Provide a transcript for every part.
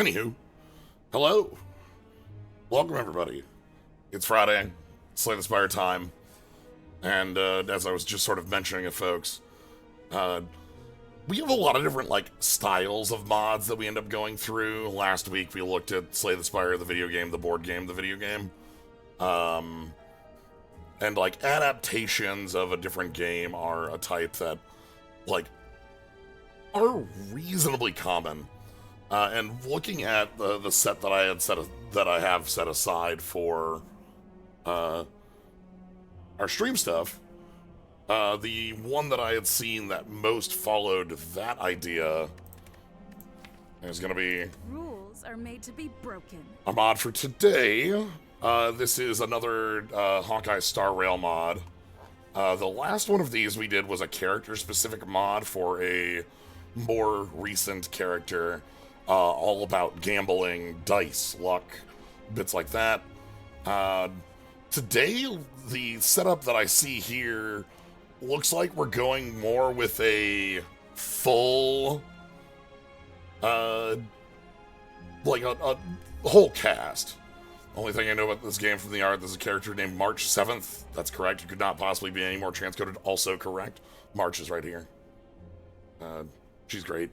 Anywho, hello. Welcome, everybody. It's Friday, Slay the Spire time, and as I was just sort of mentioning to folks, uh, we have a lot of different, styles of mods that we end up going through. Last week, we looked at Slay the Spire, the video game, the board game, the video game. And, adaptations of a different game are a type that, are reasonably common. And looking at the set that I have set aside for our stream stuff, the one that I had seen that most followed that idea is going to be Rules are made to be broken. a mod for today. This is another Honkai Star Rail mod. The last one of these we did was a character-specific mod for a more recent character. All about gambling, dice, luck, bits like that. Today, the setup that I see here looks like we're going more with a full, a whole cast. Only thing I know about this game from the art, there's a character named March 7th. That's correct. It could not possibly be any more transcoded. Also correct. March is right here. She's great.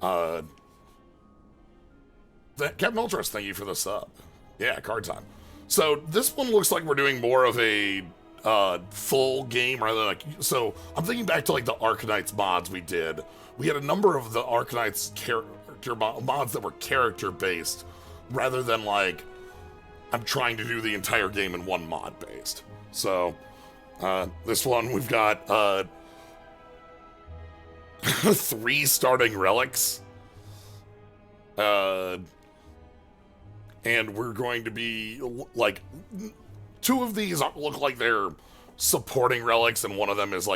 Captain Ultras, thank you for the sub. Yeah, card time. So this one looks like we're doing more of a full game rather than so I'm thinking back to the Arkanites mods we did. We had a number of the Arkanites character mods that were character based rather than I'm trying to do the entire game in one mod based. So this one we've got 3 starting relics. And we're going to be, 2 of these look like they're supporting relics, and one of them is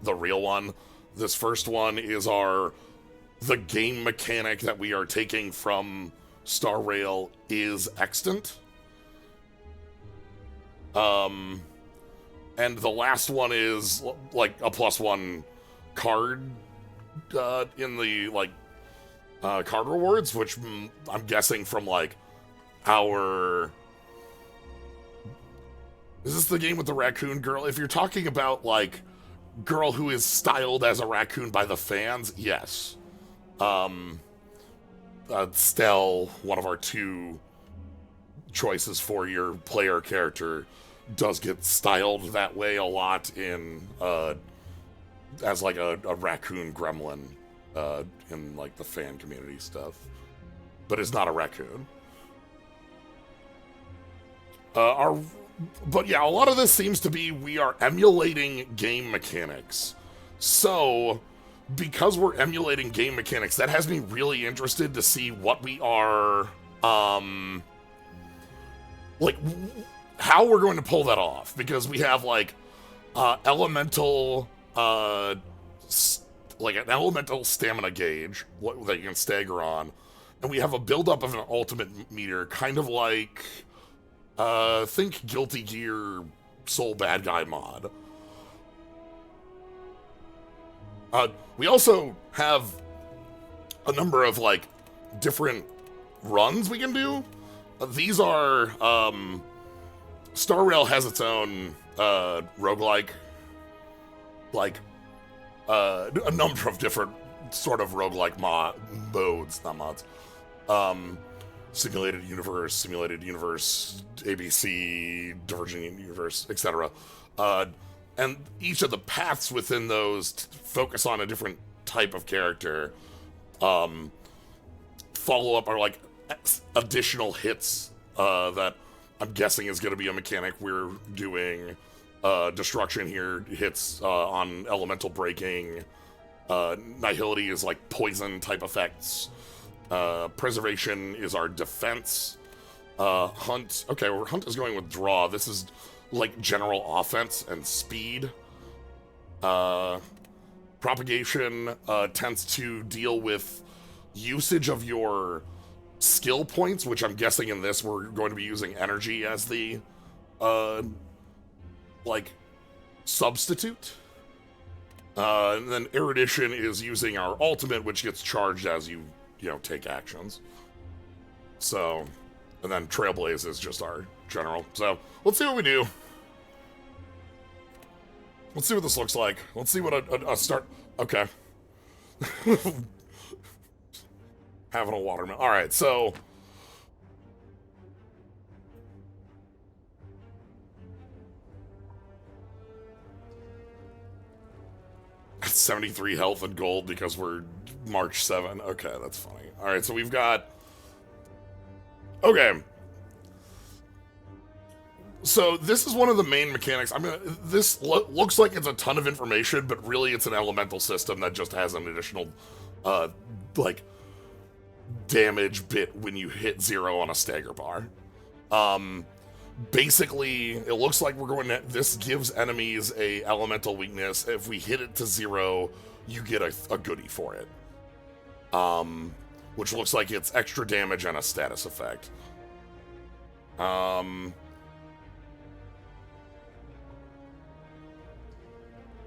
the real one. This first one is the game mechanic that we are taking from Star Rail is extant. And the last one is a +1 card in the card rewards, which I'm guessing from our. Is this the game with the raccoon girl? If you're talking about girl who is styled as a raccoon by the fans, yes. Stell, one of our 2 choices for your player character, does get styled that way a lot in as a raccoon gremlin in the fan community stuff, but it's not a raccoon. But yeah, a lot of this seems to be we are emulating game mechanics. So because we're emulating game mechanics, that has me really interested to see what we are how we're going to pull that off, because we have elemental an elemental stamina gauge that you can stagger on, and we have a buildup of an ultimate meter, kind of think Guilty Gear Soul Bad Guy mod. We also have a number of different runs we can do. These are Star Rail has its own roguelike, a number of different sort of roguelike modes, not mods. Simulated universe, ABC, divergent universe, etc. And each of the paths within those focus on a different type of character. Follow up are additional hits that I'm guessing is going to be a mechanic we're doing. Destruction here hits on elemental breaking. Nihility is poison type effects. Preservation is our defense. Hunt, okay, well, Hunt is going with draw. This is general offense and speed. Propagation tends to deal with usage of your skill points, which I'm guessing in this we're going to be using energy as the substitute. And then Erudition is using our ultimate, which gets charged as you take actions. So, and then Trailblaze is just our general. So, let's see what we do. Let's see what this looks like. Let's see what a start... Okay. Having a watermelon. Alright, so... 73 health and gold because we're March 7. Okay, that's funny. Alright, so we've got... Okay. So this is one of the main mechanics. This looks like it's a ton of information, but really it's an elemental system that just has an additional, like, damage bit when you hit 0 on a stagger bar. Basically, it looks like we're going to... This gives enemies a elemental weakness. If we hit it to 0, you get a goodie for it. Which looks like it's extra damage and a status effect.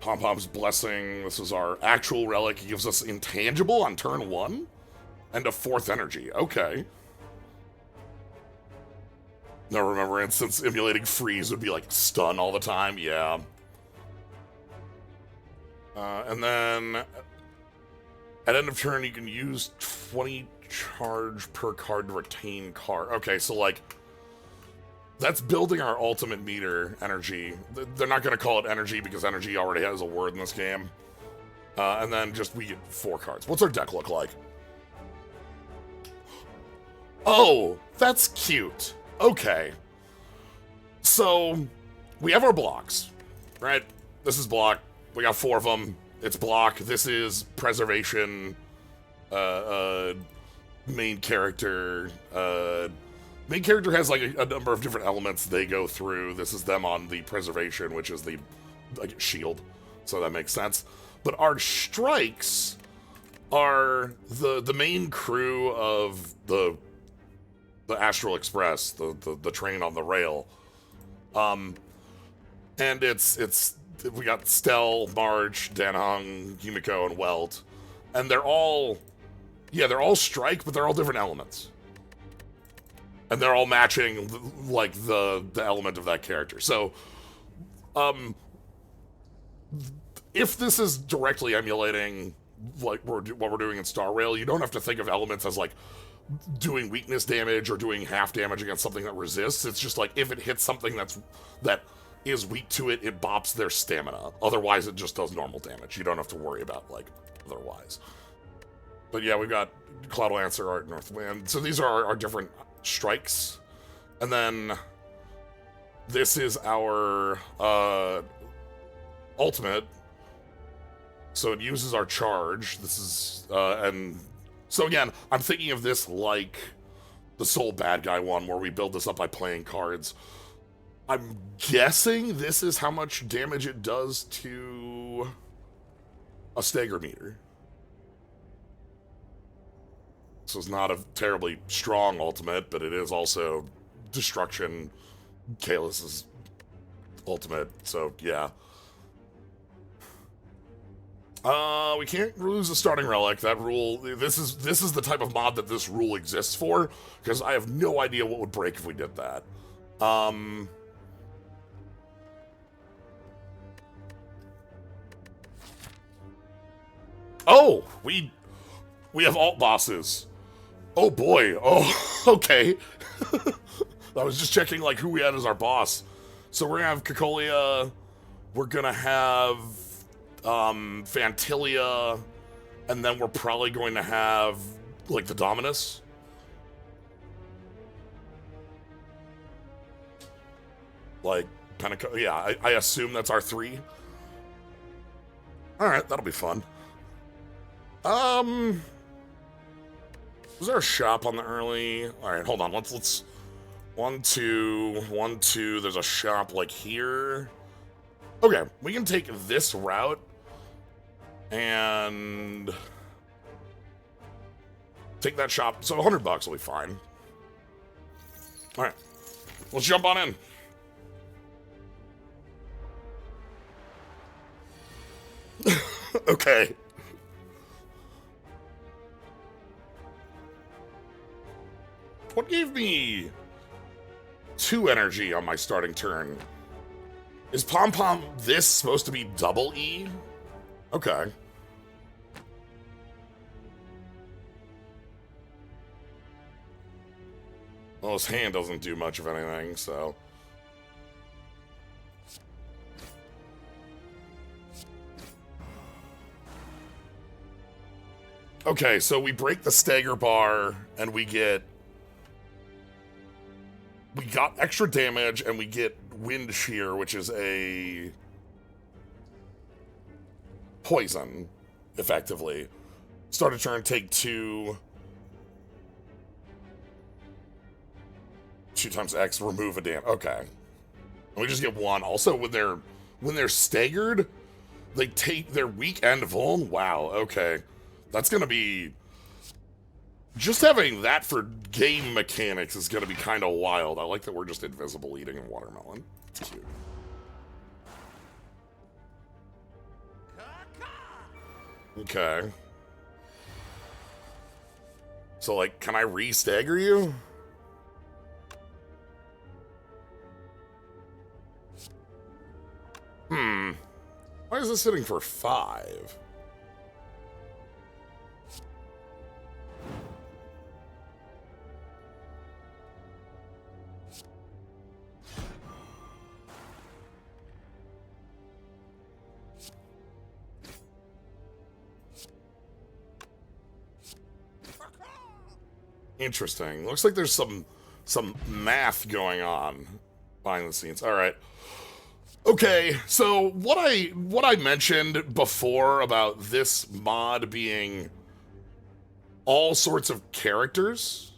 Pom-Pom's Blessing. This is our actual relic. It gives us intangible on turn 1 and a 4th energy. Okay. No remembrance, since emulating freeze would be like stun all the time. Yeah. And then at end of turn, you can use 20 charge per card to retain card. Okay, so like that's building our ultimate meter energy. They're not going to call it energy because energy already has a word in this game. And then just we get 4 cards. What's our deck look like? Oh, that's cute. Okay. So we have our blocks, right? This is block. We got 4 of them. It's block. This is preservation. Main character. Main character has like a number of different elements they go through. This is them on the preservation, which is the like shield. So that makes sense. But our strikes are the main crew of the Astral Express, the train on the rail. And it's we got Stell, Marge, Danhong, Yumiko, and Welt. And they're all strike, but they're all different elements. And they're all matching like the element of that character. So if this is directly emulating like what we're doing in Star Rail, you don't have to think of elements as like doing weakness damage or doing half damage against something that resists. It's just like if it hits something that is weak to it, it bops their stamina. Otherwise, it just does normal damage. You don't have to worry about like otherwise. But yeah, we've got Cloud Lancer, Art Northwind. So these are our different strikes. And then this is our ultimate. So it uses our charge. This is and so again, I'm thinking of this like the Soul Bad Guy one, where we build this up by playing cards. I'm guessing this is how much damage it does to a stagger meter. This is not a terribly strong ultimate, but it is also destruction. Kaelus's ultimate, so yeah. We can't lose a starting relic. That rule, this is the type of mod that this rule exists for, because I have no idea what would break if we did that. Oh, we have alt bosses. Oh boy. Oh, okay. I was just checking like who we had as our boss. So we're gonna have Cacolia. We're gonna have Fantilia, and then we're probably going to have like the Dominus. Like yeah, I assume that's our 3. All right, that'll be fun. Was there a shop on the early? All right, hold on. Let's 1, 2, 1, 2. There's a shop like here. Okay, we can take this route and take that shop. So $100 will be fine. All right, let's jump on in. Okay. What gave me 2 energy on my starting turn? Is Pom Pom this supposed to be double E? Okay. Well, his hand doesn't do much of anything, so... Okay, so we break the stagger bar, and we got extra damage, and we get wind shear, which is a poison, effectively. Start a turn, take 2. 2 times X, remove a damage. Okay. And we just get 1. Also, when they're staggered, they take their weak end vuln. Wow, okay. That's gonna be... Just having that for game mechanics is gonna be kind of wild. I like that we're just invisible eating a watermelon. It's cute. Okay. So, like, can I re-stagger you? Why is this sitting for 5? Interesting. Looks like there's some math going on behind the scenes. All right. Okay, so what I mentioned before about this mod being all sorts of characters,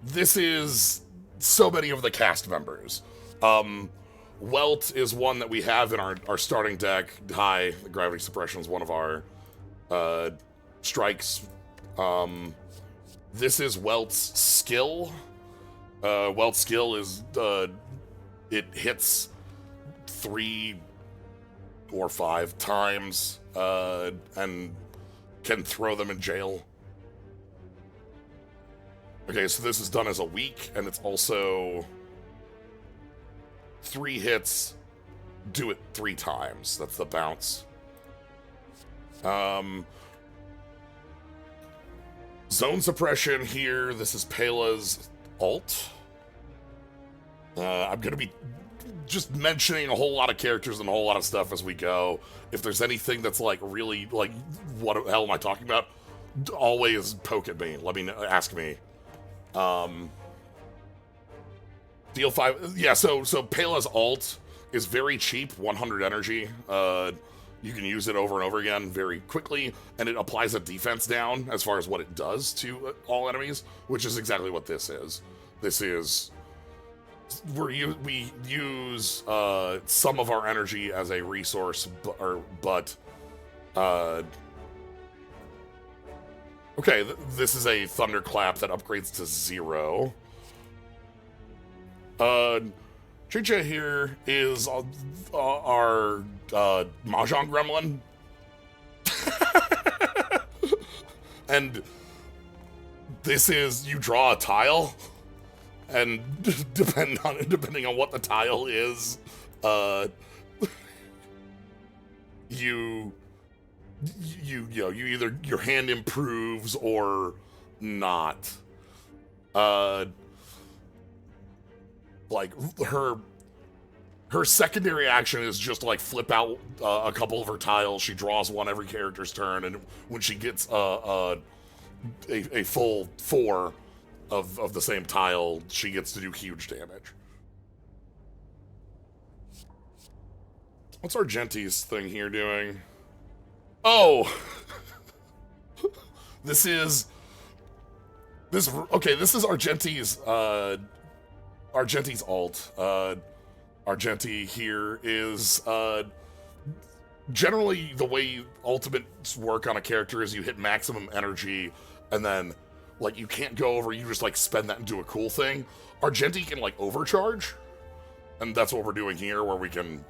this is so many of the cast members. Welt is one that we have in our starting deck. High gravity suppression is one of our strikes. This is Welt's skill. Welt's skill is it hits 3 or 5 times and can throw them in jail. Okay, so this is done as a weak, and it's also 3 hits, do it 3 times. That's the bounce. Zone suppression here. This is Pela's alt. I'm going to be just mentioning a whole lot of characters and a whole lot of stuff as we go. If there's anything that's like really like, what the hell am I talking about? Always poke at me. Let me know, ask me. Deal 5. Yeah, so Pela's alt is very cheap, 100 energy. You can use it over and over again very quickly, and it applies a defense down as far as what it does to all enemies, which is exactly what this is. This is... we use some of our energy as a resource, but okay, this is a thunderclap that upgrades to 0. Chicha here is our Mahjong Gremlin. And this is, you draw a tile, and depending on what the tile is, you either your hand improves or not. Like her secondary action is just like flip out a couple of her tiles. She draws 1 every character's turn, and when she gets a full 4 of the same tile, she gets to do huge damage. What's Argenti's thing here doing? Oh! This is Argenti's Argenti's alt. Argenti here is generally the way ultimates work on a character is you hit maximum energy, and then like you can't go over, you just like spend that into a cool thing. Argenti can like overcharge, and that's what we're doing here, where we can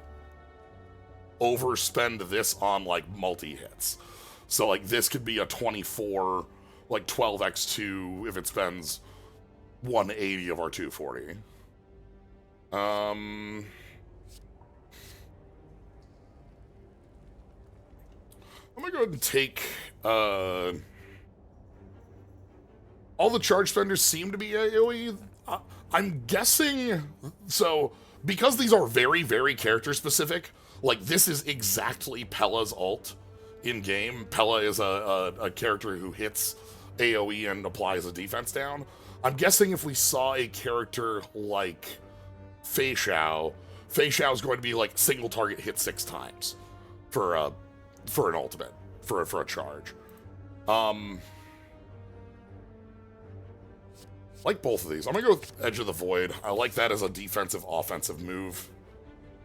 overspend this on like multi-hits. So like this could be a 24 like 12x2 if it spends 180 of our 240. I'm gonna go ahead and take all the charge spenders seem to be AoE. I'm guessing so because these are very, very character specific. Like this is exactly Pella's ult in game. Pella is a character who hits AoE and applies a defense down. I'm guessing if we saw a character like Fei Xiao is going to be like single target hit 6 times for an ultimate, for a charge. Like both of these. I'm gonna go with Edge of the Void. I like that as a defensive offensive move.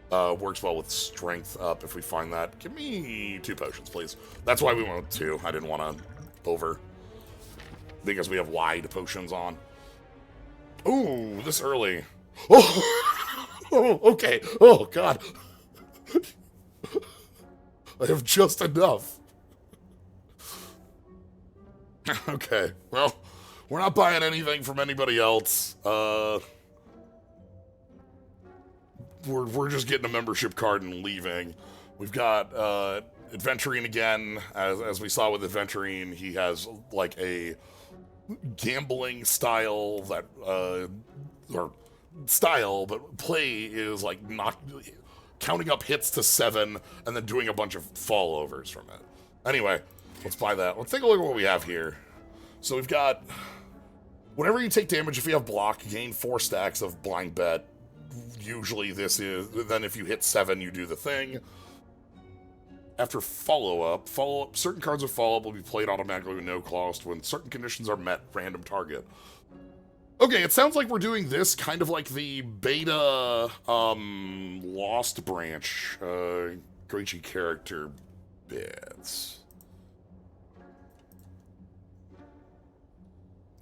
Works well with strength up if we find that. Give me 2 potions, please. That's why we went with 2. I didn't want to over. Because we have wide potions on. Ooh, this early. Oh, oh okay. Oh, God. I have just enough. Okay, well, we're not buying anything from anybody else. We're just getting a membership card and leaving. We've got Adventurine again. As we saw with Adventurine, he has like a gambling style that or style, but play is like not counting up hits to 7 and then doing a bunch of fallovers from it. Anyway, let's buy that. Let's take a look at what we have here. So we've got whenever you take damage, if you have block, gain 4 stacks of blind bet. Usually this is, then if you hit 7, you do the thing. After follow-up, certain cards with follow-up will be played automatically with no cost when certain conditions are met, random target. Okay, it sounds like we're doing this kind of like the beta, Lost Branch, Goichi character bits.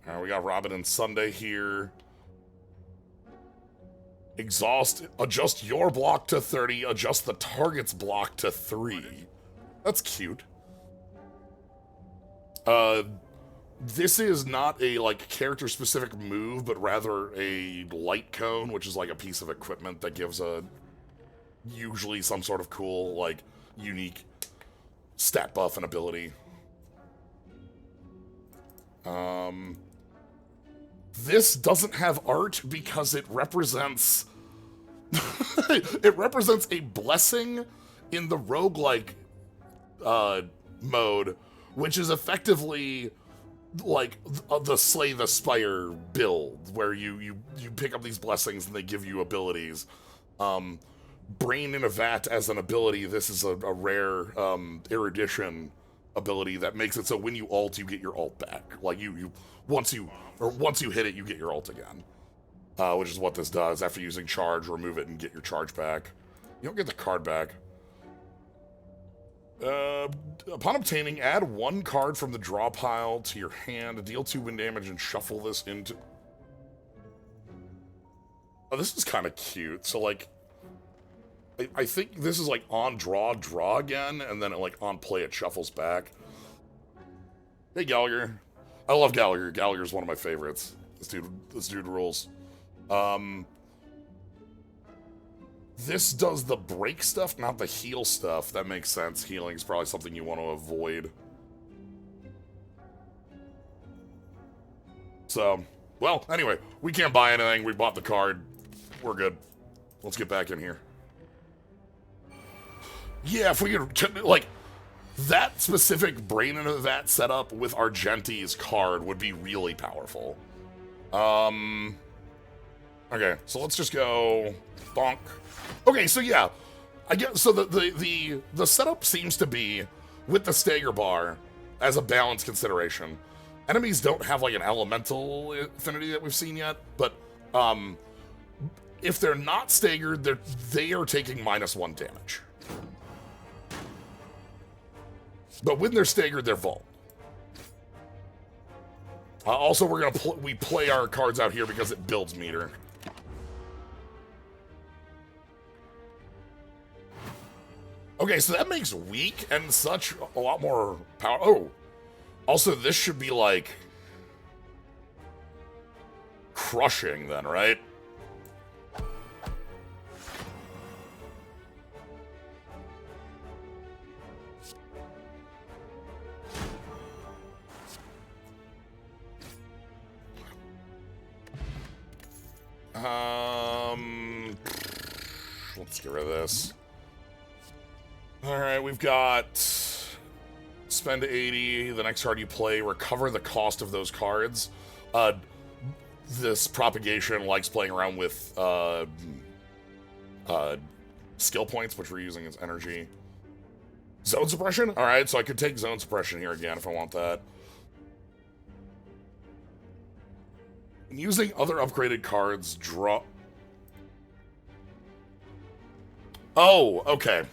Alright, we got Robin and Sunday here. Adjust your block to 30, adjust the target's block to 3. That's cute. This is not a, like, character-specific move, but rather a light cone, which is like a piece of equipment that gives usually some sort of cool, like, unique stat buff and ability. This doesn't have art because it represents it represents a blessing in the roguelike mode, which is effectively like the Slay the Spire build, where you pick up these blessings and they give you abilities. Brain in a Vat as an ability, this is a rare erudition ability that makes it so when you ult, you get your ult back. Like once you hit it, you get your ult again. Which is what this does. After using charge, remove it and get your charge back. You don't get the card back. Upon obtaining, add 1 card from the draw pile to your hand, deal 2 wind damage, and shuffle this into... Oh, this is kind of cute. So, like, I think this is, like, on draw again, and then, like, on play, it shuffles back. Hey, Gallagher. I love Gallagher. Gallagher's one of my favorites. This dude rules. This does the break stuff, not the heal stuff. That makes sense. Healing is probably something you want to avoid. So, well, anyway, we can't buy anything. We bought the card. We're good. Let's get back in here. Yeah, if we could, like, that specific Brain in a Vat setup with Argenti's card would be really powerful. Okay, so let's just go bonk. Okay, so yeah, I guess so. The setup seems to be with the stagger bar as a balance consideration. Enemies don't have like an elemental affinity that we've seen yet, but if they're not staggered, they are taking -1 damage. But when they're staggered, they're vault. Also, we're gonna we play our cards out here because it builds meter. Okay, so that makes weak and such a lot more power. Oh, Also, this should be like crushing then, right? Let's get rid of this. Alright, we've got spend 80, the next card you play, recover the cost of those cards. This propagation likes playing around with skill points, which we're using as energy. Zone suppression? Alright, so I could take zone suppression here again if I want that. Using other upgraded cards, draw... Oh, okay.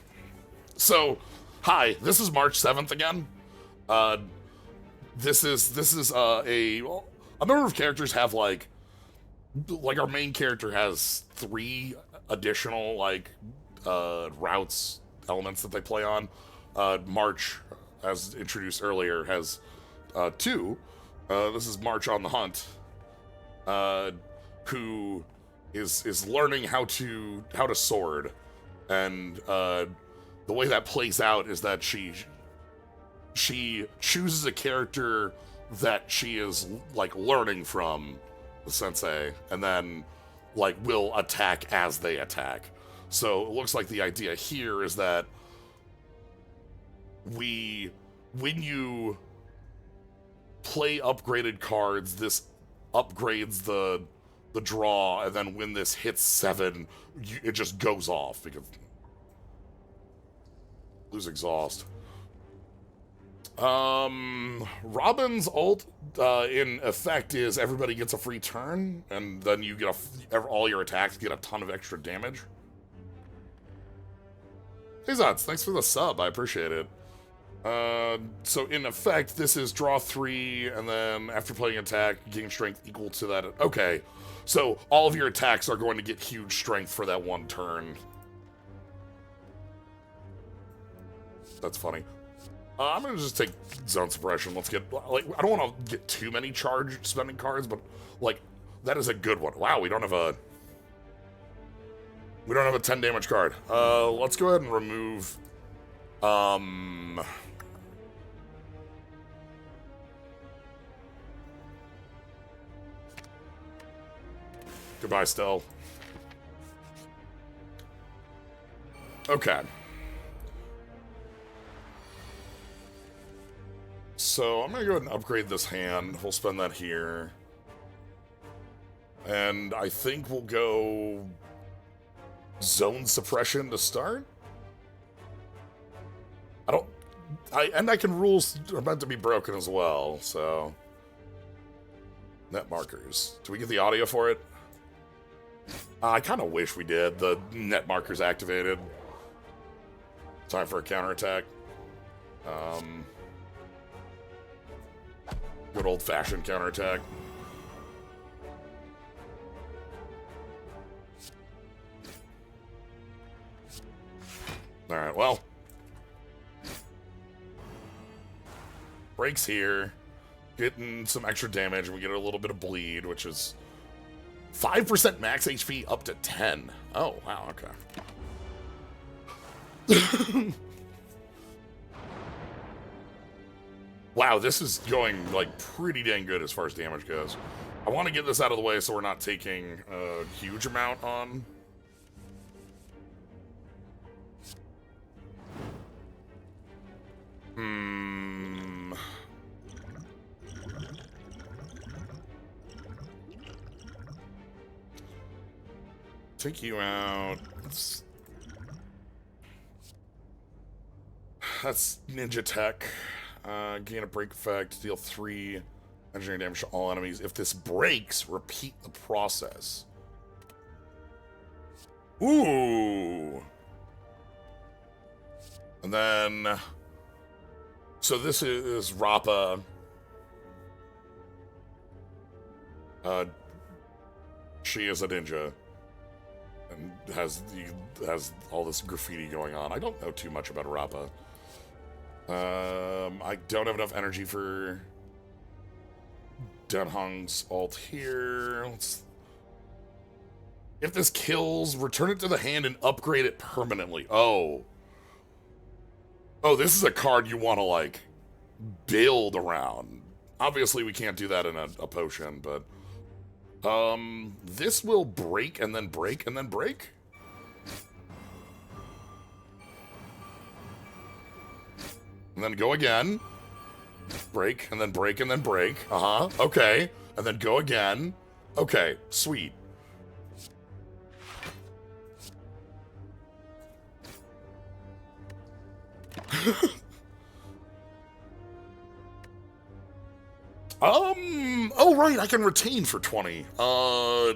So, hi, this is March 7th again. This is a number of characters have like our main character has 3 additional routes, elements that they play on. March, as introduced earlier, has 2. This is March on the Hunt, who is learning how to sword. And the way that plays out is that she chooses a character that she is like learning from the sensei, and then like will attack as they attack. So it looks like the idea here is that when you play upgraded cards, this upgrades the draw, and then when this hits 7, it just goes off because lose exhaust. Robin's ult in effect is everybody gets a free turn, and then you get all your attacks get a ton of extra damage. Hey Zots, thanks for the sub, I appreciate it. So in effect, this is draw 3, and then after playing an attack, gain strength equal to that. Okay, so all of your attacks are going to get huge strength for that one turn. That's funny. I'm gonna just take zone suppression. Let's get, like, I don't want to get too many charge spending cards, but like that is a good one. Wow, we don't have a 10 damage card. Let's go ahead and remove. Goodbye, Stell. Okay. So I'm gonna go ahead and upgrade this hand. We'll spend that here. And I think we'll go zone suppression to start. I can rules are meant to be broken as well, so. Net markers. Do we get the audio for it? I kind of wish we did. The net markers activated. Time for a counterattack. Good old-fashioned counterattack. Alright, well. Breaks here. Getting some extra damage. We get a little bit of bleed, which is 5% max HP up to 10. Oh, wow, okay. Wow, this is going, like, pretty dang good as far as damage goes. I want to get this out of the way so we're not taking a huge amount on. Take you out. That's ninja tech. Gain a break effect. Deal 3 engineering damage to all enemies. If this breaks, repeat the process. Ooh. And then, so this is Rappa. She is a ninja and has all this graffiti going on. I don't know too much about Rappa. I don't have enough energy for Denhong's ult here. If this kills, return it to the hand and upgrade it permanently. Oh. Oh, this is a card you want to, like, build around. Obviously, we can't do that in a potion, but... this will break and then break and then break? And then go again. Break, and then break, and then break. Uh-huh, okay. And then go again. Okay, sweet. Oh, right, I can retain for 20. No,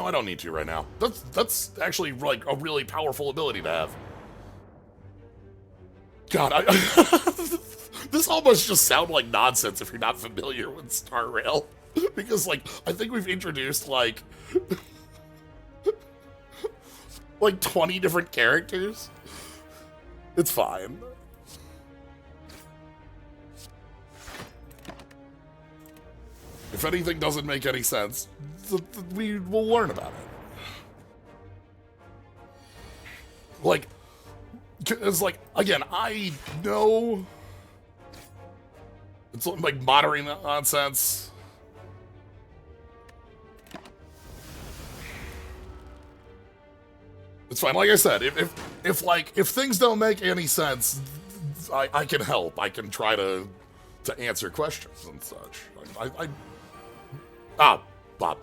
I don't need to right now. That's actually, like, a really powerful ability to have. God, this almost just sounds like nonsense if you're not familiar with Star Rail. Because, like, I think we've introduced, like 20 different characters. It's fine. If anything doesn't make any sense, we will learn about it. Like, it's like, again, I know it's like moderating that nonsense. It's fine. Like I said, if things don't make any sense, I can help. I can try to answer questions and such. Bob.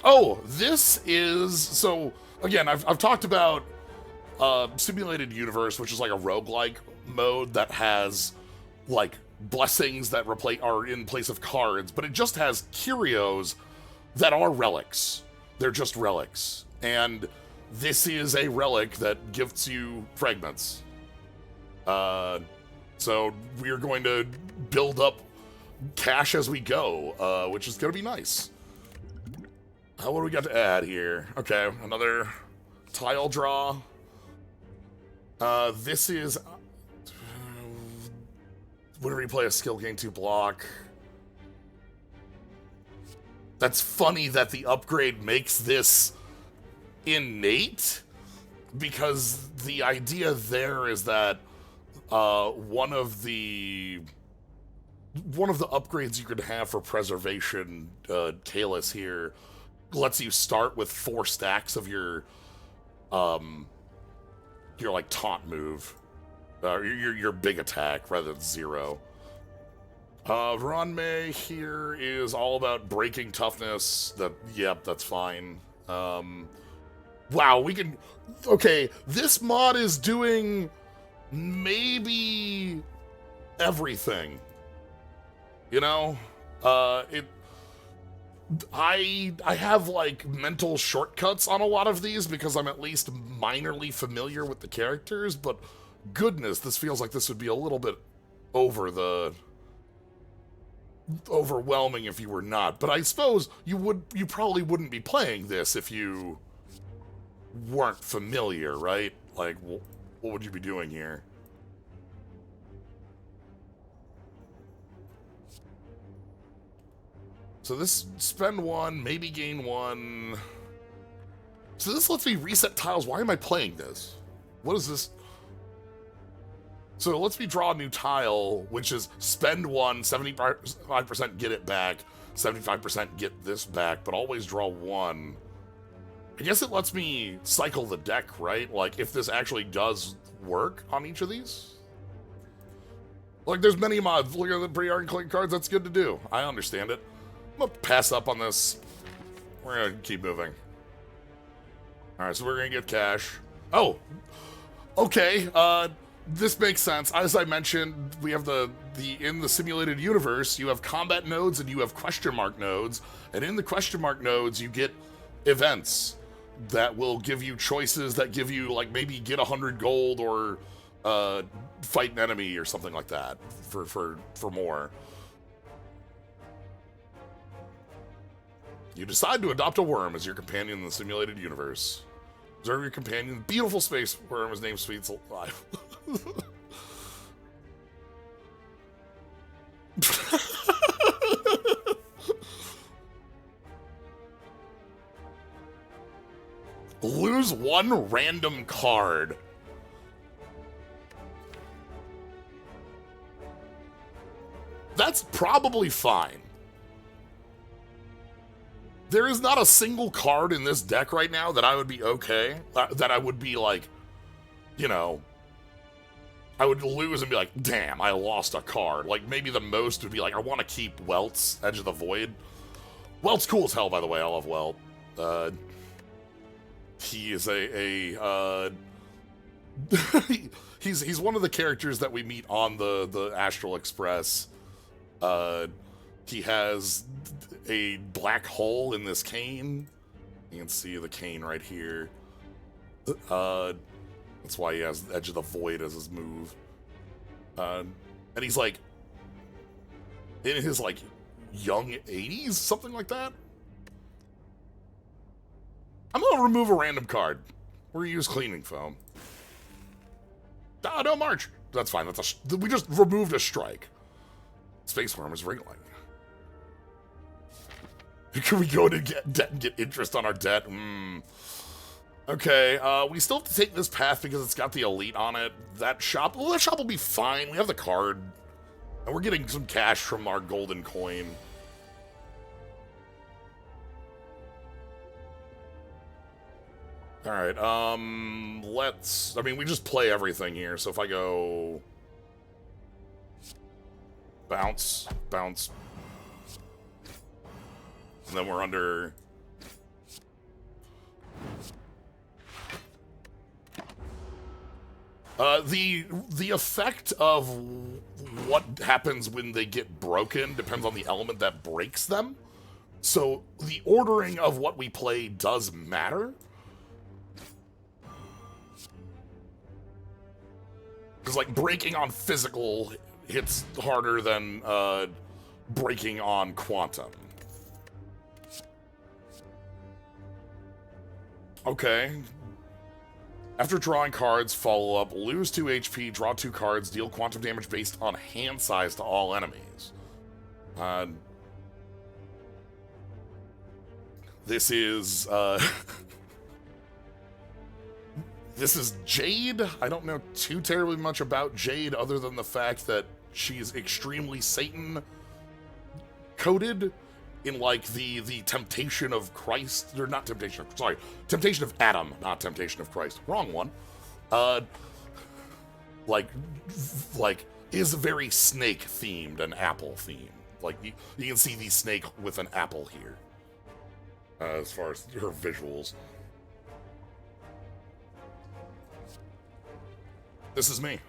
Oh, this is, so, again, I've talked about Simulated Universe, which is like a roguelike mode that has, like, blessings that are in place of cards, but it just has curios that are relics. They're just relics. And this is a relic that gives you fragments. So we're going to build up cash as we go, which is going to be nice. What do we got to add here? Okay, another tile draw. This is... whenever you play a skill gain 2 block. That's funny that the upgrade makes this innate, because the idea there is that one of the upgrades you could have for preservation, Kalis here, lets you start with 4 stacks of your like taunt move, your big attack rather than 0. Ranmei here is all about breaking toughness. Yep, that's fine. Wow, we can... Okay, this mod is doing maybe everything. You know? I have, like, mental shortcuts on a lot of these because I'm at least minorly familiar with the characters, but goodness, this feels like this would be a little bit overwhelming if you were not. But I suppose you probably wouldn't be playing this if you weren't familiar, right? Like, what would you be doing here? So this, spend 1, maybe gain 1. So this lets me reset tiles. Why am I playing this? What is this? So it lets me draw a new tile, which is spend 1, 75% get it back, 75% get this back, but always draw 1. I guess it lets me cycle the deck, right? Like, if this actually does work on each of these? Like, there's many mods. Look at the pre-art and click cards. That's good to do. I understand it. I'm gonna pass up on this. We're gonna keep moving. Alright, so we're gonna get cash. Oh! Okay, this makes sense. As I mentioned, we have in the simulated universe, you have combat nodes and you have question mark nodes. And in the question mark nodes, you get events that will give you choices that give you, like, maybe get 100 gold or fight an enemy or something like that for more. You decide to adopt a worm as your companion in the simulated universe. Observe your companion. Beautiful space worm is named Sweet Alive. Lose one random card. That's probably fine. There is not a single card in this deck right now that I would be okay. That I would be like, you know, I would lose and be like, damn, I lost a card. Like, maybe the most would be like, I want to keep Welt's Edge of the Void. Welt's cool as hell, by the way. I love Welt. He is he's one of the characters that we meet on the Astral Express. He has a black hole in this cane. You can see the cane right here. That's why he has the Edge of the Void as his move. And he's like in his like young 80s, something like that. I'm gonna remove a random card. We're gonna use cleaning foam. Ah, no March. That's fine. We just removed a strike. Space Worm is wriggling. Can we go to get debt and get interest on our debt? Okay, we still have to take this path because it's got the elite on it. That shop will be fine. We have the card. And we're getting some cash from our golden coin. Alright, we just play everything here. So if I go... Bounce, bounce. And then we're under... The effect of what happens when they get broken depends on the element that breaks them. So the ordering of what we play does matter. Because, like, breaking on physical hits harder than breaking on quantum. Okay. After drawing cards, follow up, lose 2 HP, draw 2 cards, deal quantum damage based on hand size to all enemies. This is, this is Jade. I don't know too terribly much about Jade other than the fact that she's extremely Satan-coded in, like, the temptation of Christ, or not temptation of, sorry, temptation of Adam, not temptation of Christ. Wrong one. Like, is very snake-themed and apple-themed. Like, you can see the snake with an apple here, as far as her visuals. This is me.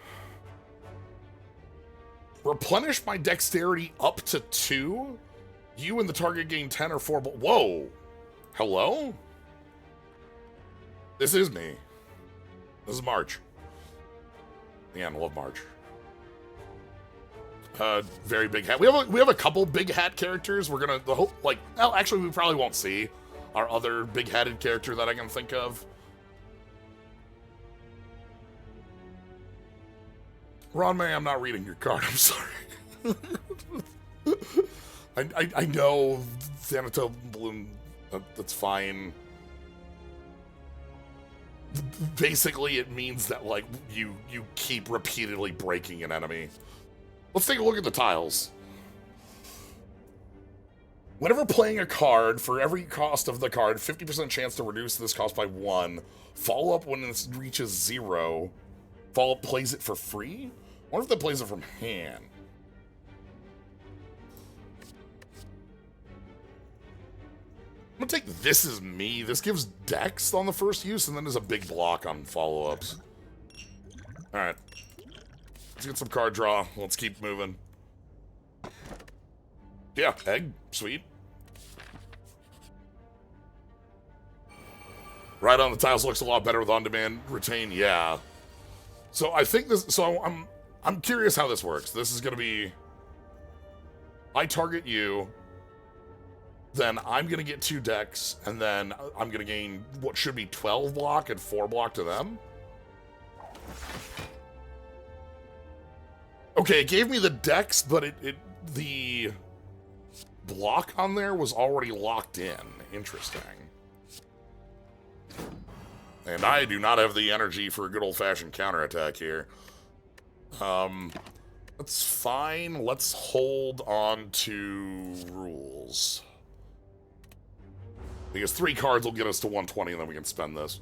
Replenish my dexterity up to 2. You and the target gain 10 or 4. Whoa. Hello? This is me. This is March. Yeah, I love March. Very big hat. We have a couple big hat characters. We're gonna well, actually we probably won't see our other big hatted character that I can think of. Ron May, I'm not reading your card, I'm sorry. I know Thanato Bloom, that's fine. Basically, it means that, like, you keep repeatedly breaking an enemy. Let's take a look at the tiles. Whenever playing a card, for every cost of the card, 50% chance to reduce this cost by 1. Follow up when it reaches 0. Follow up plays it for free? I wonder if that plays it from hand. I'm gonna take This Is Me. This gives Dex on the first use, and then there's a big block on follow-ups. Alright. Let's get some card draw. Let's keep moving. Yeah, egg. Sweet. Right on the tiles looks a lot better with on-demand retain. Yeah. So I think this... So I'm curious how this works. This is gonna be... I target you... then I'm going to get 2 decks, and then I'm going to gain what should be 12 block and 4 block to them. Okay, it gave me the decks, but the block on there was already locked in. Interesting. And I do not have the energy for a good old-fashioned counterattack here. That's fine. Let's hold on to rules. Because 3 cards will get us to 120, and then we can spend this.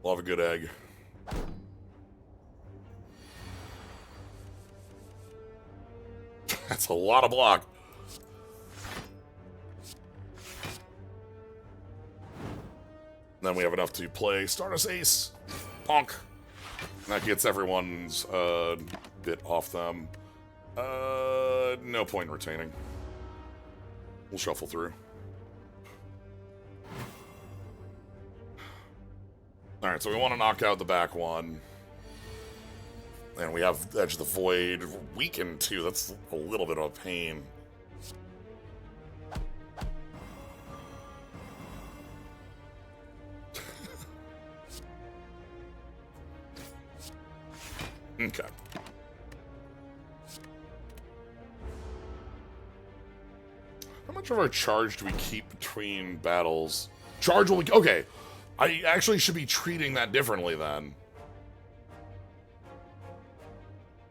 We'll have a good egg. That's a lot of block. Then we have enough to play Stardust Ace. Bonk. That gets everyone's bit off them. No point in retaining. We'll shuffle through. Alright, so we want to knock out the back one. And we have Edge of the Void weakened too. That's a little bit of a pain. Okay. How much of our charge do we keep between battles? Charge will... Okay. I actually should be treating that differently then.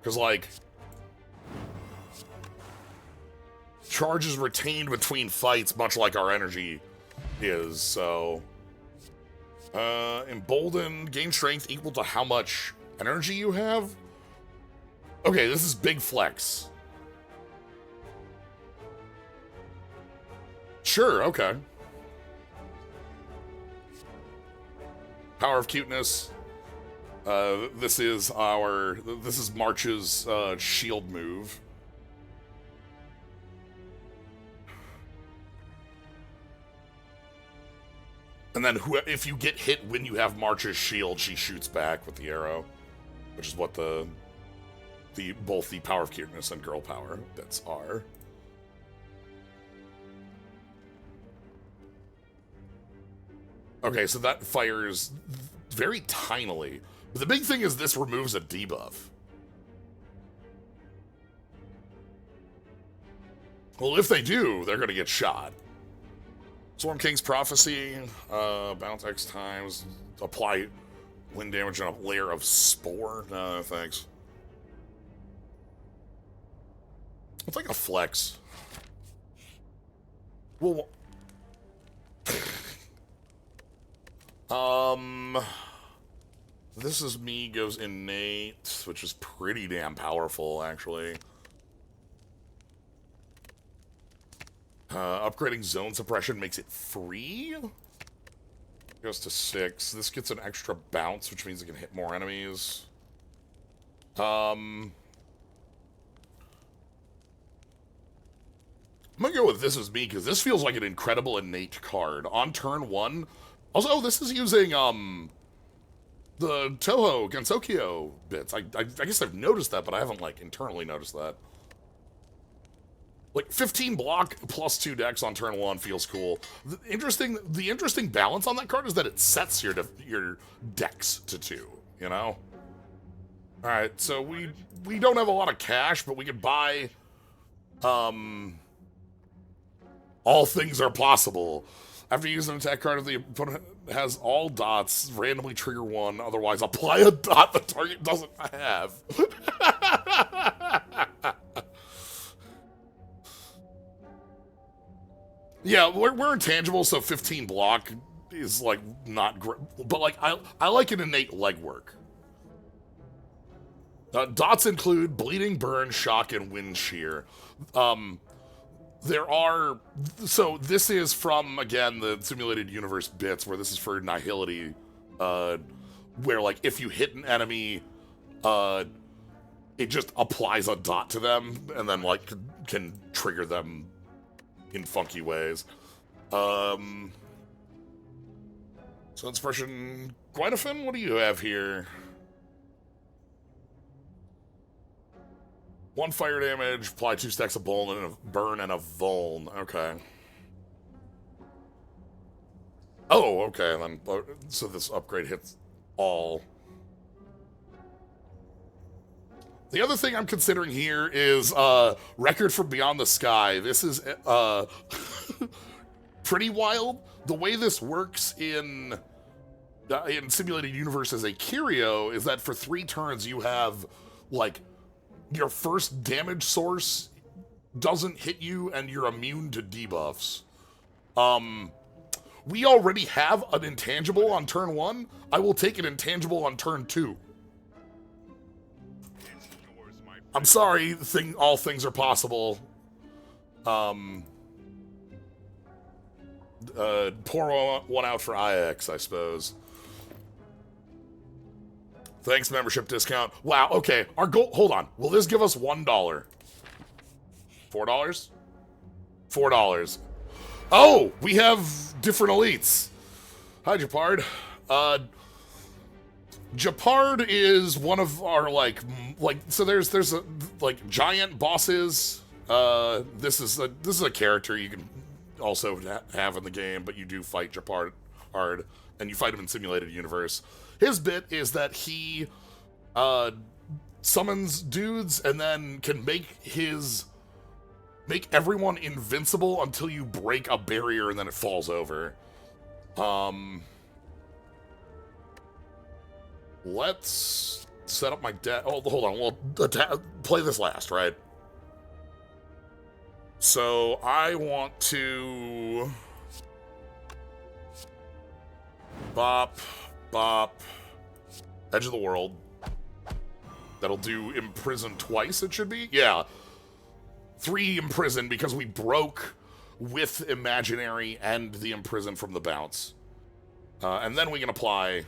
Because, like... Charge is retained between fights, much like our energy is, so... Embolden, gain strength equal to how much energy you have? Okay, this is big flex. Sure, okay. Power of Cuteness. This is March's shield move. And then if you get hit when you have March's shield, she shoots back with the arrow, which is what both the Power of Cuteness and Girl Power bits are. Okay, so that fires very tinily. But the big thing is this removes a debuff. Well, if they do, they're going to get shot. Storm King's Prophecy, bounce X times, apply wind damage on a layer of Spore. No, thanks. It's like a flex. Well, This Is Me goes innate, which is pretty damn powerful, actually. Upgrading zone suppression makes it free. Goes to 6. This gets an extra bounce, which means it can hit more enemies. I'm gonna go with This Is Me, because this feels like an incredible innate card. On turn 1... Also, this is using, the Toho Gensokyo bits. I guess I've noticed that, but I haven't, like, internally noticed that. Like, 15 block plus 2 decks on turn 1 feels cool. The interesting balance on that card is that it sets your decks to 2, you know? Alright, so we don't have a lot of cash, but we could buy, All Things Are Possible. After using an attack card, if the opponent has all dots, randomly trigger 1, otherwise apply a dot the target doesn't have. Yeah, we're intangible, so 15 block is, like, not great. But, like, I like an innate legwork. Dots include Bleeding, Burn, Shock, and Wind Shear. So this is from, again, the Simulated Universe bits, where this is for Nihility, where, like, if you hit an enemy, it just applies a dot to them, and then, like, can trigger them in funky ways. So Inspiration Gwenophin, what do you have here? 1 fire damage, apply 2 stacks of burn and a vuln. Okay. Oh, okay, then. So this upgrade hits all. The other thing I'm considering here is Record from Beyond the Sky. This is pretty wild. The way this works in Simulated Universe as a curio is that for 3 turns you have, like, your first damage source doesn't hit you and you're immune to debuffs. We already have an intangible on turn 1. I will take an intangible on turn 2. I'm sorry, all things are possible. Pour one out for IX, I suppose. Thanks, membership discount. Wow, okay, our goal, hold on. Will this give us $1? $4? $4. Oh, we have different elites. Hi, Japard. Japard is one of our, so there's like giant bosses. This is a character you can also have in the game, but you do fight Japard hard, and you fight him in Simulated Universe. His bit is that he summons dudes and then can make everyone invincible until you break a barrier and then it falls over. Let's set up my deck. Oh, hold on. We'll play this last, right? So I want to bop, Edge of the World. That'll do Imprison twice, it should be? Yeah. 3 Imprison because we broke with Imaginary and the Imprison from the bounce. And then we can apply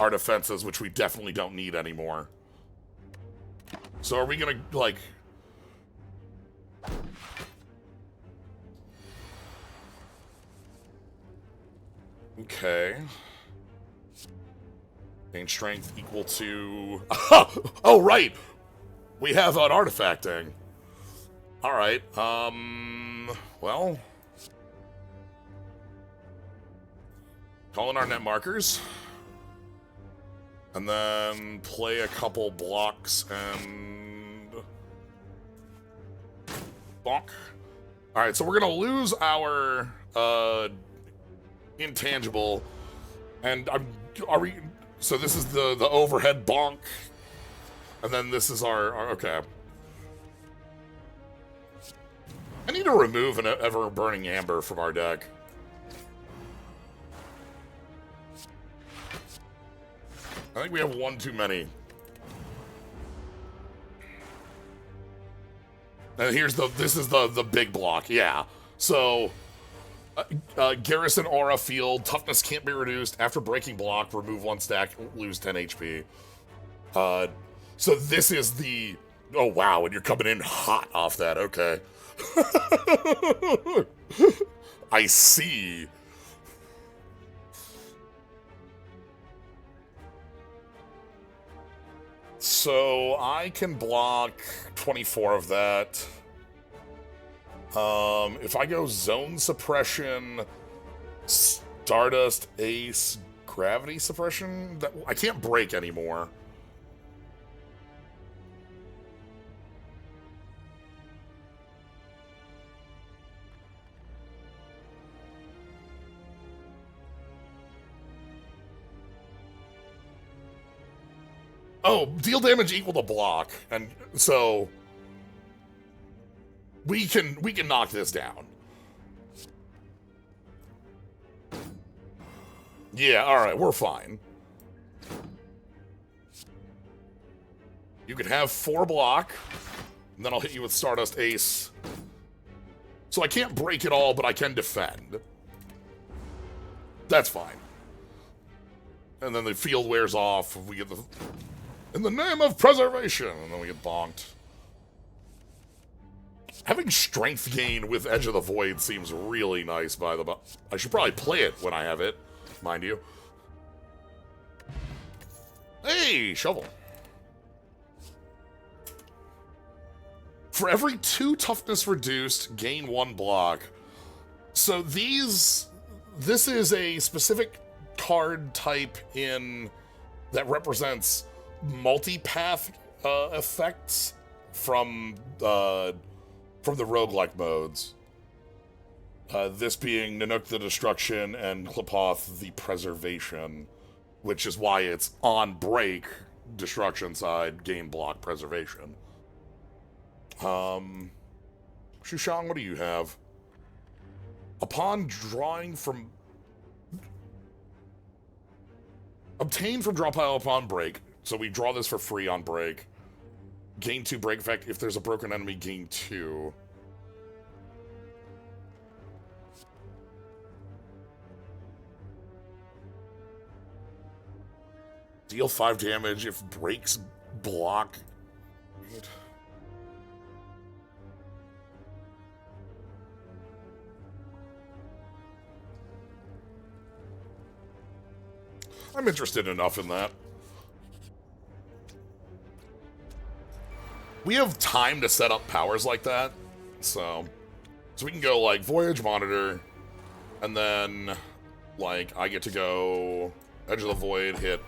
our defenses, which we definitely don't need anymore. So are we gonna, like... Okay. Gain strength equal to... Oh, right! We have an artifacting. Alright, well... Call in our net markers. And then play a couple blocks and... bonk. Alright, so we're gonna lose our, intangible. And so this is the overhead bonk. And then this is our okay. I need to remove an ever-burning amber from our deck. I think we have one too many. And this is the big block, yeah. So, Garrison Aura Field, toughness can't be reduced. After breaking block, remove 1 stack, lose 10 HP. So this is the... Oh, wow, and you're coming in hot off that, okay. I see. So I can block 24 of that. If I go Zone Suppression, Stardust, Ace, Gravity Suppression, I can't break anymore. Oh, deal damage equal to block, and so we can knock this down. Yeah, all right, we're fine. You can have 4 block, and then I'll hit you with Stardust Ace. So I can't break it all, but I can defend. That's fine. And then the field wears off. We get the... In the name of preservation! And then we get bonked. Having strength gain with Edge of the Void seems really nice by the... I should probably play it when I have it, mind you. Hey, shovel. For every 2 toughness reduced, gain 1 block. So this is a specific card type that represents multi-path effects from the roguelike modes. This being Nanook the Destruction and Klipoth the Preservation, which is why it's on break, destruction side, gain block, preservation. Shushang, what do you have? Upon drawing from... Obtain from draw pile upon break. So we draw this for free on break. Gain 2 break effect. If there's a broken enemy, gain 2. Deal 5 damage if breaks block. I'm interested enough in that. We have time to set up powers like that, so we can go like Voyage Monitor, and then like I get to go Edge of the Void, hit.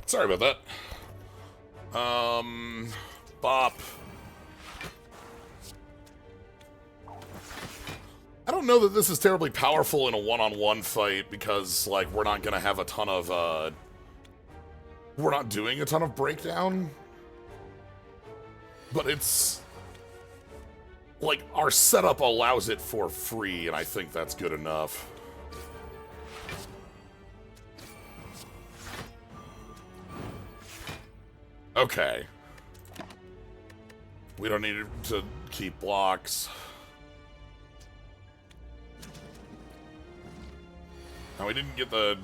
Sorry about that. Bop. I don't know that this is terribly powerful in a one-on-one fight because, like, we're not gonna have a ton of, we're not doing a ton of breakdown. But it's... like, our setup allows it for free, and I think that's good enough. Okay. We don't need to keep blocks. Now, we didn't get the...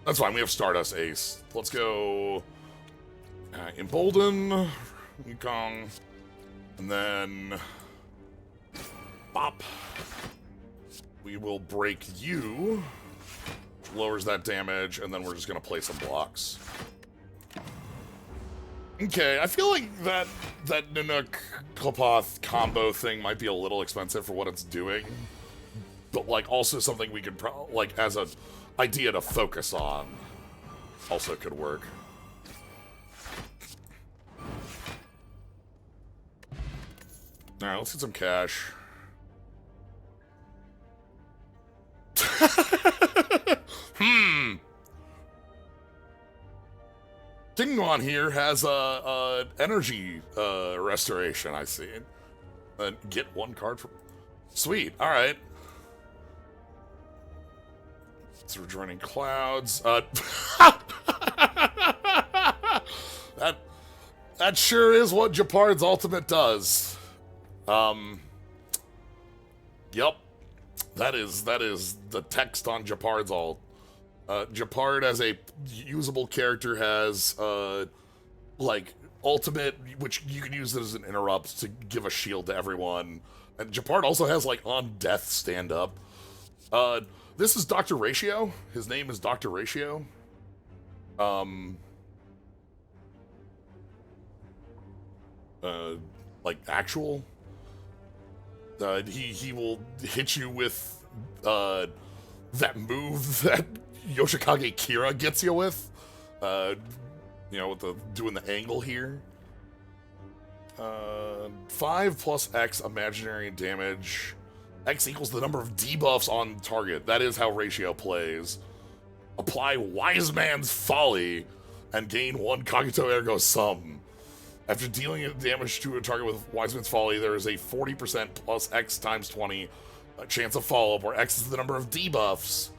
That's fine, we have Stardust Ace. Let's go... Embolden, Yukong, and then... Bop. We will break you, which lowers that damage, and then we're just gonna play some blocks. Okay, I feel like that Nanook Klipoth combo thing might be a little expensive for what it's doing, but like also something we could like as a idea to focus on also could work. All right, let's get some cash. Dingwon here has a energy restoration, I see. And get 1 card from... Sweet, alright. So we're joining clouds. That sure is what Japard's ultimate does. Yep. That is the text on Japard's ult. Japard as a usable character has, like, ultimate, which you can use it as an interrupt to give a shield to everyone. And Japard also has, like, on death stand-up. This is Dr. Ratio. His name is Dr. Ratio. Like, actual. He will hit you with, that move that Yoshikage Kira gets you with, you know, with doing the angle here. 5 plus X imaginary damage. X equals the number of debuffs on target. That is how Ratio plays. Apply Wise Man's Folly and gain 1 Cogito Ergo Sum. After dealing damage to a target with Wise Man's Folly, there is a 40% plus X times 20 chance of follow-up, where X is the number of debuffs.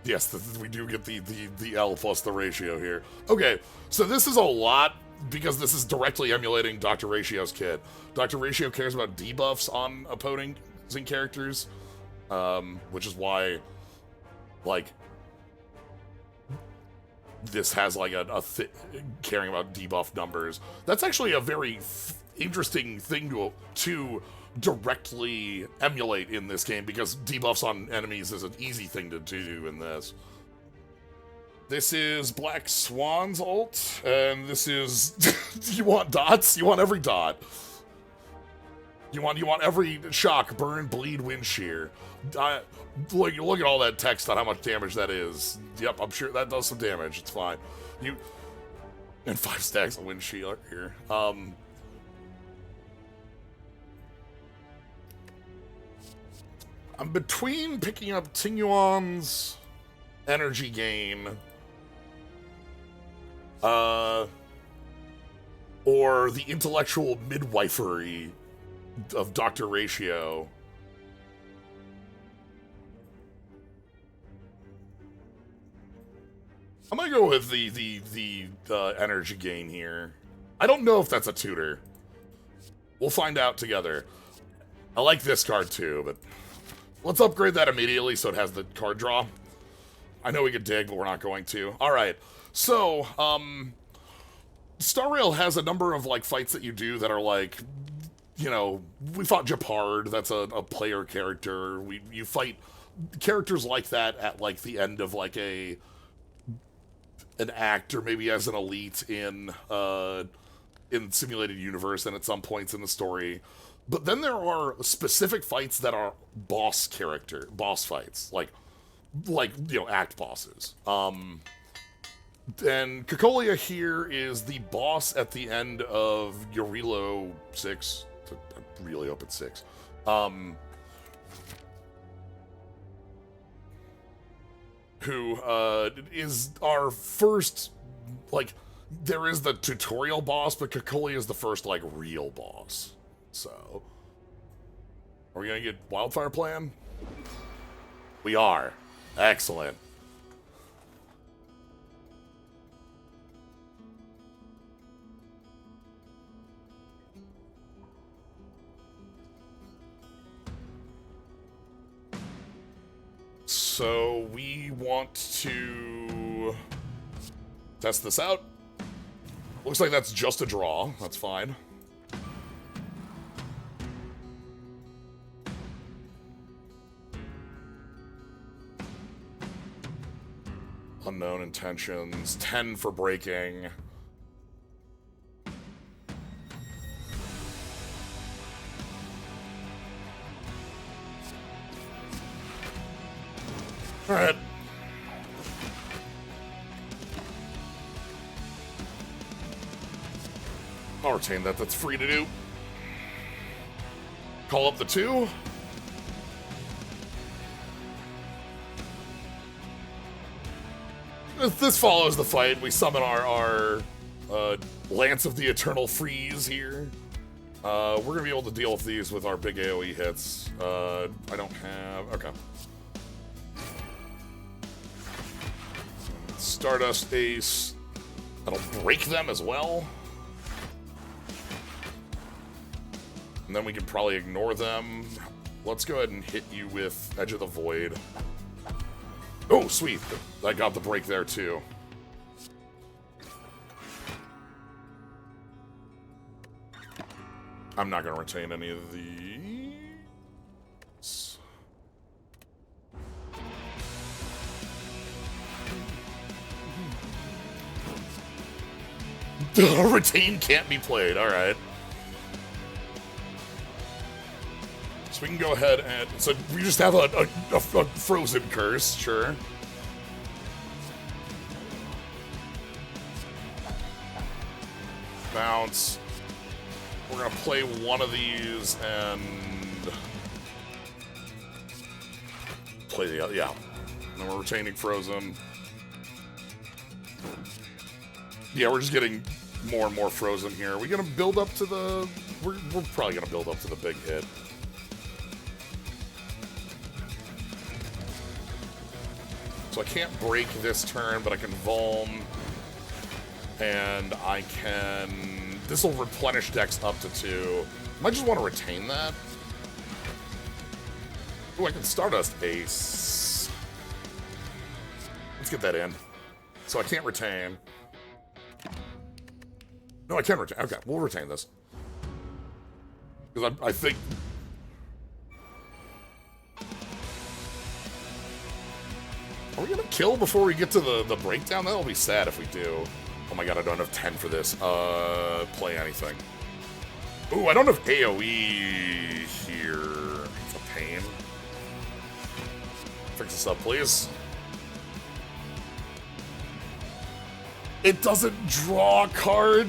Yes, we do get the L plus the ratio here. Okay, so this is a lot because this is directly emulating Dr. Ratio's kit. Dr. Ratio cares about debuffs on opposing characters, which is why, like, this has like caring about debuff numbers. That's actually a very interesting thing to directly emulate in this game, because debuffs on enemies is an easy thing to do in this. This is Black Swan's ult, and this is you want dots? You want every dot. You want every shock, burn, bleed, wind shear. Look at all that text on how much damage that is. Yep, I'm sure that does some damage. It's fine. And 5 stacks of wind shear here. I'm between picking up Tingyuan's energy gain, or the intellectual midwifery of Dr. Ratio. I'm gonna go with the energy gain here. I don't know if that's a tutor. We'll find out together. I like this card too, but let's upgrade that immediately so it has the card draw. I know we could dig, but we're not going to. All right, so Star Rail has a number of like fights that you do that are like, you know, we fought Japard. That's a player character. You fight characters like that at like the end of like an act, or maybe as an elite in Simulated Universe and at some points in the story. But then there are specific fights that are boss fights, like you know, act bosses. And Cocolia here is the boss at the end of Yorilo 6. I really hope it's 6. Who is our first, like, there is the tutorial boss, but Cocolia is the first, like, real boss. So, are we gonna get Wildfire Plan? We are. Excellent. So we want to test this out. Looks like that's just a draw. That's fine. Unknown intentions. 10 for breaking. All right. I'll retain that. That's free to do. Call up the 2. This follows the fight. We summon our Lance of the Eternal Freeze here. We're going to be able to deal with these with our big AoE hits. I don't have... Okay. Stardust Ace. That'll break them as well. And then we can probably ignore them. Let's go ahead and hit you with Edge of the Void. Oh, sweet. I got the break there, too. I'm not going to retain any of these. Retain can't be played. All right. So we can go ahead and... So we just have a frozen curse, sure. Bounce. We're going to play one of these and... play the other, yeah. And then we're retaining frozen. Yeah, we're just getting more and more frozen here. Are we going to build up to the... We're probably going to build up to the big hit. So I can't break this turn, but I can Vuln. And I can... This will replenish decks up to 2. I might just want to retain that. Oh, I can Stardust Ace. Let's get that in. So I can't retain. No, I can retain. Okay, we'll retain this. Because I think... Are we going to kill before we get to the breakdown? That'll be sad if we do. Oh my god, I don't have 10 for this. Play anything. Ooh, I don't have AoE here. It's a pain. Fix this up, please. It doesn't draw a card.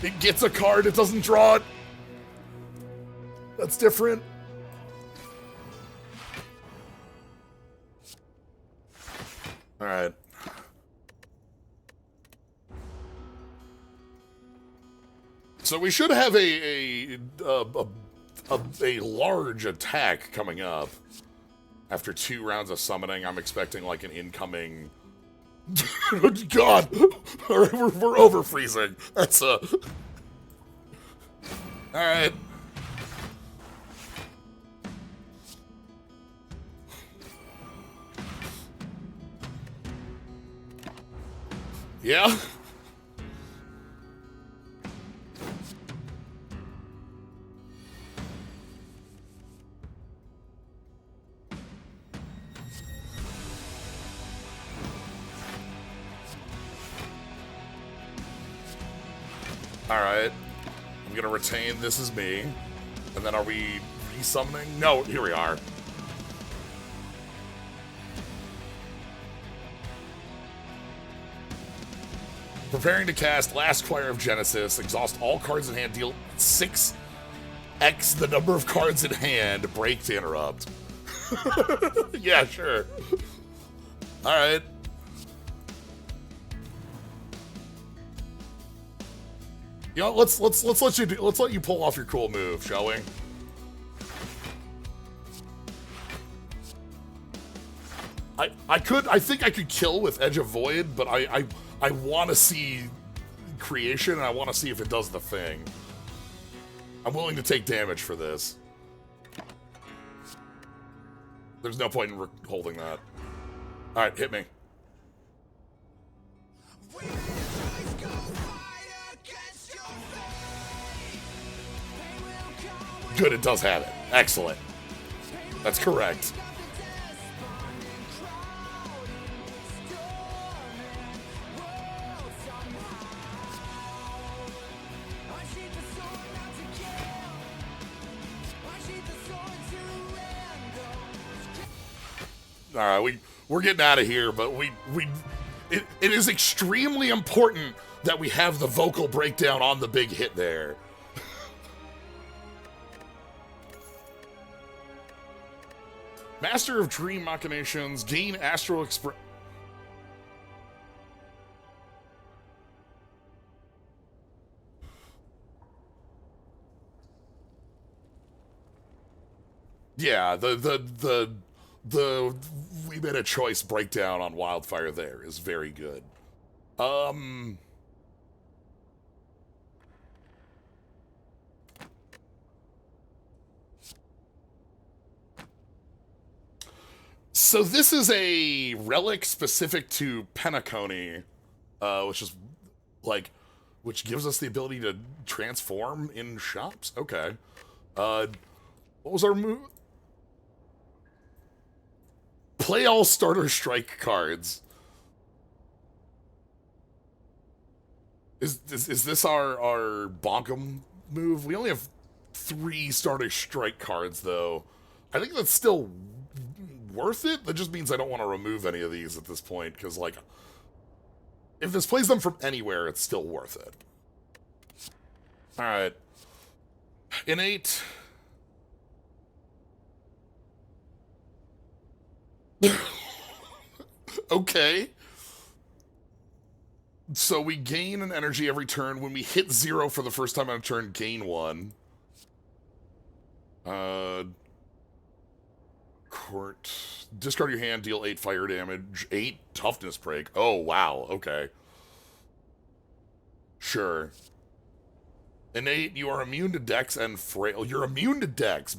It gets a card, it doesn't draw it. That's different. Alright. So we should have a large attack coming up. After 2 rounds of summoning, I'm expecting like an incoming... God! Alright, we're over freezing. That's Alright. Yeah? Alright. I'm gonna retain this is me. And then are we resummoning? No, here we are. Preparing to cast Last Choir of Genesis. Exhaust all cards in hand. Deal 6x the number of cards in hand. Break to interrupt. Yeah, sure. Alright. You know, let's let you pull off your cool move, shall we? I think I could kill with Edge of Void, but I want to see creation, and I want to see if it does the thing. I'm willing to take damage for this. There's no point in holding that. Alright, hit me. Good, it does have it. Excellent. That's correct. Alright, we're getting out of here, but it is extremely important that we have the vocal breakdown on the big hit there. Master of Dream Machinations, gain Astral Express... Yeah, the we made a choice breakdown on Wildfire there is very good. So this is a relic specific to Penacony, which gives us the ability to transform in shops. Okay. What was our move? Play all starter strike cards. Is this our bonkum move? We only have 3 starter strike cards though. I think that's still worth it. That just means I don't want to remove any of these at this point, because like if this plays them from anywhere, it's still worth it. Alright. Innate. Okay. So we gain an energy every turn. When we hit 0 for the first time on a turn, gain 1. Court. Discard your hand, deal 8 fire damage, 8 toughness break. Oh, wow. Okay. Sure. Innate, you are immune to Dex and Frail. You're immune to Dex.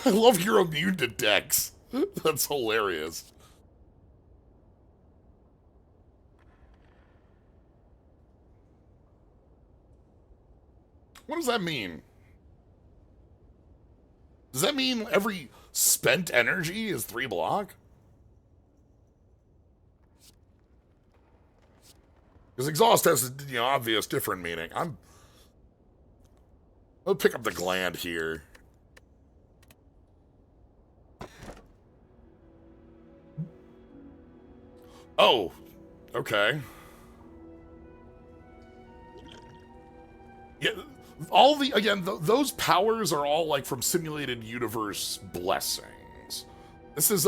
I love you're immune to Dex. That's hilarious. What does that mean? Does that mean every spent energy is 3 block? Because exhaust has a obvious different meaning. I'll pick up the gland here. Oh, okay. Yeah, all the, again, those powers are all, like, from simulated universe blessings. This is,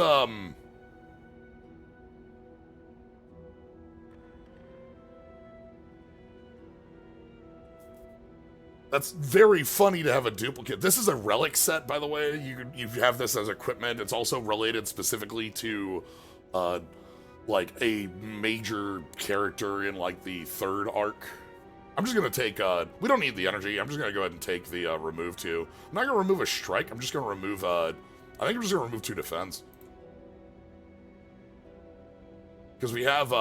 That's very funny to have a duplicate. This is a relic set, by the way. You have this as equipment. It's also related specifically to, like, a major character in, like, the 3rd arc. I'm just gonna take, we don't need the energy. I'm just gonna go ahead and take the, remove 2. I'm not gonna remove a strike. I'm just gonna remove, I think I'm just gonna remove 2 defense. Because we have,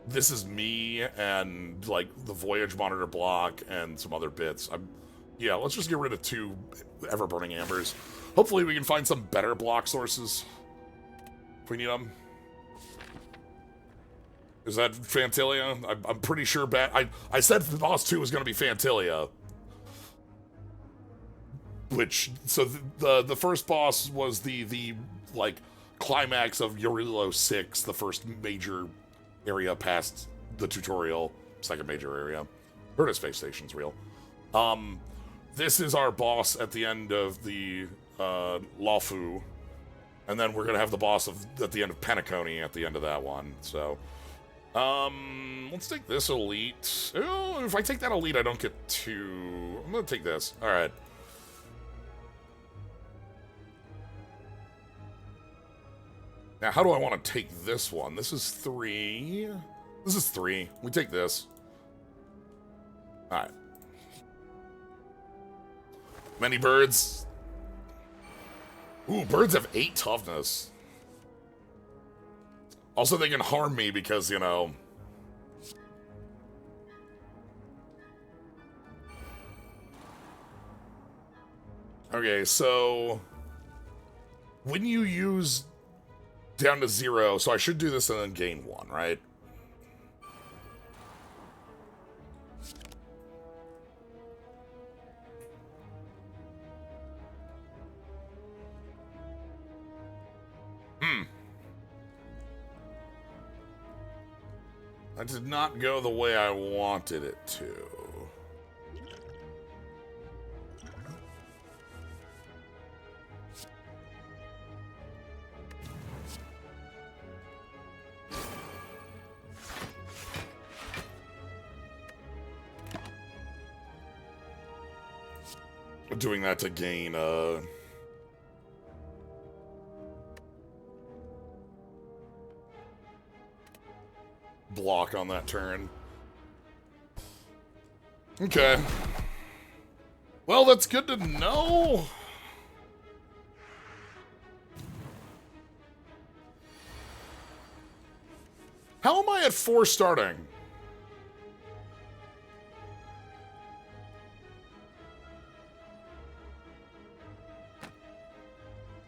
This Is Me and, like, the Voyage Monitor block and some other bits. Yeah, let's just get rid of 2 Ever-Burning Ambers. Hopefully we can find some better block sources if we need them. Is that Fantilia? I'm pretty sure I said the boss 2 was going to be Fantilia. Which, so the first boss was the like, climax of Yorilo 6, the first major area past the tutorial, second major area. Herta Space Station's real. This is our boss at the end of the Lafu, and then we're gonna have the boss at the end of Penacony at the end of that one. So, let's take this elite. Oh, if I take that elite, I don't get 2. I'm gonna take this. All right. Now, how do I want to take this one? This is 3. This is 3. We take this. Alright. Many birds. Ooh, birds have 8 toughness. Also, they can harm me because, you know... Okay, so... when you use... down to 0, so I should do this and then gain 1, right? That did not go the way I wanted it to. Doing that to gain block on that turn. Okay. Well, that's good to know. How am I at 4 starting?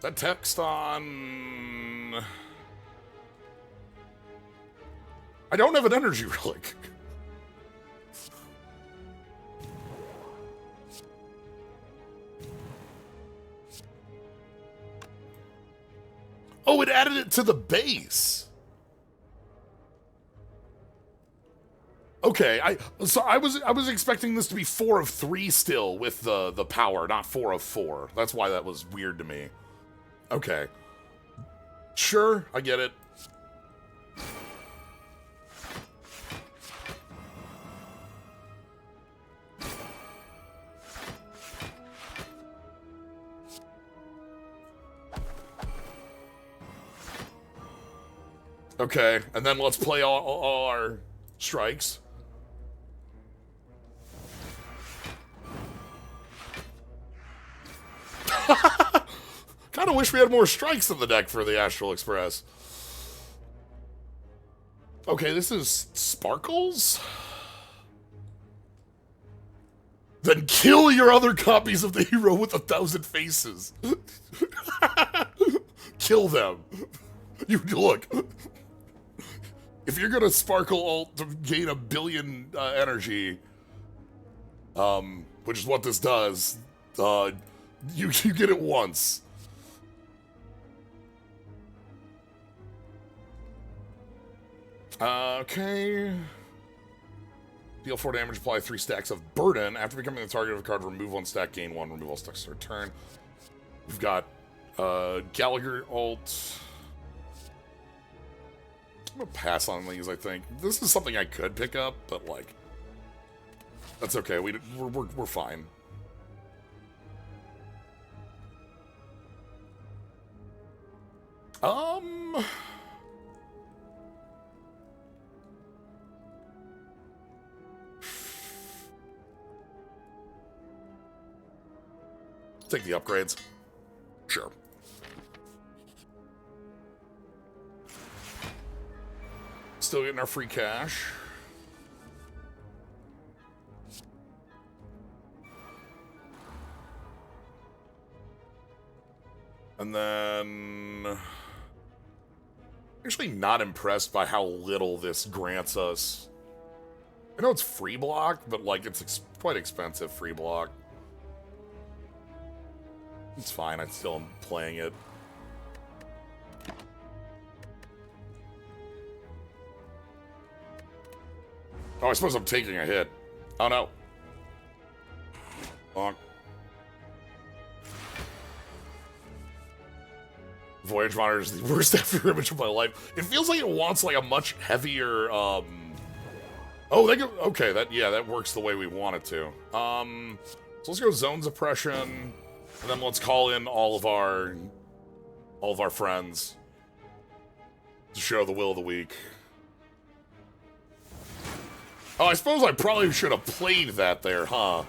That text on... I don't have an energy relic. Oh, it added it to the base. Okay, I was expecting this to be 4 of 3 still with the power, not 4 of 4. That's why that was weird to me. Okay. Sure, I get it. Okay, and then let's play all our strikes. kind of wish we had more strikes in the deck for the Astral Express. Okay, this is Sparkles? Then kill your other copies of the hero with 1,000 faces. Kill them. You look. If you're gonna Sparkle ult to gain 1 billion energy, which is what this does, you get it once. Okay. Deal 4 damage, apply 3 stacks of Burden. After becoming the target of a card, remove 1 stack, gain 1, remove all stacks to return. We've got Gallagher ult. I'm gonna pass on these, I think. This is something I could pick up, but like, that's okay. We're fine. Take the upgrades. Sure. Still getting our free cash. And then... Actually not impressed by how little this grants us. I know it's free block, but like it's quite expensive free block. It's fine, I still am playing it. Oh, I suppose I'm taking a hit. Oh no. Bonk. Voyage Monitor is the worst after image of my life. It feels like it wants like a much heavier, Oh, they go, okay, that works the way we want it to. So let's go Zone Suppression. And then let's call in all of our friends to show the will of the weak. Oh, I suppose I probably should have played that there, huh?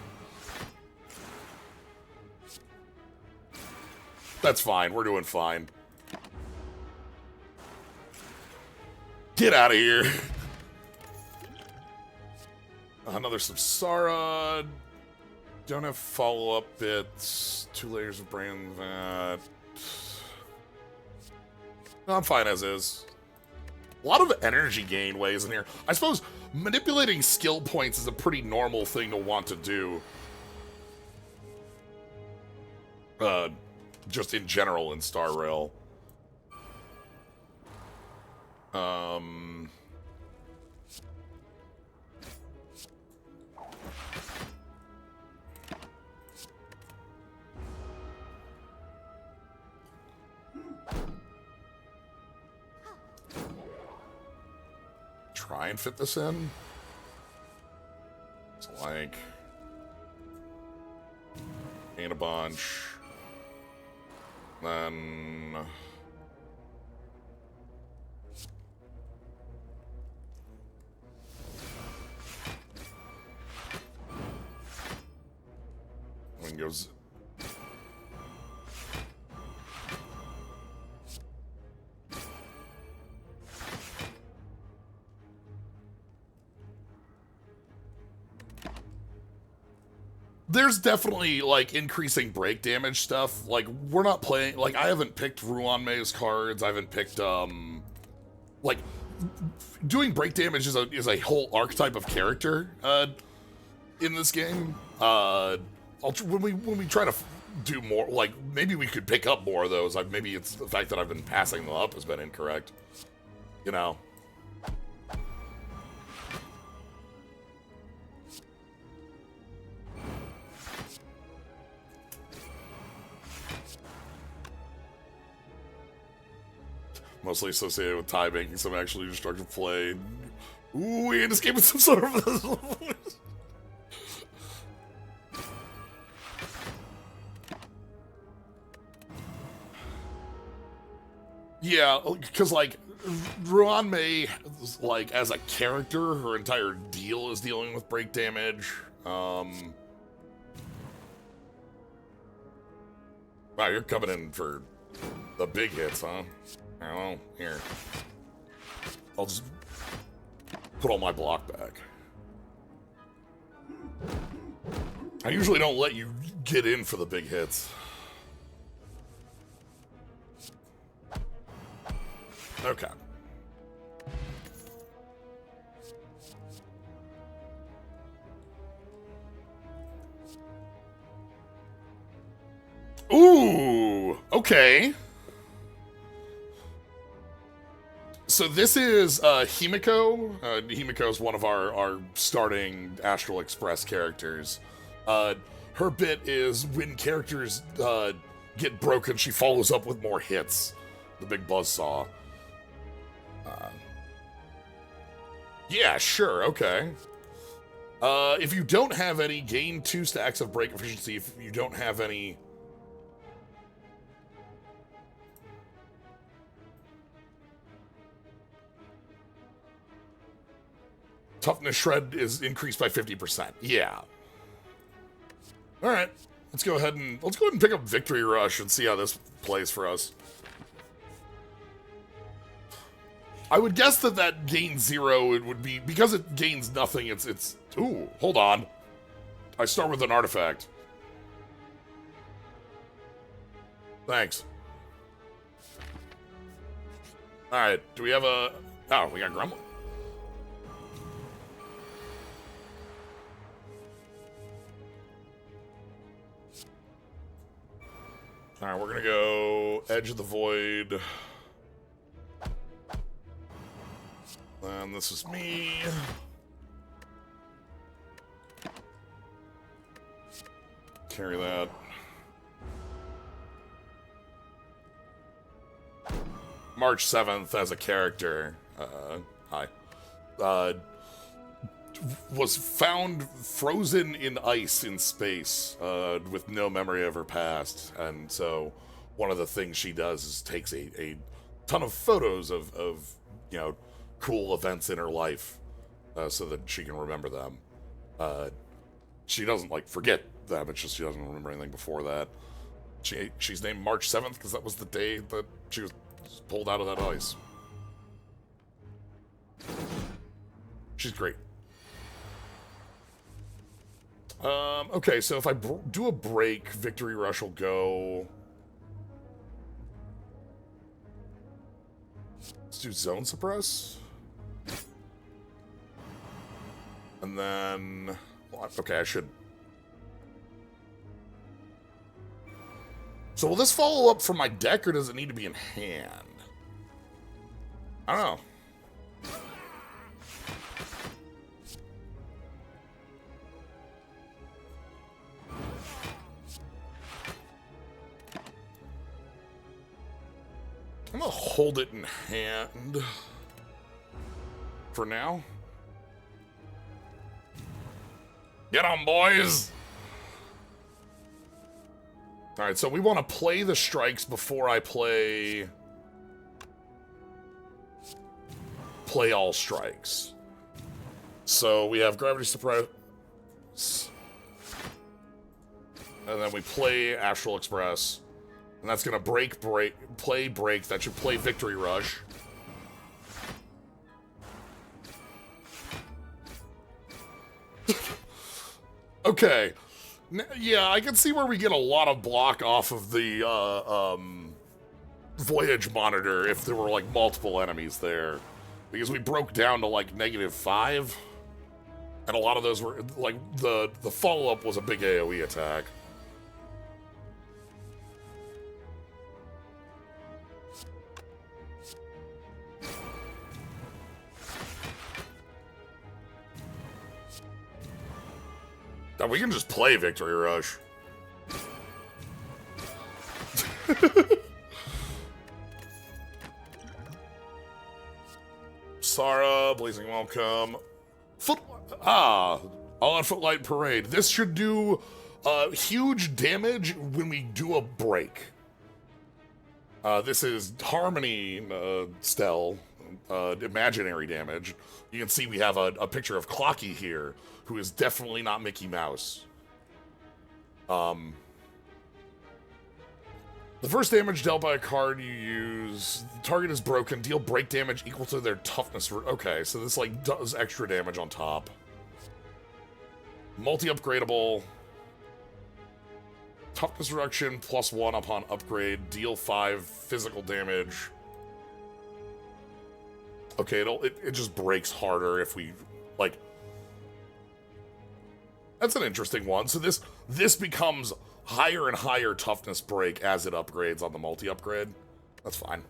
That's fine. We're doing fine. Get out of here. Another Samsara. Don't have follow-up bits. 2 layers of brain vat. No, I'm fine as is. A lot of energy gain ways in here. I suppose manipulating skill points is a pretty normal thing to want to do. Just in general in Star Rail. Try and fit this in. It's like and a bunch. Then one goes. There's definitely, like, increasing break damage stuff. Like, we're not playing... Like, I haven't picked Ruan Mei's cards. I haven't picked, like, doing break damage is a whole archetype of character, in this game. When we try to do more... Like, maybe we could pick up more of those. Maybe it's the fact that I've been passing them up has been incorrect. You know? Mostly associated with tie making some actually destructive play. Ooh, we escaped with some sort of... Yeah, because, like, Ruan Mei, like, as a character, her entire deal is dealing with break damage. Wow, you're coming in for The big hits, huh? I don't know. Here. I'll just put all my block back. I usually don't let you get in for the big hits. Okay. Ooh, okay. So this is Himiko. Himiko is one of our starting Astral Express characters. Her bit is when characters get broken, she follows up with more hits. The big buzzsaw. Yeah, sure, okay. If you don't have any, gain 2 stacks of break efficiency. If you don't have any... Toughness shred is increased by 50%. Yeah. Alright. Let's go ahead and pick up Victory Rush and see how this plays for us. I would guess that gain 0, it would be, because it gains nothing, it's ooh, hold on. I start with an artifact. Thanks. Alright, do we have a... Oh, we got Gremlin. Alright, we're gonna go Edge of the Void. And this is me. Carry that. March 7th as a character. Hi. Was found frozen in ice in space with no memory of her past. And so one of the things she does is takes a ton of photos of you know, cool events in her life so that she can remember them. She doesn't, like, forget them. It's just she doesn't remember anything before that. She's named March 7th because that was the day that she was pulled out of that ice. She's great. Okay, so if I do a break, Victory Rush will go... Let's do Zone Suppress. And then... Well, okay, I should... So will this follow up from my deck, or does it need to be in hand? I don't know. I'm gonna hold it in hand for now. Get on, boys! Alright, so we want to play the strikes before I play all strikes. So we have Gravity Suppress, and then we play Astral Express. And that's gonna play break. That should play Victory Rush. Okay. Yeah, I can see where we get a lot of block off of the Voyage Monitor if there were, like, multiple enemies there. Because we broke down to, like, -5. And a lot of those were, like, the follow-up was a big AoE attack. Now we can just play Victory Rush. Sara, Blazing Welcome. All-out Footlight Parade. This should do huge damage when we do a break. This is Harmony Stell, imaginary damage. You can see we have a picture of Clocky here, who is definitely not Mickey Mouse. The The first damage dealt by a card you use, the target is broken, deal break damage equal to their toughness. Okay, so this like does extra damage on top. Multi-upgradable. Toughness reduction +1 upon upgrade. Deal 5 physical damage. Okay, it just breaks harder if we, like... That's an interesting one. So this becomes higher and higher toughness break as it upgrades on the multi-upgrade. That's fine.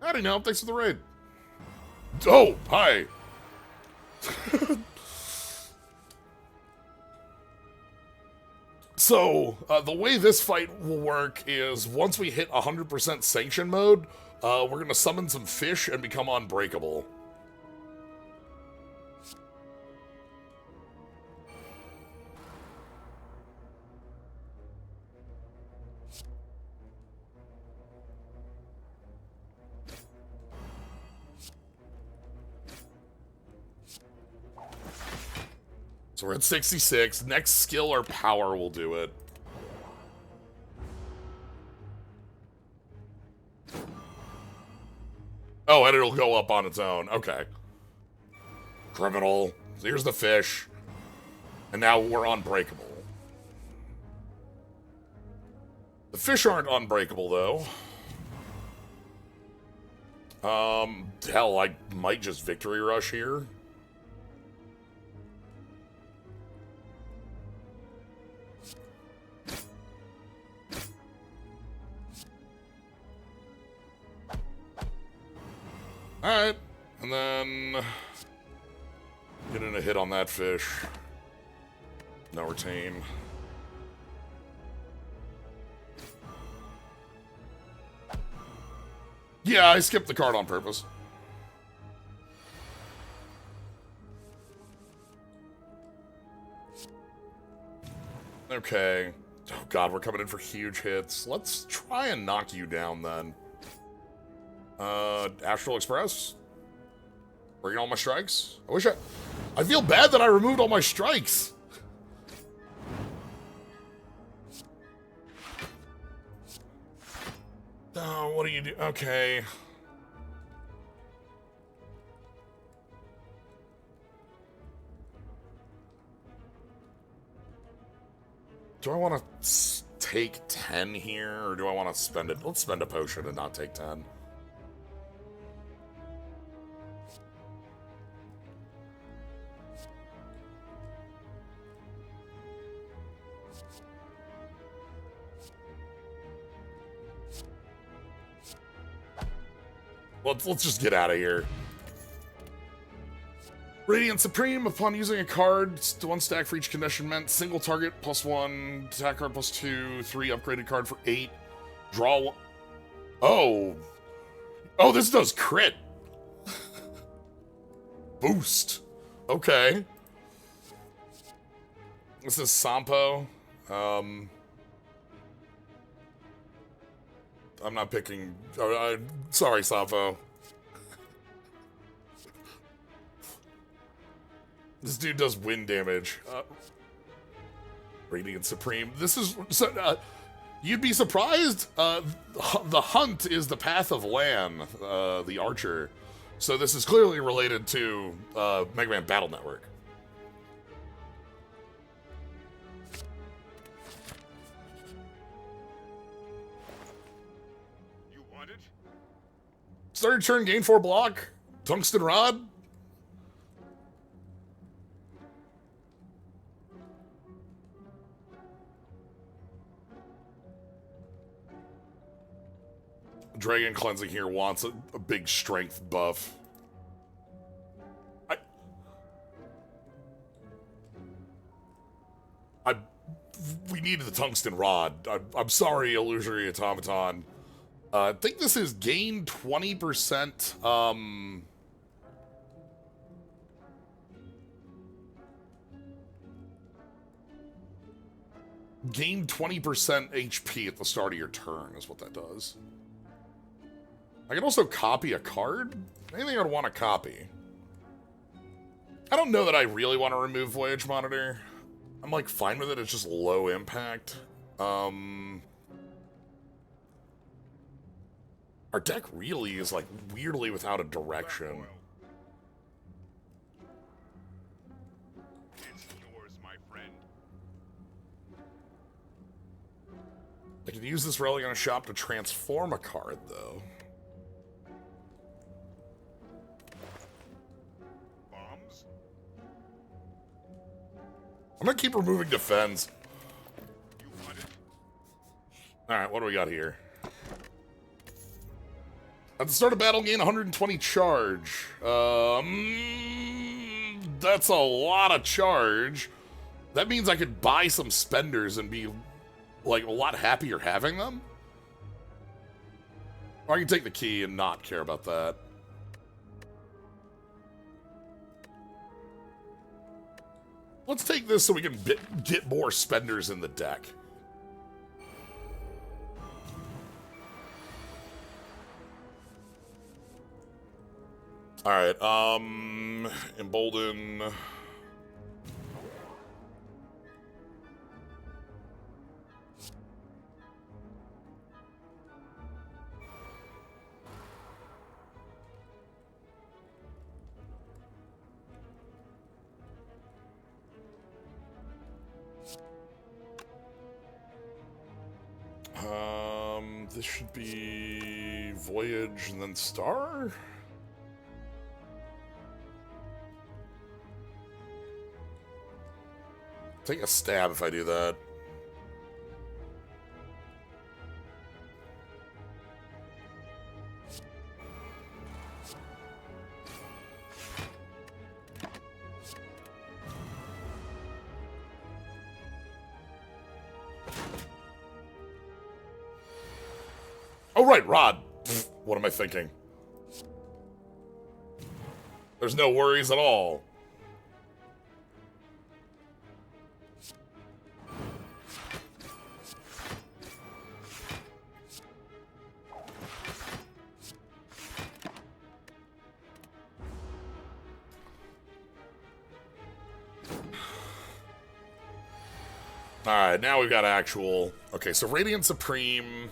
Howdy now, thanks for the raid. Oh, hi. So, the way this fight will work is once we hit 100% sanction mode, we're going to summon some fish and become unbreakable. So we're at 66. Next skill or power will do it. Oh, and it'll go up on its own. Okay. Criminal. So here's the fish. And now we're unbreakable. The fish aren't unbreakable, though. Hell, I might just victory rush here. Alright, and then get in a hit on that fish. No retain. Yeah, I skipped the card on purpose. Okay. Oh god, we're coming in for huge hits. Let's try and knock you down then. Astral Express? Bringing all my strikes? I feel bad that I removed all my strikes. Oh, what do you do? Okay. Do I want to take 10 here, or do I want to spend it? Let's spend a potion and not take 10. Let's just get out of here. Radiant Supreme, upon using a card, 1 stack for each condition meant, single target +1, attack card +2, 3 upgraded card for 8, draw 1. Oh. Oh, this does crit. Boost. Okay. This is Sampo. I'm not picking... sorry, Sampo. This dude does wind damage. Radiant Supreme. This is... you'd be surprised. The Hunt is the path of Lan, the archer. So this is clearly related to Mega Man Battle Network. You want it? Start your turn, gain 4 block. Tungsten Rod. Dragon Cleansing here wants a big strength buff. We needed the Tungsten Rod. I'm sorry, Illusory Automaton. I think this is gain 20%, gain 20% HP at the start of your turn is what that does. I can also copy a card. Anything I'd want to copy. I don't know that I really want to remove Voyage Monitor. I'm like fine with it, it's just low impact. Our deck really is, like, weirdly without a direction. It's yours, my friend. I can use this relic on a shop to transform a card, though. Bombs? I'm gonna keep removing defense. You want it? Alright, what do we got here? At the start of battle, gain 120 charge. That's a lot of charge. That means I could buy some spenders and be, like, a lot happier having them? Or I can take the key and not care about that. Let's take this so we can get more spenders in the deck. Alright, embolden. This should be Voyage and then Star? Take a stab if I do that. Oh, right, Rod. Pfft, what am I thinking? There's no worries at all. Alright, now we've got actual... Okay, so Radiant Supreme...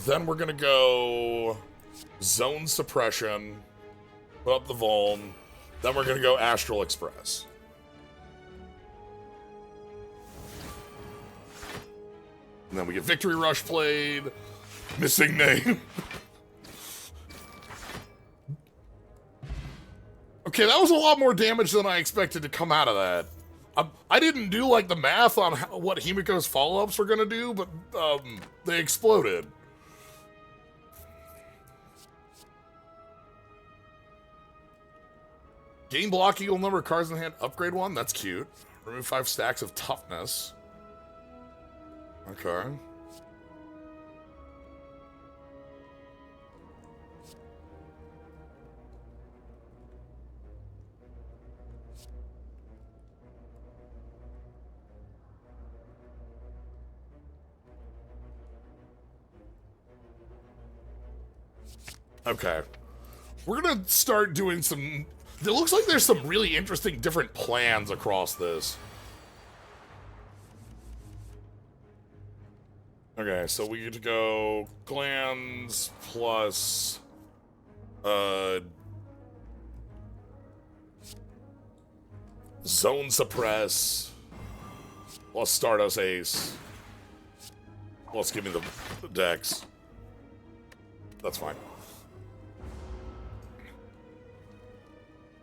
Then we're gonna go Zone Suppression, put up the Vuln. Then we're gonna go Astral Express. And then we get Victory Rush played. Missing name. Okay, that was a lot more damage than I expected to come out of that. I didn't do, like, the math on what Himiko's follow-ups were gonna do, but they exploded. Gain block equal number of cards in hand. Upgrade one. That's cute. Remove 5 stacks of toughness. Okay. Okay. We're gonna start doing some... It looks like there's some really interesting different plans across this. Okay, so we get to go glands plus Zone Suppress plus Stardust Ace plus give me the decks. That's fine.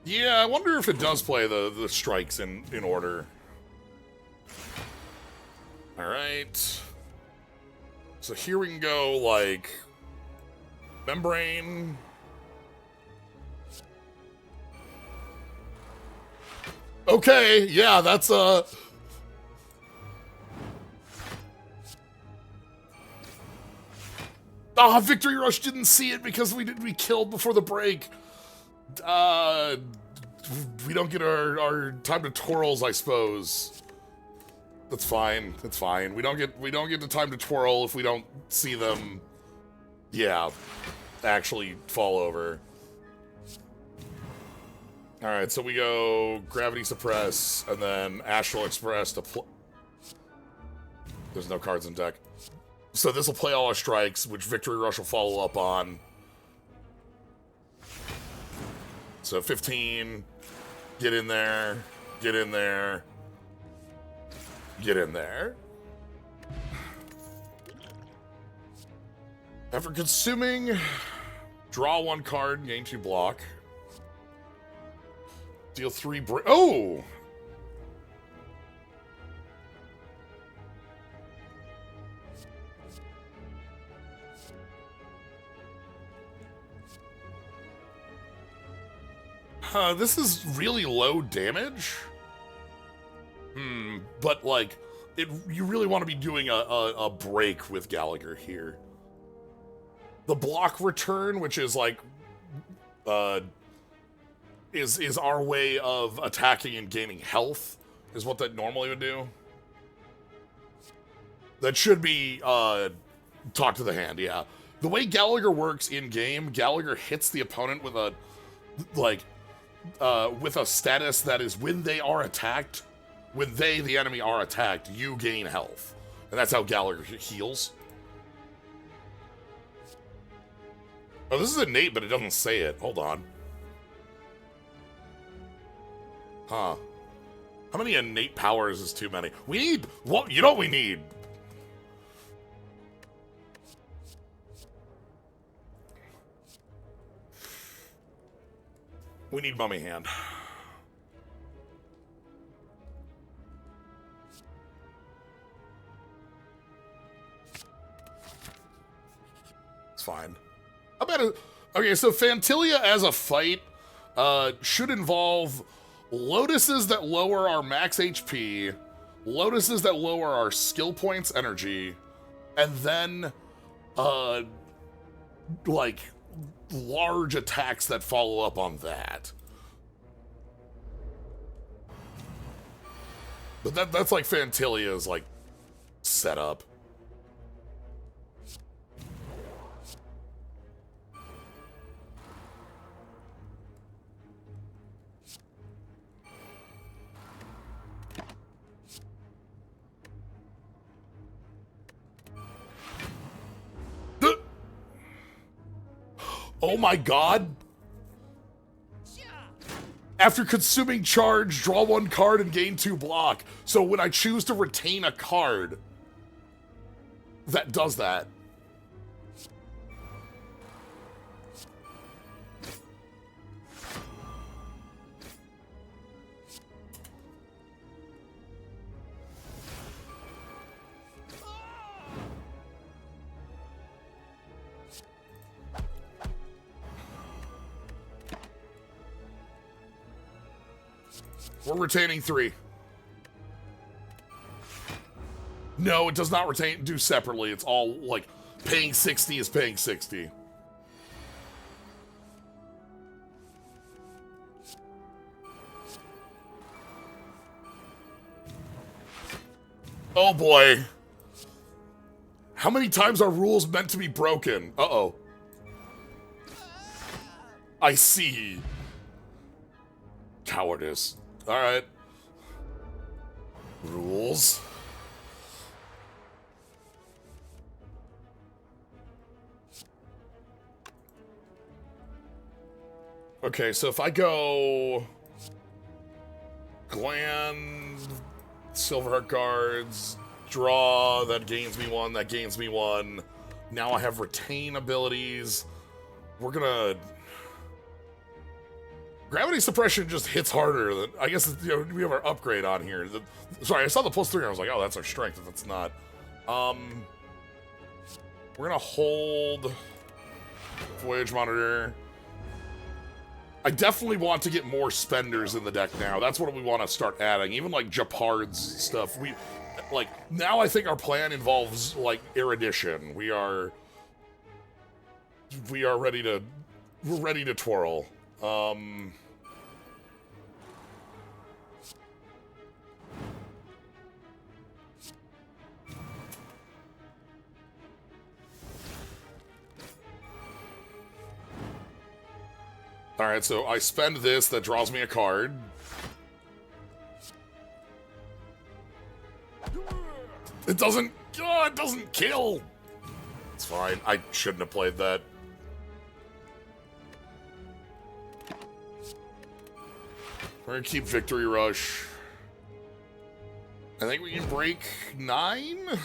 Yeah, I wonder if it does play the strikes in order. Alright. So here we can go, like... Membrane. Okay, yeah, that's Victory Rush didn't see it because we killed before the break. We don't get our time to twirls, I suppose. That's fine. That's fine. We don't get the time to twirl if we don't see them. Yeah, actually fall over. All right, so we go Gravity Suppress and then Astral Express to There's no cards in deck. So this will play all our strikes, which Victory Rush will follow up on. So 15, get in there, get in there, get in there. After consuming, draw 1 card, gain 2 block. Deal 3 oh! This is really low damage. But like, you really want to be doing a break with Gallagher here. The block return, which is like, is our way of attacking and gaining health, is what that normally would do. That should be, talk to the hand, yeah. The way Gallagher works in-game, Gallagher hits the opponent with a, like, with a status that is when they are attacked, when they, the enemy, are attacked, you gain health. And that's how Gallagher heals. Oh, this is innate, but it doesn't say it. Hold on. Huh. How many innate powers is too many? We need, what, you know what we need? We need Mummy Hand. It's fine. I bet it, okay, so Fantilia as a fight should involve lotuses that lower our max HP, lotuses that lower our skill points energy, and then like large attacks that follow up on that. But that's like Fantilia's like setup. Oh my god! After consuming charge, draw 1 card and gain 2 block. So when I choose to retain a card, that does that. We're retaining 3. No, it does not retain, do separately. It's all like paying 60 is paying 60. Oh boy. How many times are rules meant to be broken? Uh-oh. I see. Cowardice. Alright. Rules. Okay, so if I go Gland, Silverheart Guards, draw, that gains me 1, that gains me 1. Now I have retain abilities. We're gonna... Gravity Suppression just hits harder than, I guess, you know, we have our upgrade on here. Sorry, I saw the +3 and I was like, oh, that's our strength, if that's not. We're gonna hold Voyage Monitor. I definitely want to get more spenders in the deck now. That's what we want to start adding. Even like Japard's stuff. Like, now I think our plan involves like erudition. We're ready to twirl. Alright, so I spend this, that draws me a card. It doesn't kill! It's fine. I shouldn't have played that. We're gonna keep Victory Rush. I think we can break 9?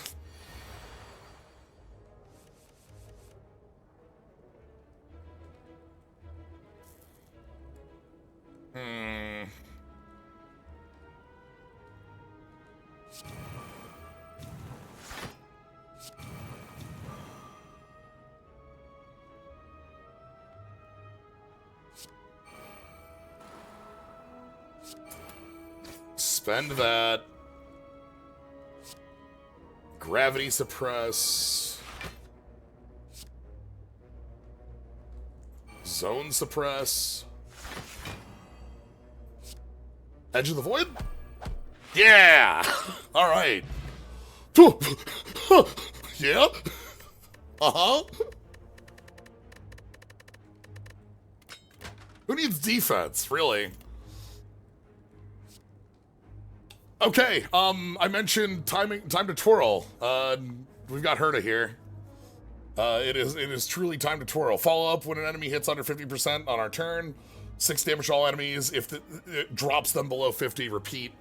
Spend that. Gravity suppress. Zone suppress. Edge of the Void? Yeah! Alright. Yeah? Uh-huh. Who needs defense, really? Okay, I mentioned time to twirl. We've got Herta here. It is truly time to twirl. Follow up when an enemy hits under 50% on our turn. 6 damage to all enemies. If it drops them below 50, repeat.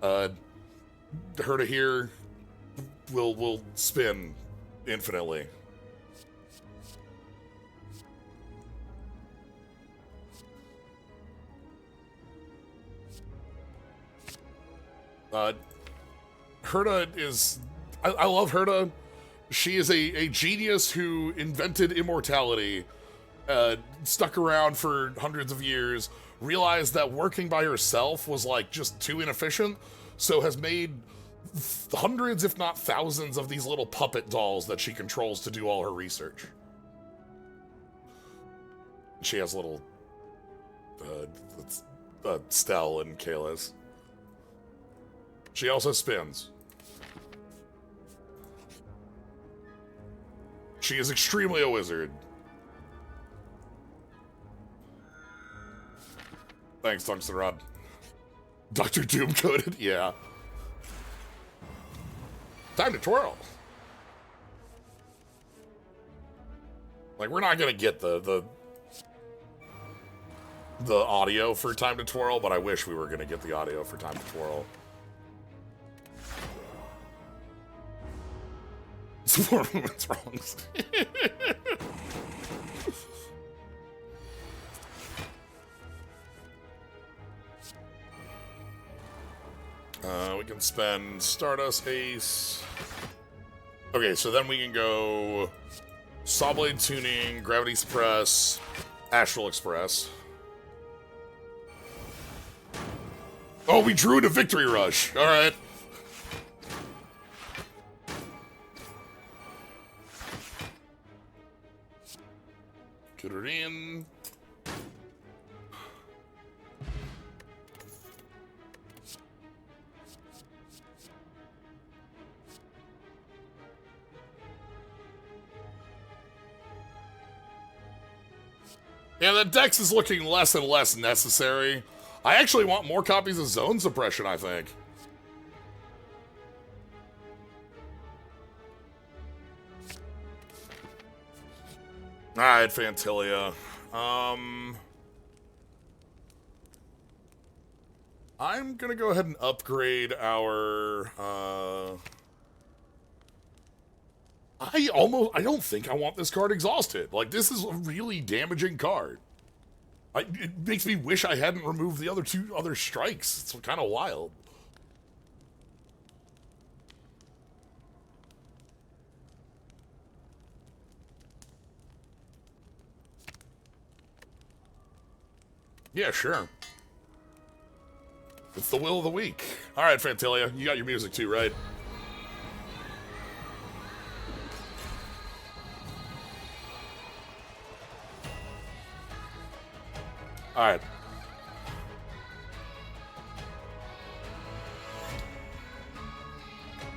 Herta here will spin infinitely. Herta is... I love Herta. She is a genius who invented immortality, stuck around for hundreds of years, realized that working by herself was like just too inefficient, so has made hundreds, if not thousands, of these little puppet dolls that she controls to do all her research. She has little Stell and Kalis. She also spins. She is extremely a wizard. Thanks, Tungsten Rod. Dr. Doom coded? Yeah. Time to twirl. Like, we're not gonna get the audio for Time to Twirl, but I wish we were gonna get the audio for Time to Twirl. Support women's wrongs. We can spend Stardust Ace. Okay, so then we can go Sawblade Tuning, Gravity Suppress, Astral Express. Oh, we drew to Victory Rush. All right. Get it in. Yeah, the Dex is looking less and less necessary. I actually want more copies of Zone Suppression, I think. Alright, Fantilia. I'm gonna go ahead and upgrade our, I don't think I want this card exhausted. Like, this is a really damaging card. It makes me wish I hadn't removed the two other strikes. It's kind of wild. Yeah, sure. It's the will of the week. All right, Fantilia, you got your music too, right? All right.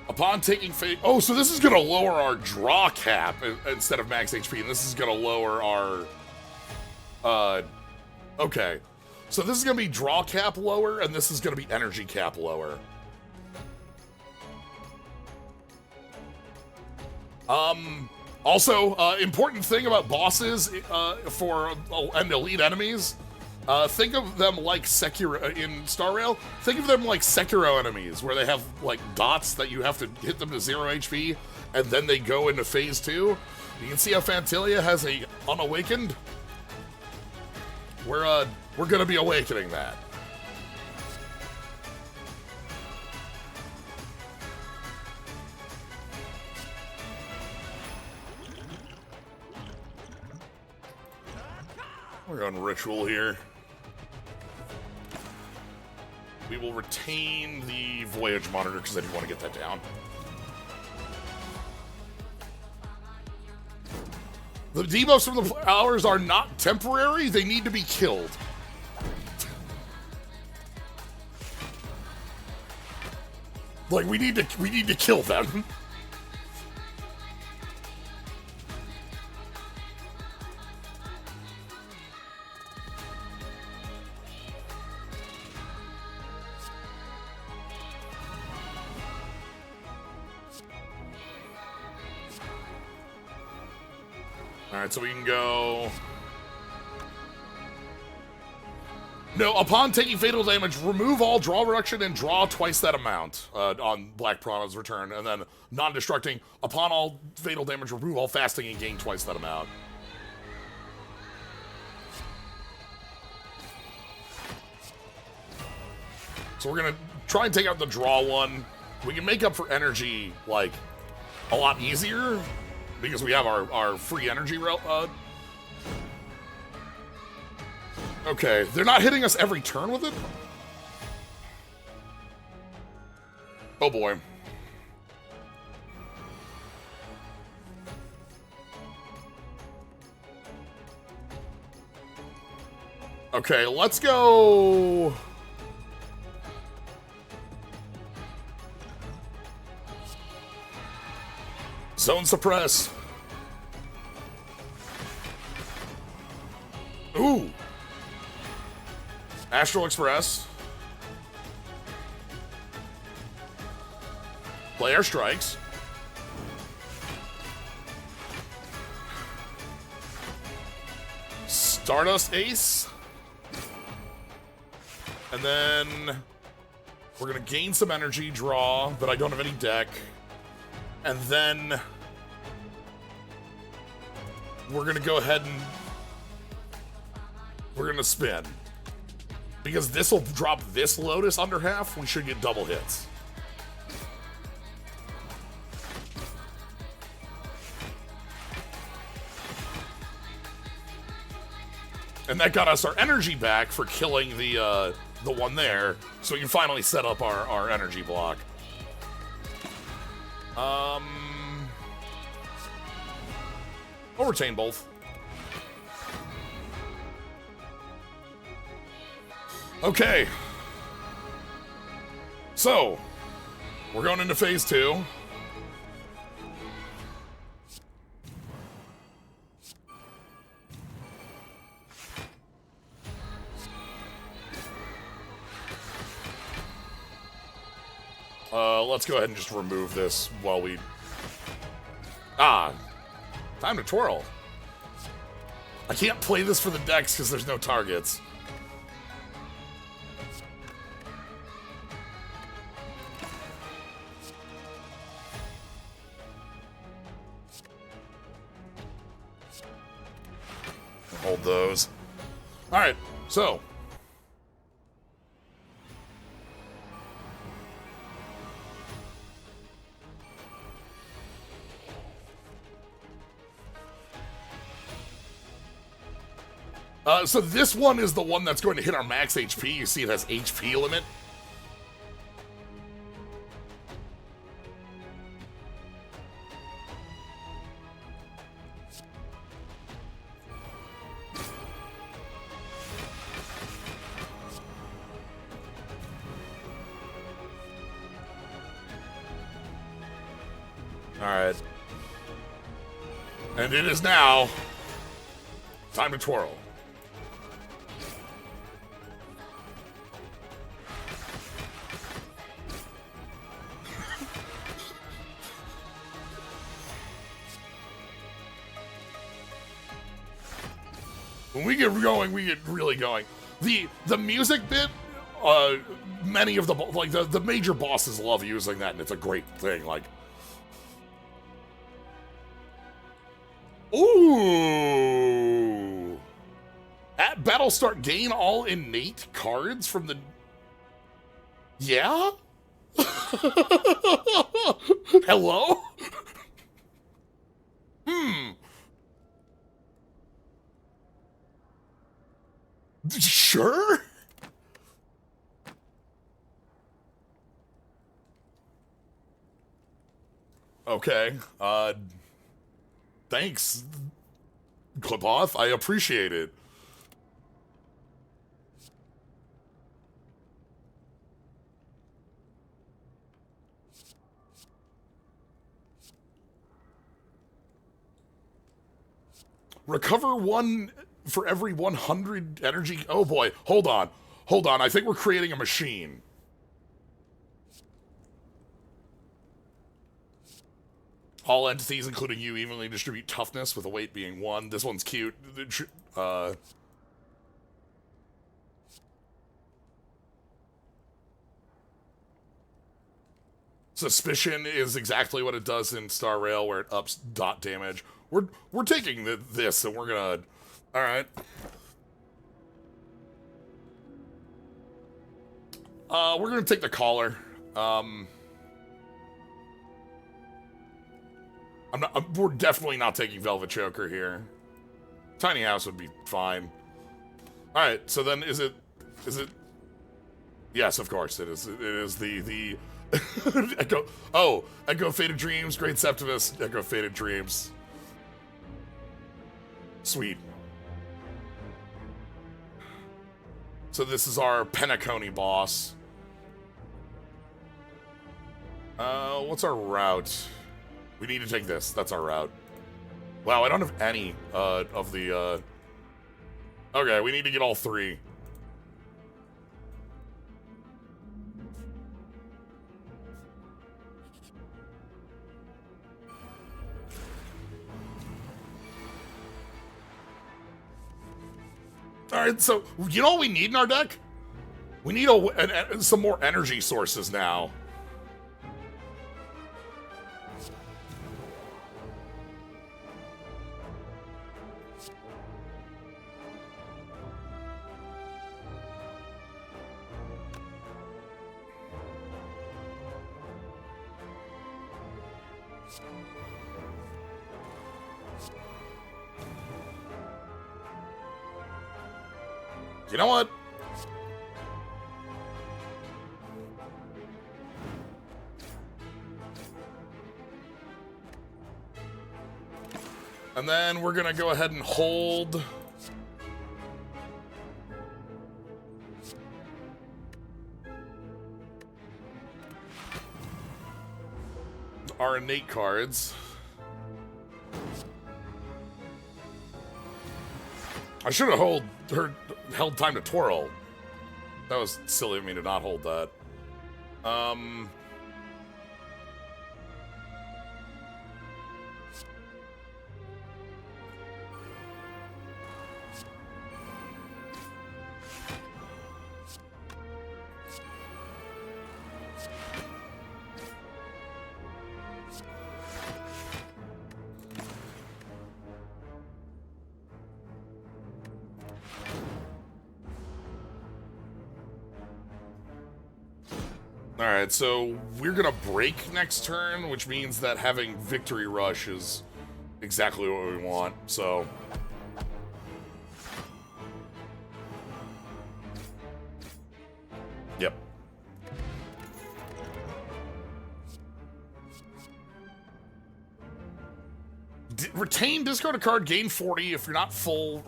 Upon taking fate... Oh, so this is going to lower our draw cap instead of max HP, and this is going to lower our... Okay. So this is going to be draw cap lower, and this is going to be energy cap lower. Also, important thing about bosses and elite enemies, think of them like Sekiro in Star Rail. Think of them like Sekiro enemies, where they have like dots that you have to hit them to 0 HP, and then they go into phase 2. You can see how Fantilia has a unawakened. We're gonna be awakening that. We're on ritual here. We will retain the voyage monitor because I didn't want to get that down. The debuffs from the flowers are not temporary, they need to be killed. Like, we need to kill them. Alright, so we can go... No, upon taking fatal damage, remove all draw reduction and draw twice that amount on Black Piranha's return. And then non-destructing, upon all fatal damage, remove all fasting and gain twice that amount. So we're gonna try and take out the draw one. We can make up for energy, like, a lot easier. Because we have our free energy okay, they're not hitting us every turn with it? Oh boy. Okay, let's go... Zone suppress. Ooh. Astral Express. Player strikes. Stardust Ace. And then we're gonna gain some energy, draw, but I don't have any deck. And then we're gonna go ahead and we're gonna spin. Because this will drop this Lotus under half, we should get double hits. And that got us our energy back for killing the one there, so we can finally set up our energy block. I'll retain both. Okay. So, we're going into phase 2. Let's go ahead and just remove this while we... Time to twirl. I can't play this for the decks because there's no targets. Hold those. Alright, so... so this one is the one that's going to hit our max HP. You see it has HP limit. Alright. And it is now time to twirl. When we get going, we get really going. The music bit, many of the major bosses love using that, and it's a great thing. Like, ooh, at battle start, gain all innate cards from the. Yeah. Hello. Sure. Okay. Thanks, Clipoff. I appreciate it. Recover 1 for every 100 energy. Oh boy, hold on. Hold on, I think we're creating a machine. All entities, including you, evenly distribute toughness, with the weight being 1. This one's cute. Suspicion is exactly what it does in Star Rail, where it ups dot damage. We're taking this, and we're gonna... Alright. We're gonna take the collar. We're definitely not taking Velvet Choker here. Tiny House would be fine. Alright, so then is it... Yes, of course, it is. It is the Echo... Oh, Echo Faded Dreams, Great Septimus, Echo Faded Dreams. Sweet. So this is our Penacony boss. What's our route? We need to take this. That's our route. Wow, I don't have any of the... Okay, we need to get all 3. Alright, so, you know what we need in our deck? We need some more energy sources now. You know what? And then we're gonna go ahead and hold our innate cards. I should have held time to twirl. That was silly of me to not hold that. Alright, so we're gonna break next turn, which means that having Victory Rush is exactly what we want, so... Yep. Retain, discard a card, gain 40 if you're not full...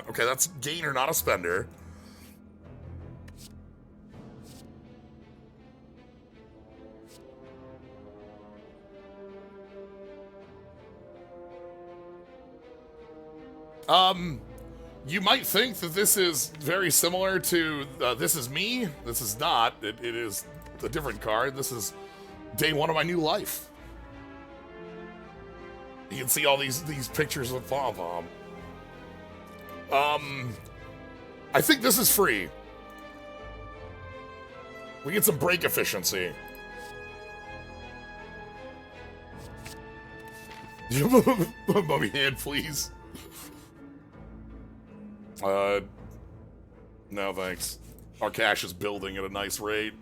okay, that's gainer, not a spender. You might think that this is very similar to This Is Me. This is not. It is a different card. This is day 1 of my new life. You can see all these pictures of Bomb Bomb. I think this is free. We get some break efficiency. Mummy hand, please. No thanks. Our cash is building at a nice rate.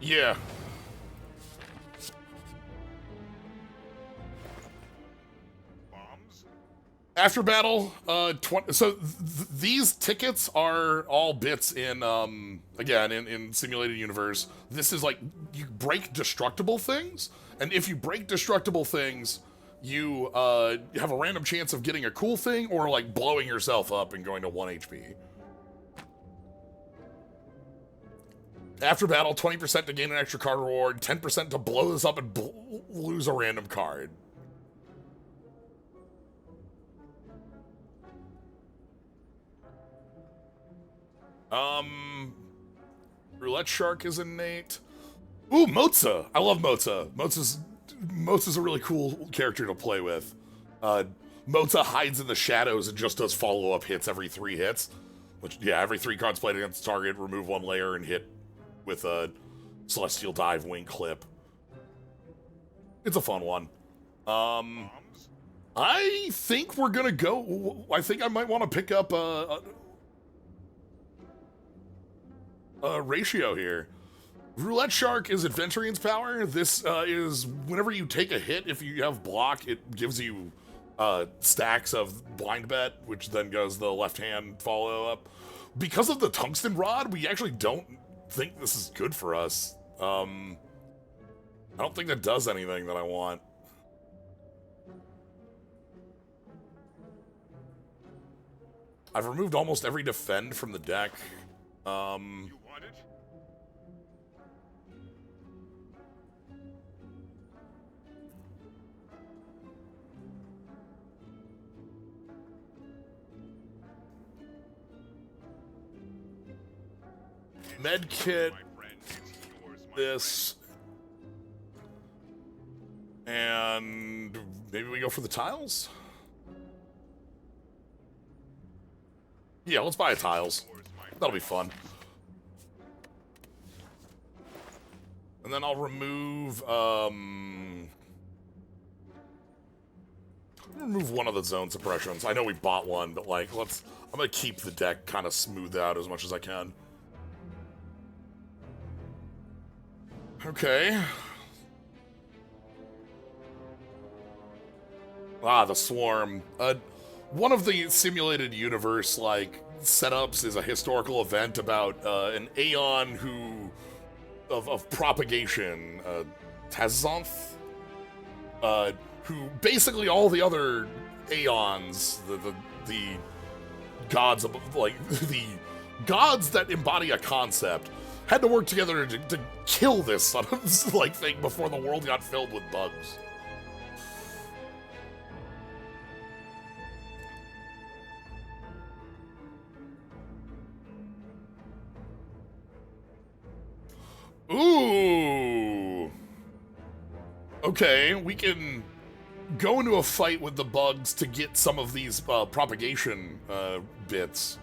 Yeah. Bombs? After battle, so these tickets are all bits in, again, in simulated universe. This is like, you break destructible things, and if you break destructible things, you have a random chance of getting a cool thing or like blowing yourself up and going to 1 HP. After battle, 20% to gain an extra card reward, 10% to blow this up and lose a random card. Roulette Shark is innate. Ooh, Moza! I love Moza. Moza's a really cool character to play with. Moza hides in the shadows and just does follow-up hits every 3 hits. Which, yeah, every 3 cards played against the target, remove 1 layer and hit with a Celestial Dive Wing Clip. It's a fun one. I think we're gonna go... I think I might want to pick up a ratio here. Roulette Shark is Adventurian's power. This is whenever you take a hit, if you have block, it gives you stacks of blind bet, which then goes the left hand follow up. Because of the tungsten rod, we actually don't think this is good for us. I don't think that does anything that I want. I've removed almost every defend from the deck. You want it? Med kit, My friend, it's yours, my this, and maybe we go for the tiles? Yeah, let's buy tiles. friend. Yours, my That'll be fun. And then I'll remove, remove one of the zone suppressions. I know we bought one, but like, I'm gonna keep the deck kind of smoothed out as much as I can. Okay. Ah, the Swarm. One of the simulated universe, like, setups is a historical event about an Aeon of propagation, Tazonth, who basically all the other Aeons, the gods of, like, the gods that embody a concept, had to work together to kill this sort of, like, thing before the world got filled with bugs. Ooh. Okay, we can go into a fight with the bugs to get some of these propagation bits.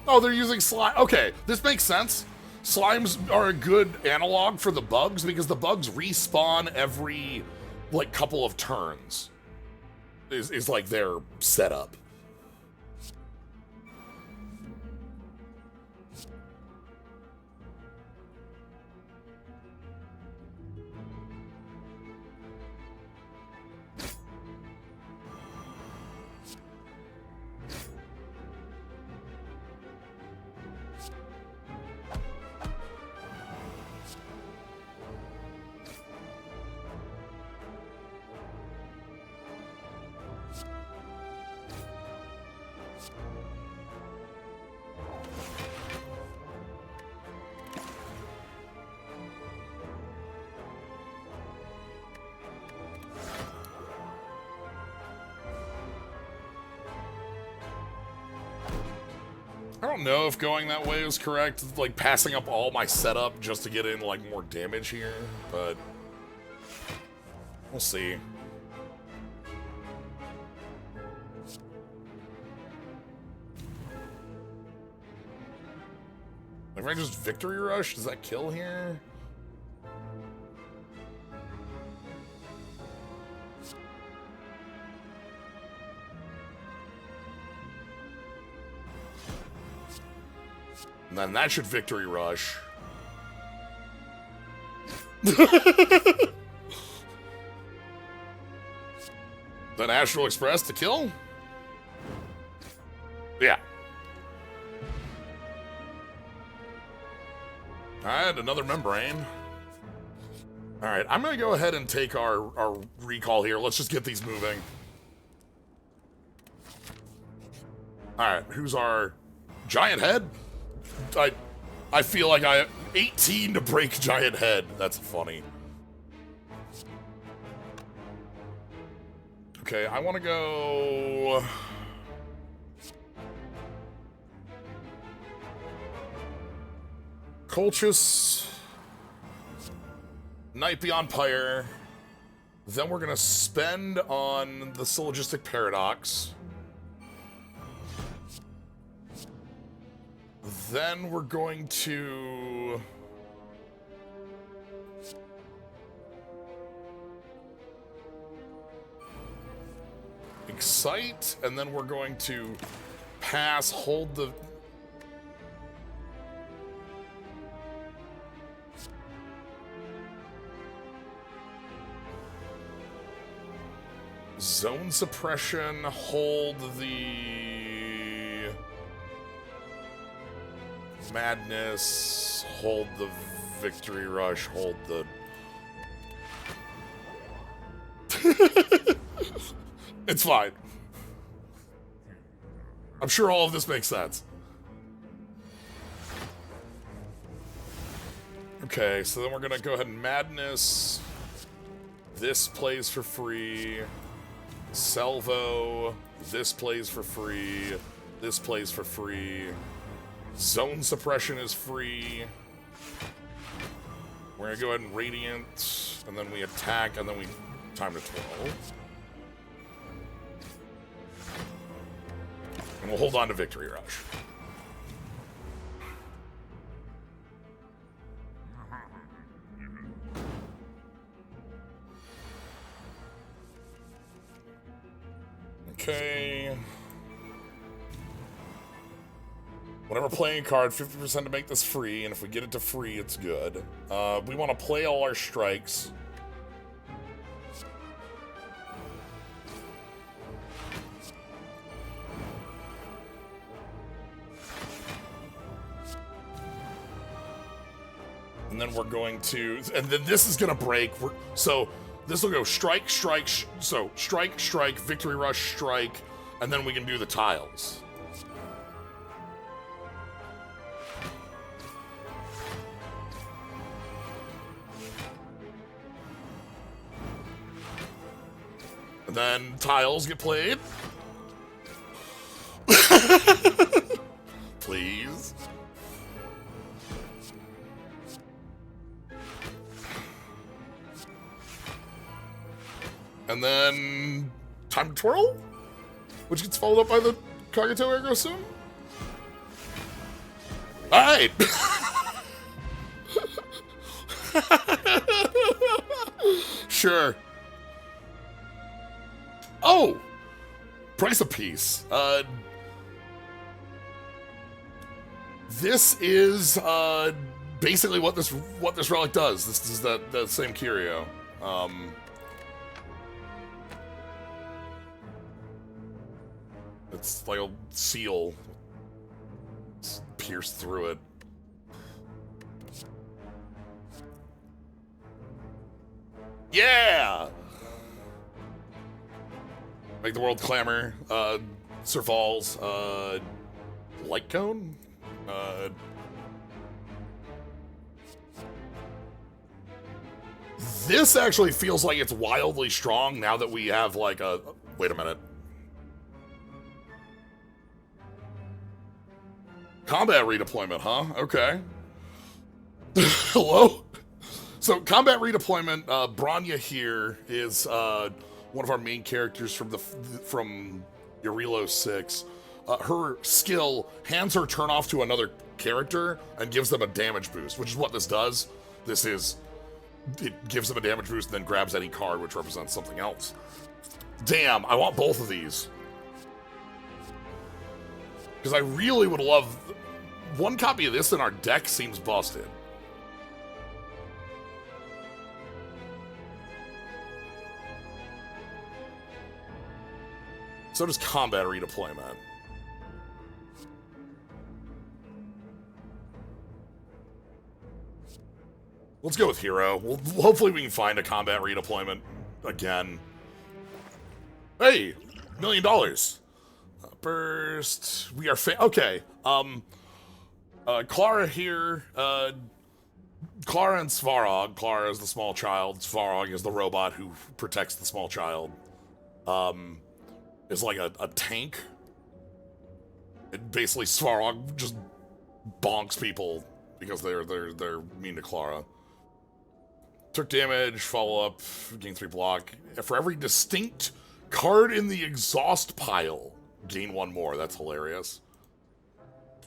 Oh, they're using slime. Okay, this makes sense. Slimes are a good analog for the bugs because the bugs respawn every, like, couple of turns. Is like their setup. I don't know if going that way is correct, like passing up all my setup just to get in like more damage here, but we'll see. If I just victory rush, does that kill here? And then that should victory rush. Then Astral Express to kill? Yeah. Alright, another membrane. Alright, I'm gonna go ahead and take our recall here. Let's just get these moving. Alright, who's our giant head? I feel like I 18 to break giant head. That's funny. Okay, I want to go. Colchis, Night Beyond Pyre. Then we're gonna spend on the Syllogistic Paradox. Then we're going to Excite, and then we're going to pass, hold the Zone Suppression, hold the Madness, hold the Victory Rush, hold the... It's fine. I'm sure all of this makes sense. Okay, so then we're gonna go ahead and Madness. This plays for free. Salvo. This plays for free. This plays for free. Zone Suppression is free. We're gonna go ahead and Radiant, and then we attack, and then we time to 12. And we'll hold on to Victory Rush. Okay. Whenever playing a card, 50% to make this free, and if we get it to free, it's good. We want to play all our strikes. And then we're going to, and then this is going to break. So this will go strike, strike, so strike, strike, Victory Rush, strike, and then we can do the tiles. And then tiles get played. Please. And then time to twirl, which gets followed up by the Kagato Ergo soon. All right. Sure. Oh, price of peace. This is basically what this relic does. This is the same curio. It's like a seal. It's pierced through it. Yeah! Make the world clamor. Serval's, light cone? This actually feels like it's wildly strong now that we have like a... Wait a minute. Combat redeployment, huh? Okay. Hello? So, combat redeployment, Branya here is one of our main characters from Eurilo 6. Her skill hands her turn off to another character and gives them a damage boost, which is what this does. It gives them a damage boost and then grabs any card which represents something else. Damn, I want both of these. Because I really would love... One copy of this in our deck seems busted. So does combat redeployment. Let's go with hero. Hopefully we can find a combat redeployment again. Hey, $1 million. Burst. We are okay. Clara here. Clara and Svarog. Clara is the small child. Svarog is the robot who protects the small child. Is like a tank. Basically, Svarog just bonks people because they're mean to Clara. Took damage, follow up, gain 3 block. For every distinct card in the exhaust pile, gain 1 more. That's hilarious.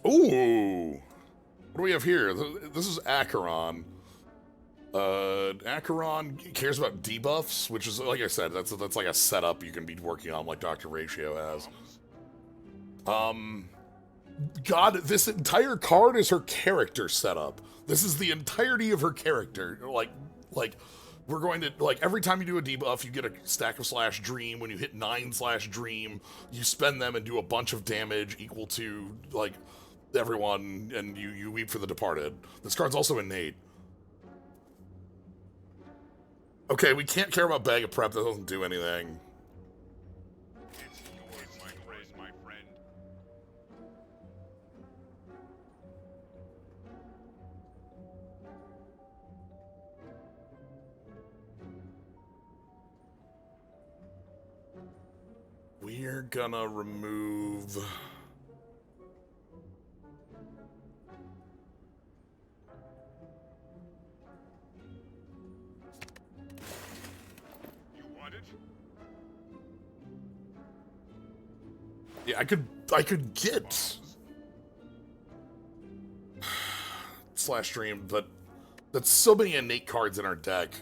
Ooh! What do we have here? This is Acheron. Acheron cares about debuffs, which is, like I said, that's like a setup you can be working on, like Dr. Ratio has. God, this entire card is her character setup. This is the entirety of her character. Like, we're going to, like, every time you do a debuff, you get a stack of Slash Dream. When you hit 9 Slash Dream, you spend them and do a bunch of damage equal to, like, everyone, and you weep for the departed. This card's also innate. Okay, we can't care about Bag of Prep. That doesn't do anything. It's yours, my friend. We're gonna remove... You want it? Yeah, I could get Slash Dream, but that's so many innate cards in our deck.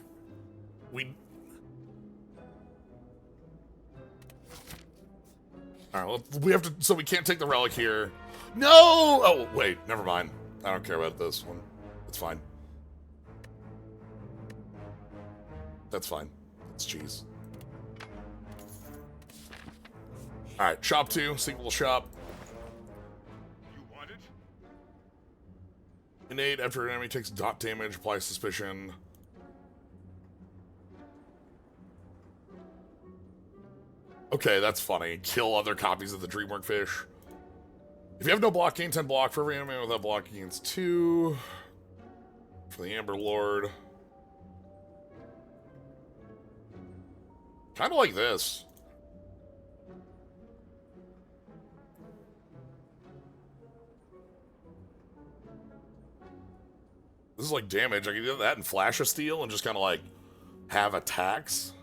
Alright, well, we have to, so we can't take the relic here. No! Oh, wait, never mind. I don't care about this one. It's fine. That's fine. It's cheese. Alright, shop 2, sequel shop. You want it? Innate, after an enemy takes dot damage, apply suspicion. Okay, that's funny. Kill other copies of the Dreamwork Fish. If you have no block, gain 10 block. For every enemy without block, gains 2. For the Amber Lord. Kind of like this. This is like damage. I can do that and Flash of Steel and just kind of like have attacks.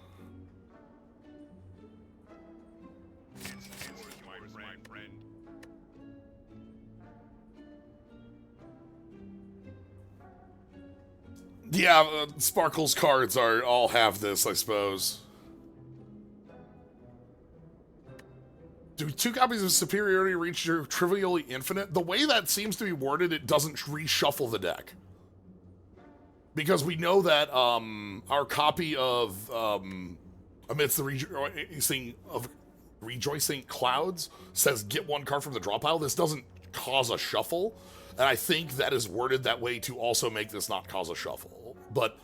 It's yours, my friend. Yeah, Sparkle's cards all have this, I suppose. Do 2 copies of Superiority reach your Trivially Infinite? The way that seems to be worded, it doesn't reshuffle the deck. Because we know that our copy of Amidst the Rejoicing Clouds says get 1 card from the draw pile. This doesn't cause a shuffle. And I think that is worded that way to also make this not cause a shuffle. But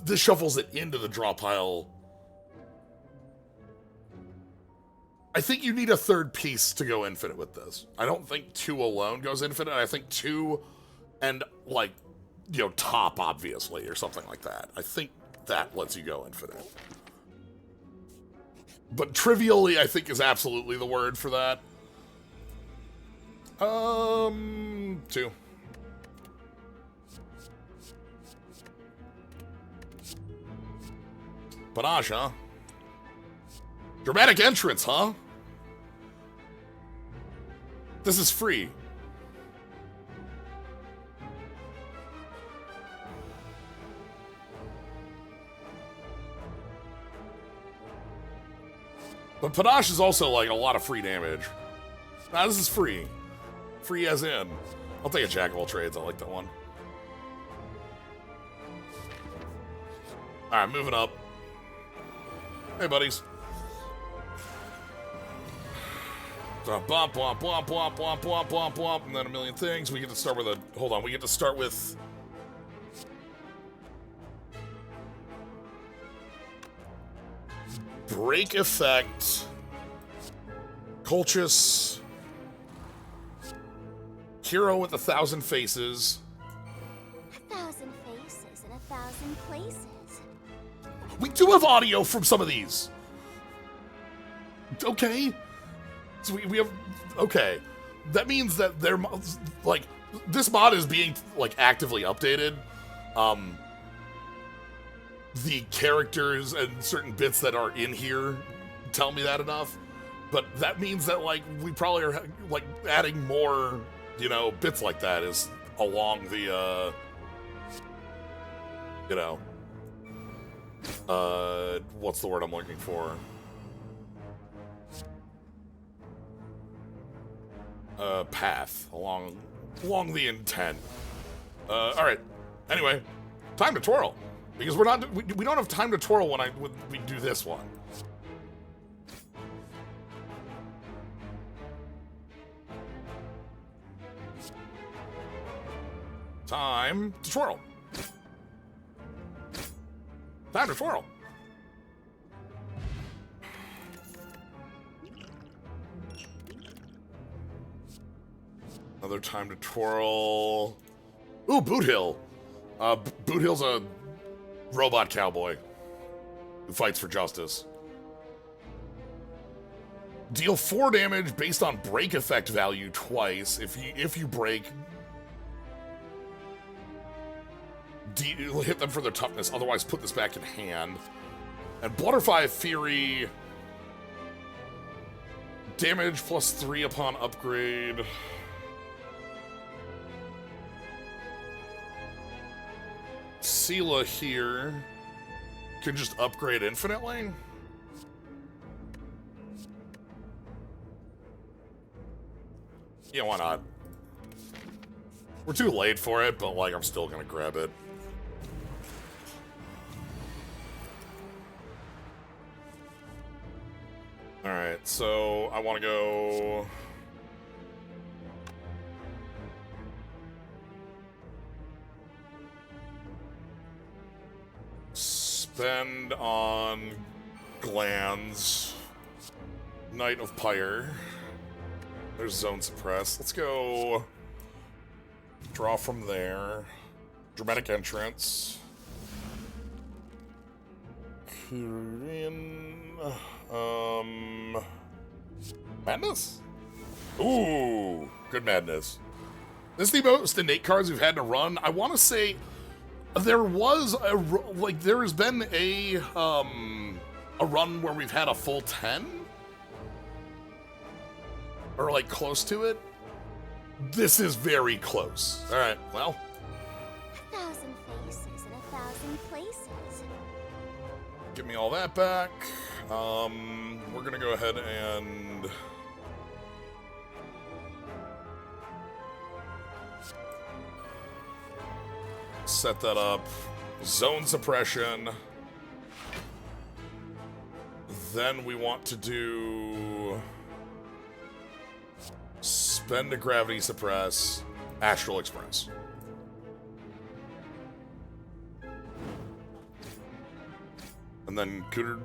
this shuffles it into the draw pile. I think you need a 3rd piece to go infinite with this. I don't think 2 alone goes infinite. I think 2 and, like, you know, top, obviously, or something like that. I think that lets you go infinite. But trivially, I think, is absolutely the word for that. 2. Panache, huh? Dramatic entrance, huh? This is free. But Panache is also like a lot of free damage. Nah, this is free. Free as in. I'll take a Jack of all trades. I like that one. Alright, moving up. Hey, buddies. Bump, bump, bump, bump, bump, bump, bump, bump, and then a million things. We get to start with a... Hold on, we get to start with... Break effect. Colchis. Hero with 1,000 faces. 1,000 faces in 1,000 places. We do have audio from some of these. Okay. So we have... Okay. That means that they're... Like, this mod is being, like, actively updated. The characters and certain bits that are in here tell me that enough. But that means that, like, we probably are, like, adding more, you know, bits like that is along the, you know, what's the word I'm looking for? Path along the intent. All right. Anyway, time to twirl. Because we're not, we don't have time to twirl when we do this one. Time to twirl. Time to twirl. Another time to twirl. Ooh, Boot Hill. Boot Hill's a robot cowboy who fights for justice. Deal 4 damage based on break effect value twice. If you break, hit them for their toughness. Otherwise, put this back in hand. And Butterfly Fury, damage +3 upon upgrade. Sela here can just upgrade infinitely. Yeah, why not? We're too late for it, but like I'm still gonna grab it. Alright, so I wanna go... Spend on glands. Knight of Pyre. There's Zone Suppress. Let's go draw from there. Dramatic Entrance. Madness? Ooh, good Madness. This is the most innate cards we've had to run. I want to say there was there has been a run where we've had a full 10 or like close to it. This is very close. All right, well, 1,000 faces in 1,000 places. give me all that back. We're gonna go ahead and set that up. Zone suppression. Then we want to do spend a gravity suppress, Astral Express. And then Cooter.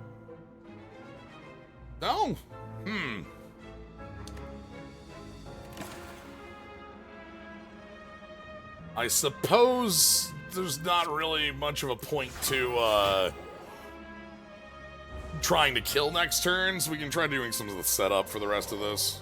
No. I suppose there's not really much of a point to trying to kill next turn, so we can try doing some of the setup for the rest of this.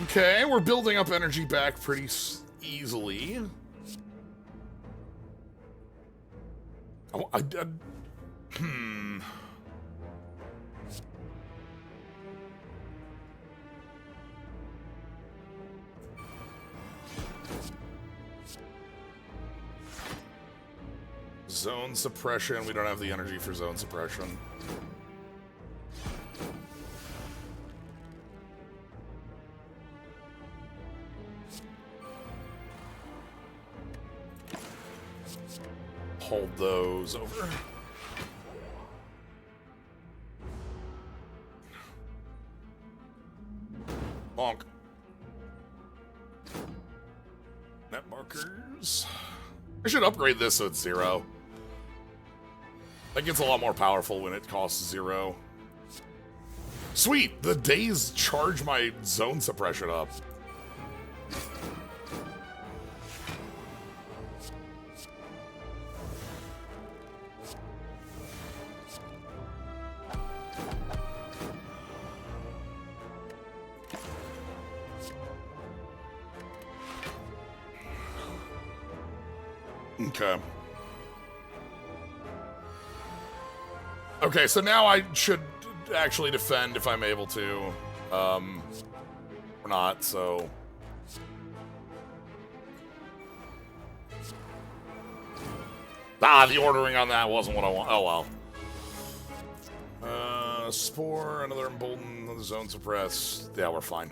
Okay, we're building up energy back pretty easily. Oh, hmm. Zone suppression. We don't have the energy for zone suppression. Hold those over. Bonk. Net markers. I should upgrade this so it's 0. That gets a lot more powerful when it costs 0. Sweet! The days charge my zone suppression up. Okay. Okay, so now I should actually defend if I'm able to. Or not, so... Ah, the ordering on that wasn't what I want. Oh well. Spore, another embolden, another zone suppress. Yeah, we're fine.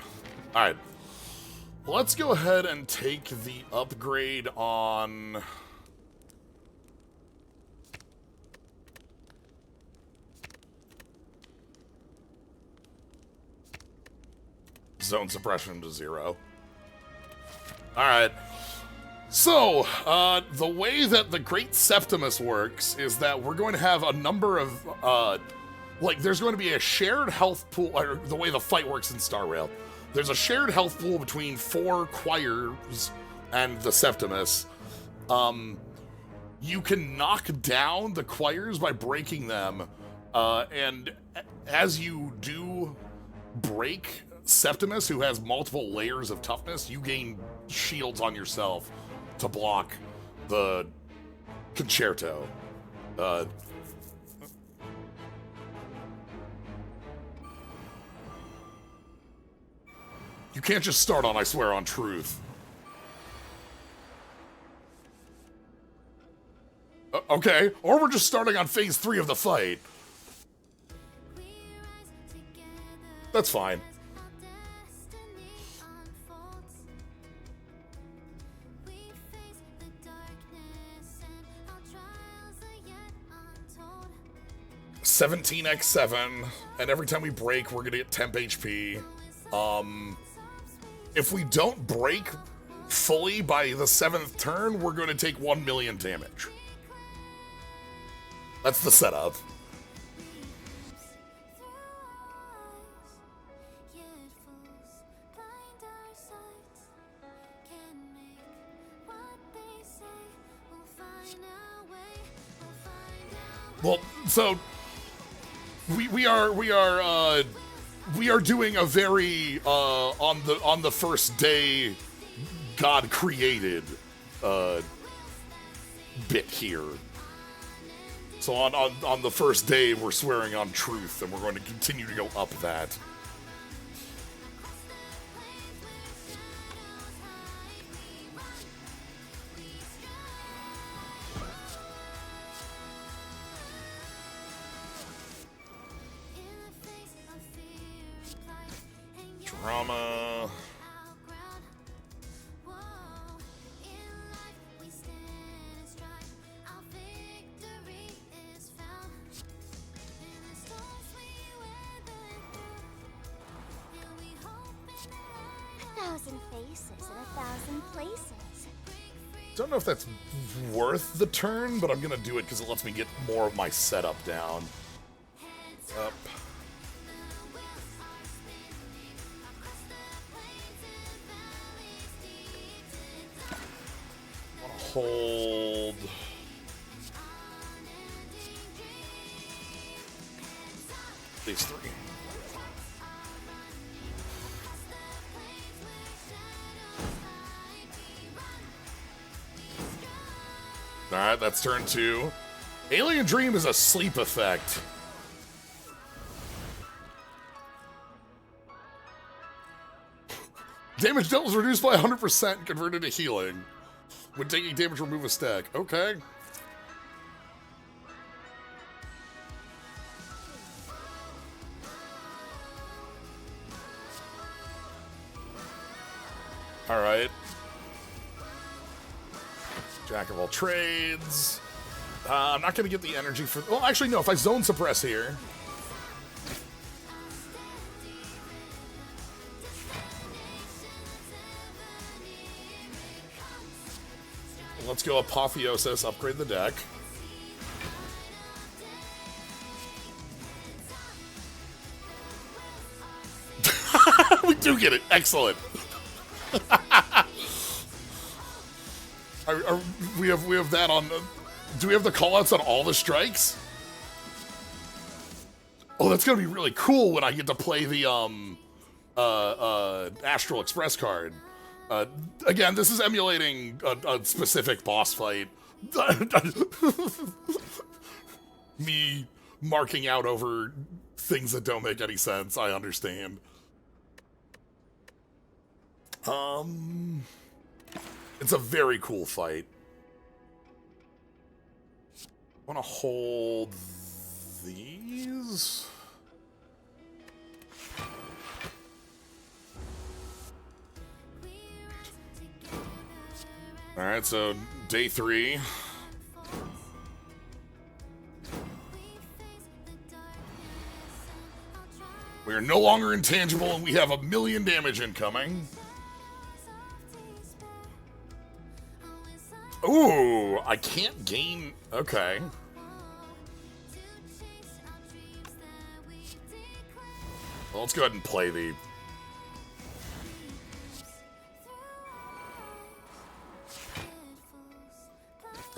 Alright. Let's go ahead and take the upgrade on... zone suppression to 0. Alright. So, the way that the Great Septimus works is that we're going to have a number of, like, there's going to be a shared health pool, or the way the fight works in Star Rail. There's a shared health pool between 4 choirs and the Septimus. You can knock down the choirs by breaking them, and as you do break Septimus, who has multiple layers of toughness, you gain shields on yourself to block the concerto. You can't just start on I swear on truth. Okay, or we're just starting on phase 3 of the fight. That's fine. (17x7), and every time we break, we're gonna get temp HP. If we don't break fully by the 7th turn, we're gonna take 1 million damage. That's the setup. Well, so we are doing a very on the first day God created bit here. So on the first day we're swearing on truth, and we're going to continue to go up that. Drama. Don't know if that's worth the turn, but I'm gonna do it because it lets me get more of my setup down. Up. Hold. These 3. Alright, that's turn 2. Alien Dream is a sleep effect. Damage dealt was reduced by 100%, converted to healing. When taking damage, remove a stack. Okay. Alright. Jack of all trades. I'm not going to get the energy for... Well, actually, no. If I zone suppress here... Let's go Apotheosis, upgrade the deck. We do get it. Excellent. We have that on... Do we have the callouts on all the strikes? Oh, that's gonna be really cool when I get to play the Astral Express card. Again, this is emulating a specific boss fight. Me marking out over things that don't make any sense. I understand. It's a very cool fight. I want to hold these. All right, so day 3. We are no longer intangible, and we have 1,000,000 damage incoming. Ooh, I can't gain... Okay. Well, let's go ahead and play the...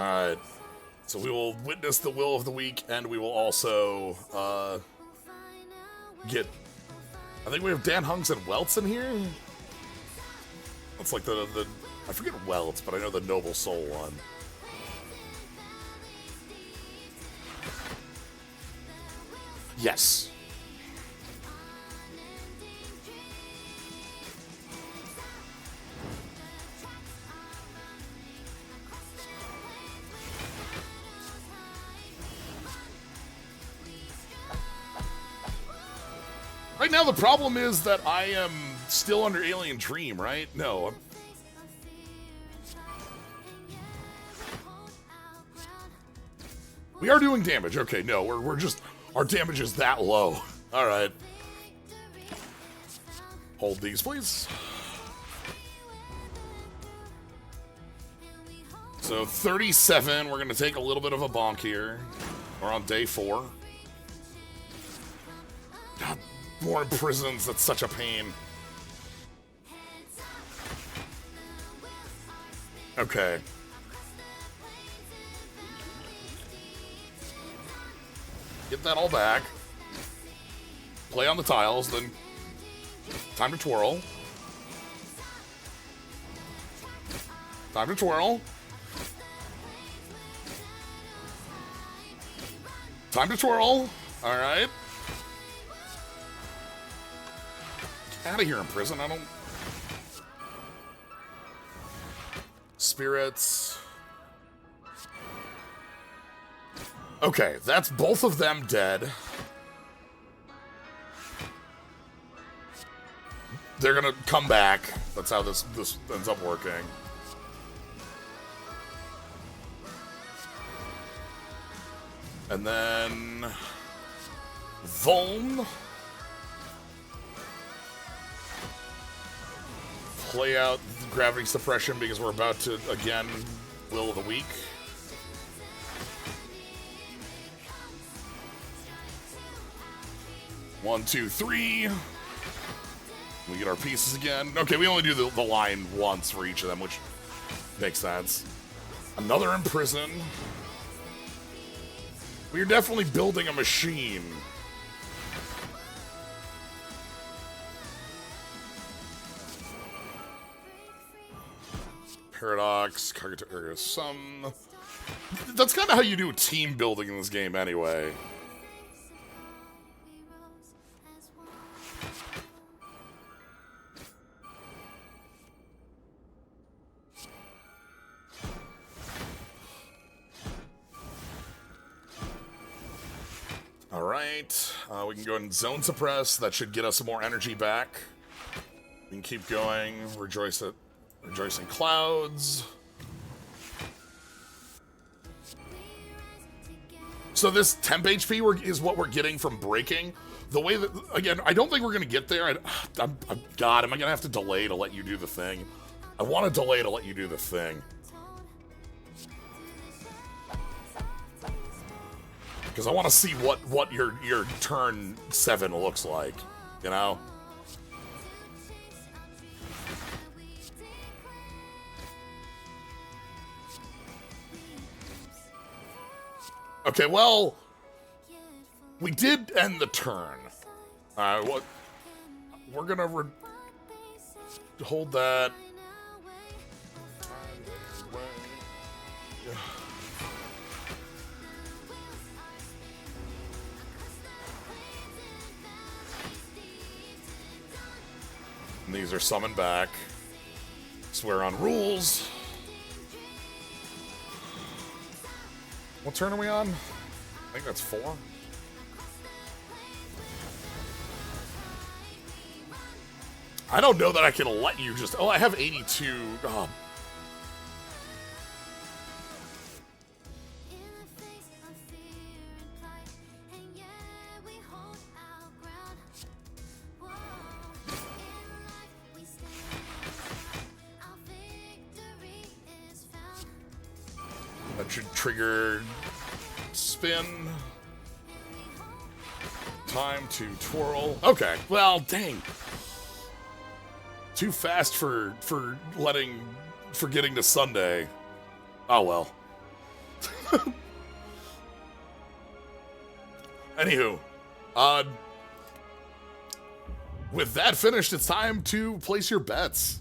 Alright. So we will witness the will of the week, and we will also, get... I think we have Dan Hunks and Welts in here? That's like the I forget Welts, but I know the Noble Soul one. Yes. Right now, the problem is that I am still under Alien Dream, right? No. We are doing damage. Okay, no, we're just... Our damage is that low. All right. Hold these, please. So 37, we're going to take a little bit of a bonk here. We're on day 4. God, more imprisons, that's such a pain. Okay. Get that all back. Play on the tiles, then time to twirl. Time to twirl. Time to twirl. All right. Get out of here in prison. I don't... Spirits. Okay, that's both of them dead. They're gonna come back. That's how this ends up working. And then... Vuln. Play out gravity suppression because we're about to, again, Will of the Week. One, two, three. We get our pieces again. Okay, we only do the line once for each of them, which makes sense. Another imprison. We're definitely building a machine. Paradox, Cargo Sum. That's kind of how you do team building in this game anyway. All right, we can go ahead and zone suppress. That should get us some more energy back. We can keep going. Rejoicing clouds. So this temp HP is what we're getting from breaking. The way that, again, I don't think we're going to get there. God, am I going to have to delay to let you do the thing? I want to delay to let you do the thing. Because I want to see what your turn 7 looks like, you know? Okay, well, we did end the turn. What? We're gonna hold that. And these are summoned back. Swear on rules. What turn are we on? I think that's 4. I don't know that I can let you just... Oh, I have 82. Oh. That should trigger spin. Time to twirl. Okay, well, dang. Too fast for getting to Sunday. Oh well. Anywho, with that finished, it's time to place your bets.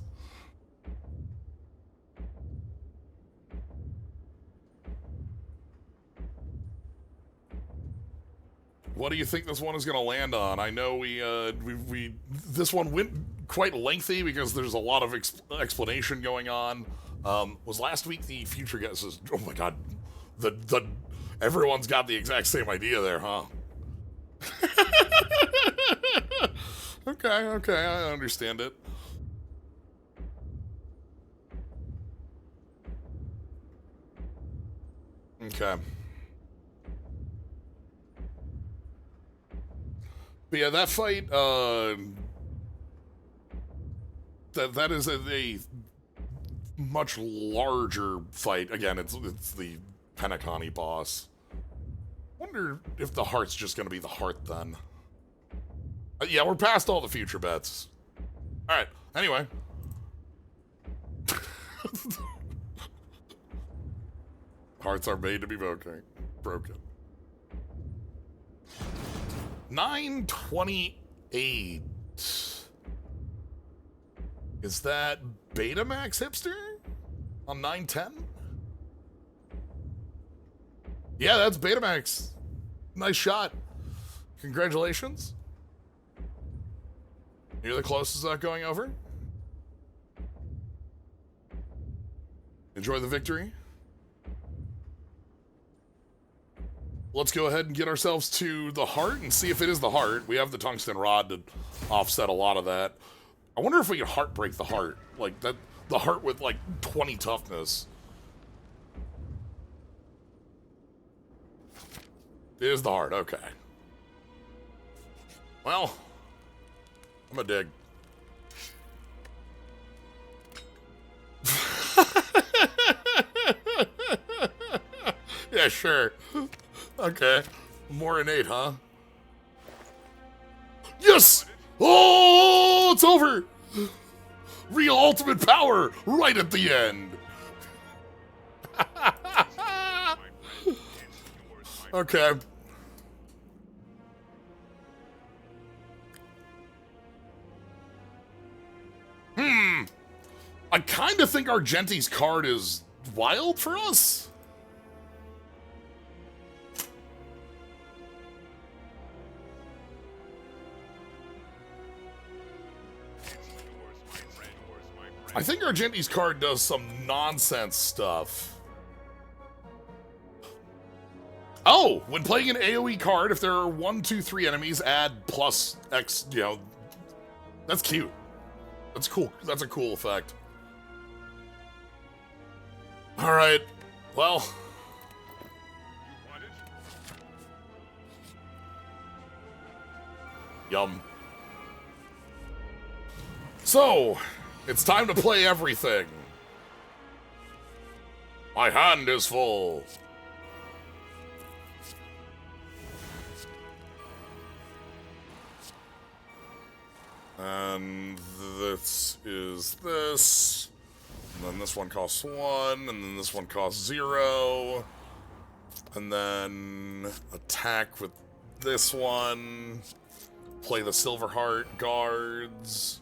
What do you think this one is going to land on? I know this one went quite lengthy because there's a lot of explanation going on. Was last week the future guesses? Oh my god, everyone's got the exact same idea there, huh? Okay, I understand it. Okay. But yeah, that fight, that is a much larger fight. Again, it's the Penacony boss. Wonder if the heart's just gonna be the heart then. Yeah, we're past all the future bets. All right. Anyway. Hearts are made to be broken. 928. Is that Betamax hipster on 910? Yeah, that's Betamax. Nice shot. Congratulations. You're the closest going over. Enjoy the victory. Let's go ahead and get ourselves to the heart and see if it is the heart. We have the tungsten rod to offset a lot of that. I wonder if we can heart break the heart. Like, that, the heart with, like, 20 toughness. It is the heart, okay. Well, I'm a dig. Yeah, sure. Okay. More innate, huh? Yes! Oh, it's over! Real ultimate power right at the end. Okay. I kind of think Argenti's card is wild for us. I think Argenti's card does some nonsense stuff. Oh, when playing an AoE card, if there are 1, 2, 3 enemies, add plus X, you know. That's cute. That's cool. That's a cool effect. Alright. Well. You want it? Yum. So, it's time to play everything. My hand is full. And this is this. And then this one costs 1, and then this one costs 0. And then attack with this one. Play the Silver Heart guards.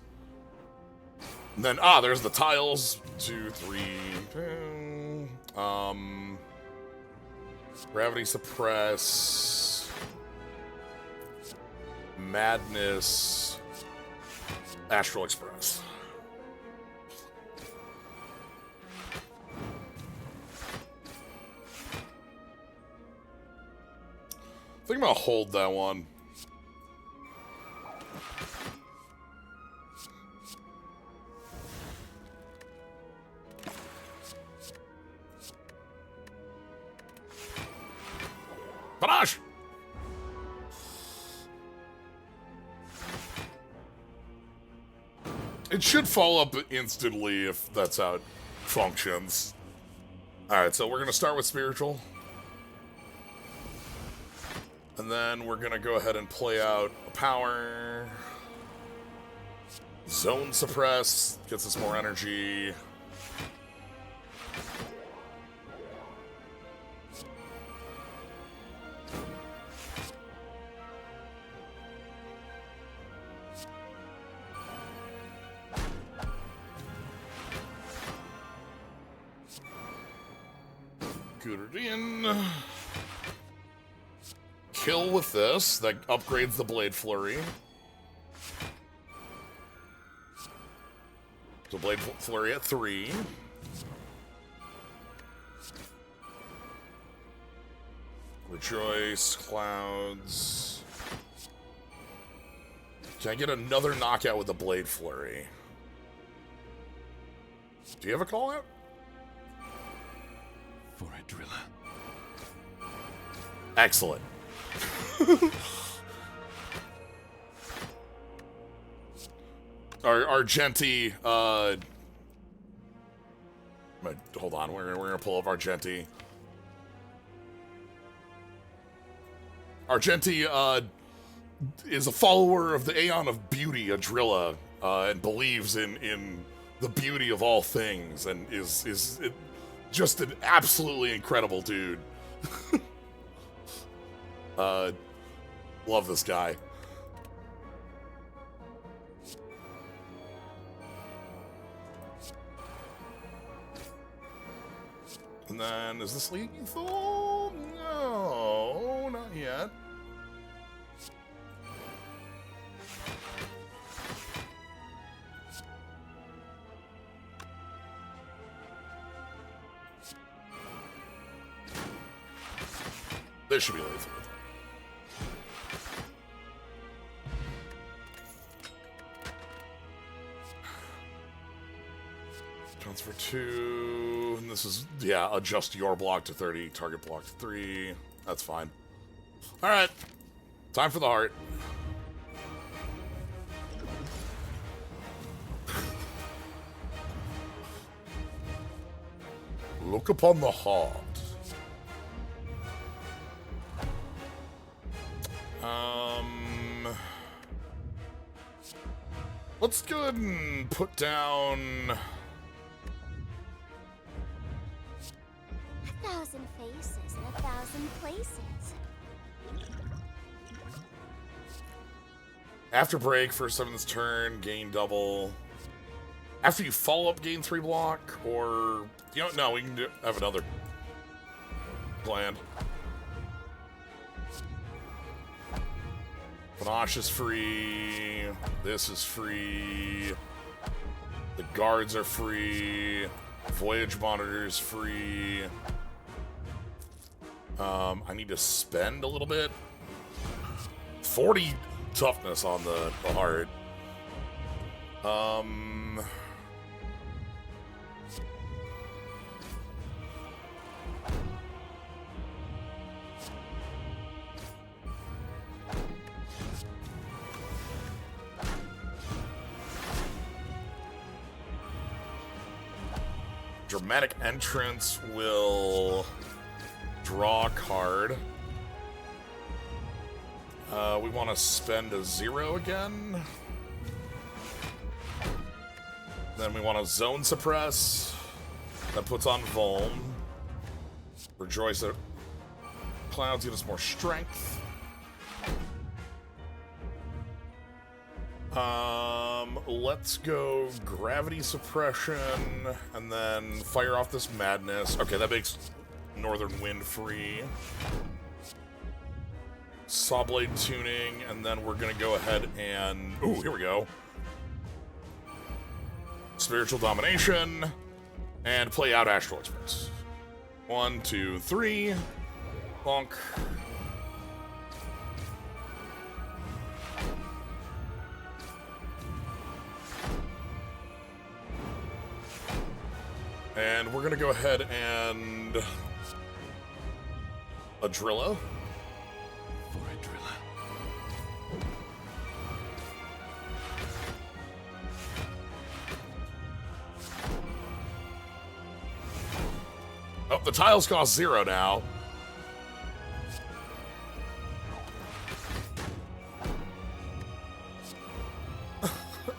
And then, there's the tiles. 2, 3. Gravity suppress. Madness. Astral Express. I think I'm gonna hold that one. Panache! It should fall up instantly if that's how it functions. Alright, so we're going to start with Spiritual. And then we're going to go ahead and play out a Power. Zone Suppress gets us more energy. Guderian. Kill with this. That upgrades the Blade Flurry. So Blade Flurry at 3. Rejoice, Clouds. Can I get another knockout with the Blade Flurry? Do you have a call out? For a driller. Excellent. Argenti, hold on, we're gonna pull up Argenti. Argenti, is a follower of the Aeon of Beauty, Adrilla, and believes in the beauty of all things, and is just an absolutely incredible dude. Love this guy. And then, is this lethal? No, not yet. This should be lethal. Transfer 2, and this is, yeah, adjust your block to 30, target block to 3. That's fine. Alright, time for the heart. Look upon the heart. Let's go ahead and put down... 1,000 faces in 1,000 places. After break, first time in this turn, gain double. After you follow up, gain 3 block, or... You know, no, we can have another plan. Panache is free. This is free. The guards are free. Voyage monitor's free. I need to spend a little bit. 40 toughness on the heart. Dramatic entrance will draw a card. We want to spend a 0 again. Then we want to zone suppress. That puts on Volm. Rejoice at clouds, give us more strength. Let's go gravity suppression and then fire off this madness. Okay, that makes Northern Wind free. Sawblade tuning, and then we're gonna go ahead and... Ooh, here we go. Spiritual domination, and play out Astral Express. 1, 2, 3. Bonk. And we're gonna go ahead and... Adrilla. For a driller. Oh, the tiles cost 0 now.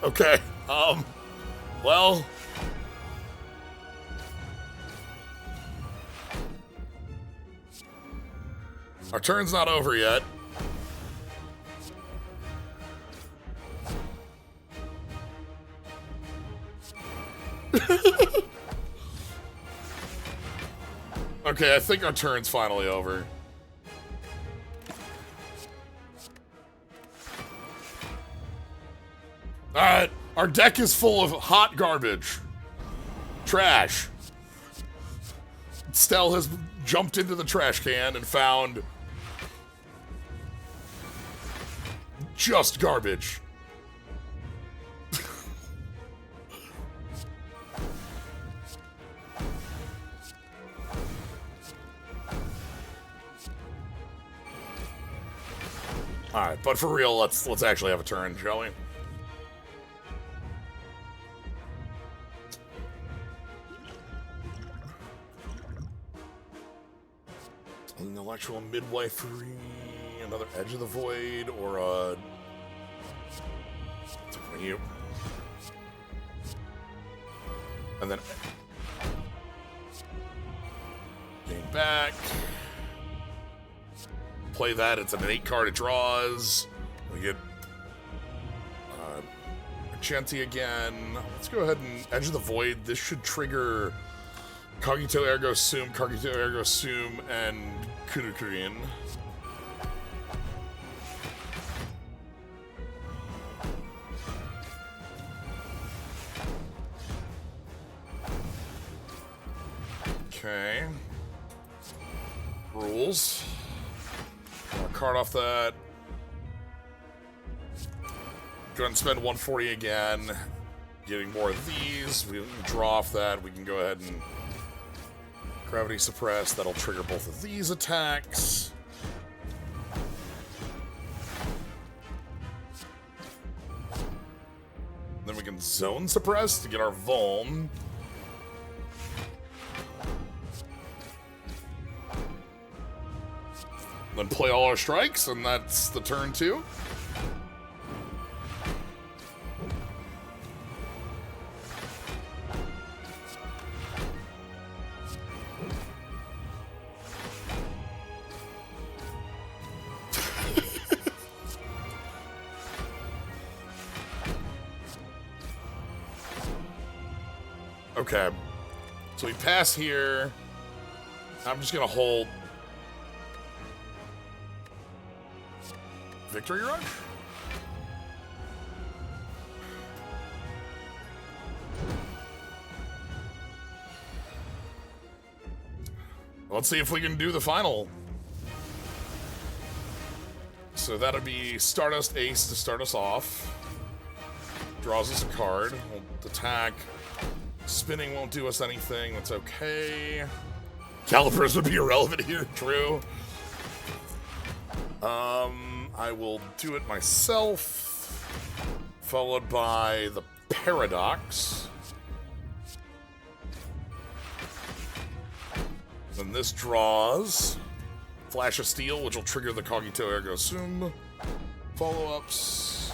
Okay, well... Our turn's not over yet. Okay, I think our turn's finally over. Alright, our deck is full of hot garbage. Trash. Stell has jumped into the trash can and found just garbage. All right, but for real, let's actually have a turn, shall we? Intellectual midwifery, another Edge of the Void, or a... you. And then... Gain back. Play that, it's an 8 card it draws. We get... Chanty again. Let's go ahead and Edge of the Void. This should trigger... Cogito Ergo Sum, Cogito Ergo Sum, and Kurukurin. Okay. Rules. Card off that. Go ahead and spend 140 again. Getting more of these. We can draw off that. We can go ahead and gravity suppress. That'll trigger both of these attacks. Then we can zone suppress to get our Volm. Then play all our strikes, and that's the turn 2. Okay, so we pass here. I'm just gonna hold Victory Rush? Let's see if we can do the final. So that'll be Stardust Ace to start us off. Draws us a card. We'll attack. Spinning won't do us anything. That's okay. Calipers would be irrelevant here. True. I will do it myself. Followed by the Paradox. Then this draws Flash of Steel, which will trigger the Cogito Ergo Sum. Follow-ups.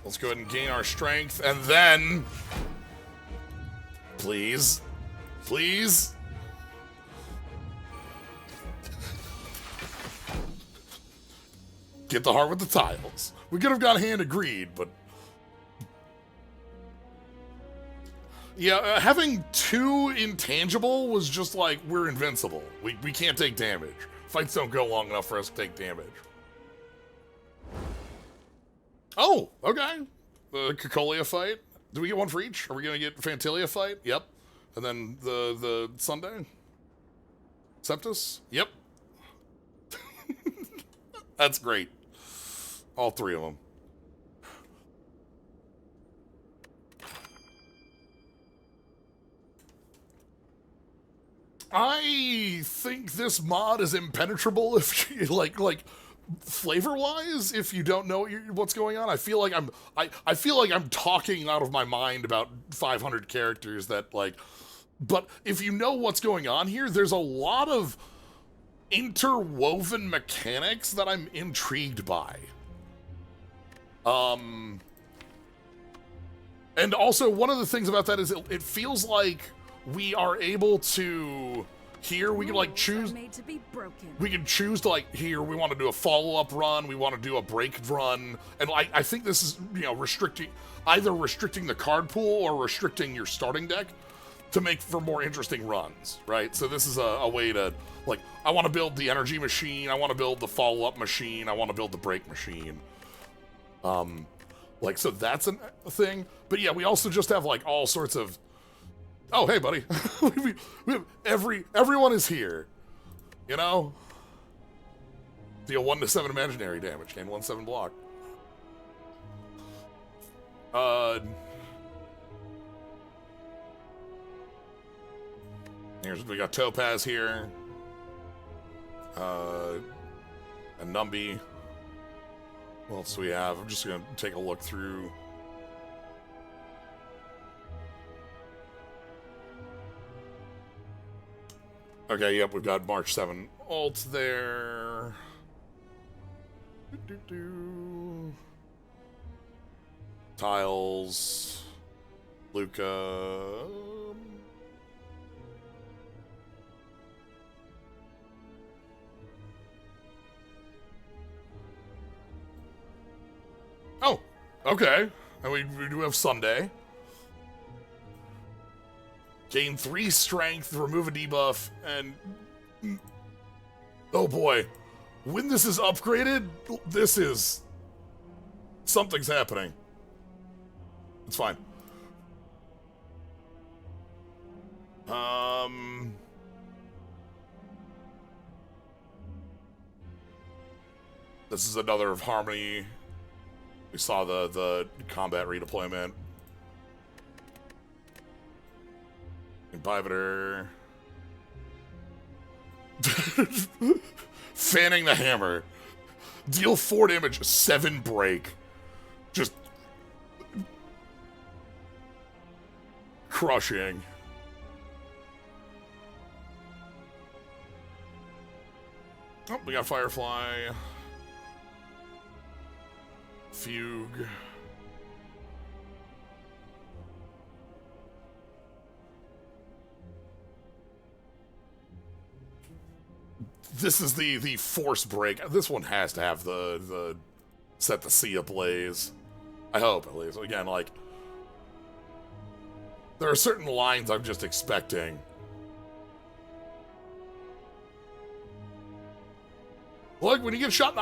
Let's go ahead and gain our strength, and then... Please. Please. Get the heart with the tiles. We could have got Hand of Greed, but... Yeah, having 2 intangible was just like, we're invincible. We can't take damage. Fights don't go long enough for us to take damage. Oh, okay. The Cocolia fight. Do we get one for each? Are we going to get Fantilia fight? Yep. And then the Sunday? Septus? Yep. That's great. All 3 of them. I think this mod is impenetrable if you, like flavor-wise, if you don't know what's going on. I feel like I'm talking out of my mind about 500 characters that, like, but if you know what's going on here, there's a lot of interwoven mechanics that I'm intrigued by. And also, one of the things about that is it feels like we are able to, here we can like choose, made to be broken. we can choose to like, here we want to do a follow-up run, we want to do a break run, and I think this is, you know, either restricting the card pool or restricting your starting deck to make for more interesting runs, right? So this is a way to, like, I want to build the energy machine, I want to build the follow-up machine, I want to build the break machine. Like, so that's a thing, but yeah, we also just have like all sorts of, oh, hey, buddy. we have everyone is here. You know? Deal 1 to 7 imaginary damage. Gain 1/7 block. We got Topaz here. And Numby. What else do we have? I'm just gonna take a look through. Okay, yep, we've got March 7 ult there. Tiles. Luca. Oh, okay. And we do have Sunday. Gain 3 strength, remove a debuff, and... Oh boy. When this is upgraded, this is... Something's happening. It's fine. This is another of Harmony. We saw the combat redeployment. Imbibitor. Fanning the hammer. Deal 4 damage, 7 break. Just crushing. Oh, we got Firefly. Fugue. This is the force break. This one has to have the set the sea ablaze. I hope, at least. Again, like, there are certain lines I'm just expecting. Look, when you get shot,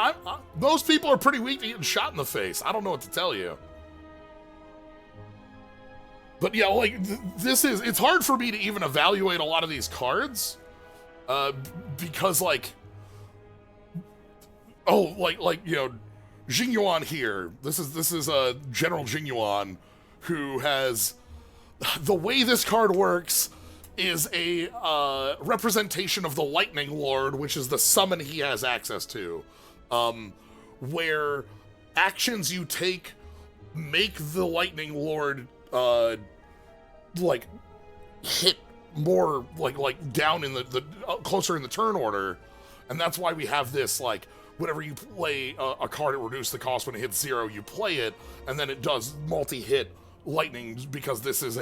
most people are pretty weak to getting shot in the face. I don't know what to tell you. But yeah, like, it's hard for me to even evaluate a lot of these cards, because, like, you know, Jingyuan here, this is General Jingyuan, who has, the way this card works is a representation of the Lightning Lord, which is the summon he has access to, where actions you take make the Lightning Lord like hit more like down in the closer in the turn order, and that's why we have this, like, whenever you play a card, it reduces the cost. When it hits 0, you play it, and then it does multi-hit lightning, because this is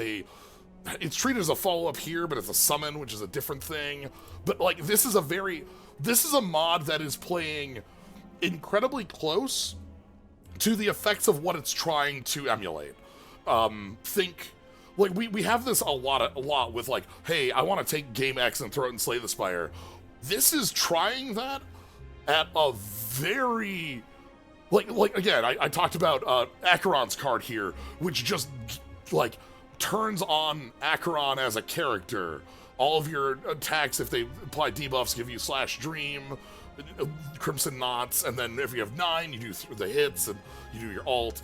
it's treated as a follow-up here, but it's a summon, which is a different thing. But, like, this is a mod that is playing incredibly close to the effects of what it's trying to emulate. Like, we have this a lot with, like, hey, I want to take game X and throw it in Slay the Spire. This is trying that at a very, like again, I talked about Acheron's card here, which just, like, turns on Acheron as a character. All of your attacks, if they apply debuffs, give you Slash Dream, Crimson Knots, and then if you have 9, you do the hits, and you do your ult.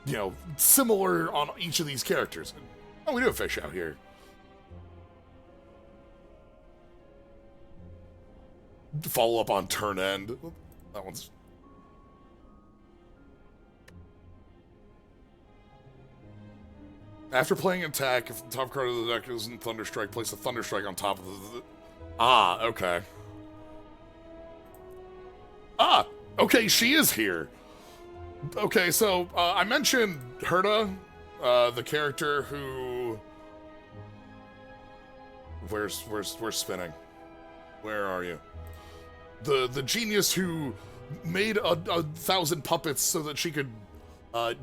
You know, similar on each of these characters. Oh, we do have fish out here. Follow up on turn end. That one's... After playing attack, if the top card of the deck isn't Thunderstrike, place a Thunderstrike on top of the... Ah, okay. Ah, okay, she is here. Okay, so I mentioned Herta, the character who... Where's spinning? Where are you? The genius who made a 1,000 puppets so that she could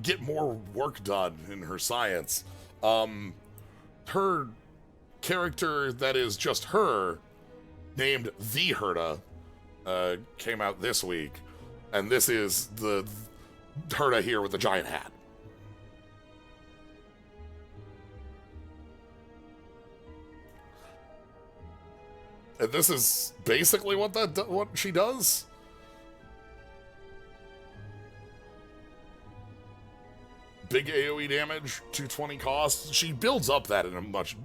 get more work done in her science. Her character that is just her, named the Herta, came out this week, and this is the Herta here with the giant hat. And this is basically what she does. Big AoE damage, 220 cost. She builds up that in a much,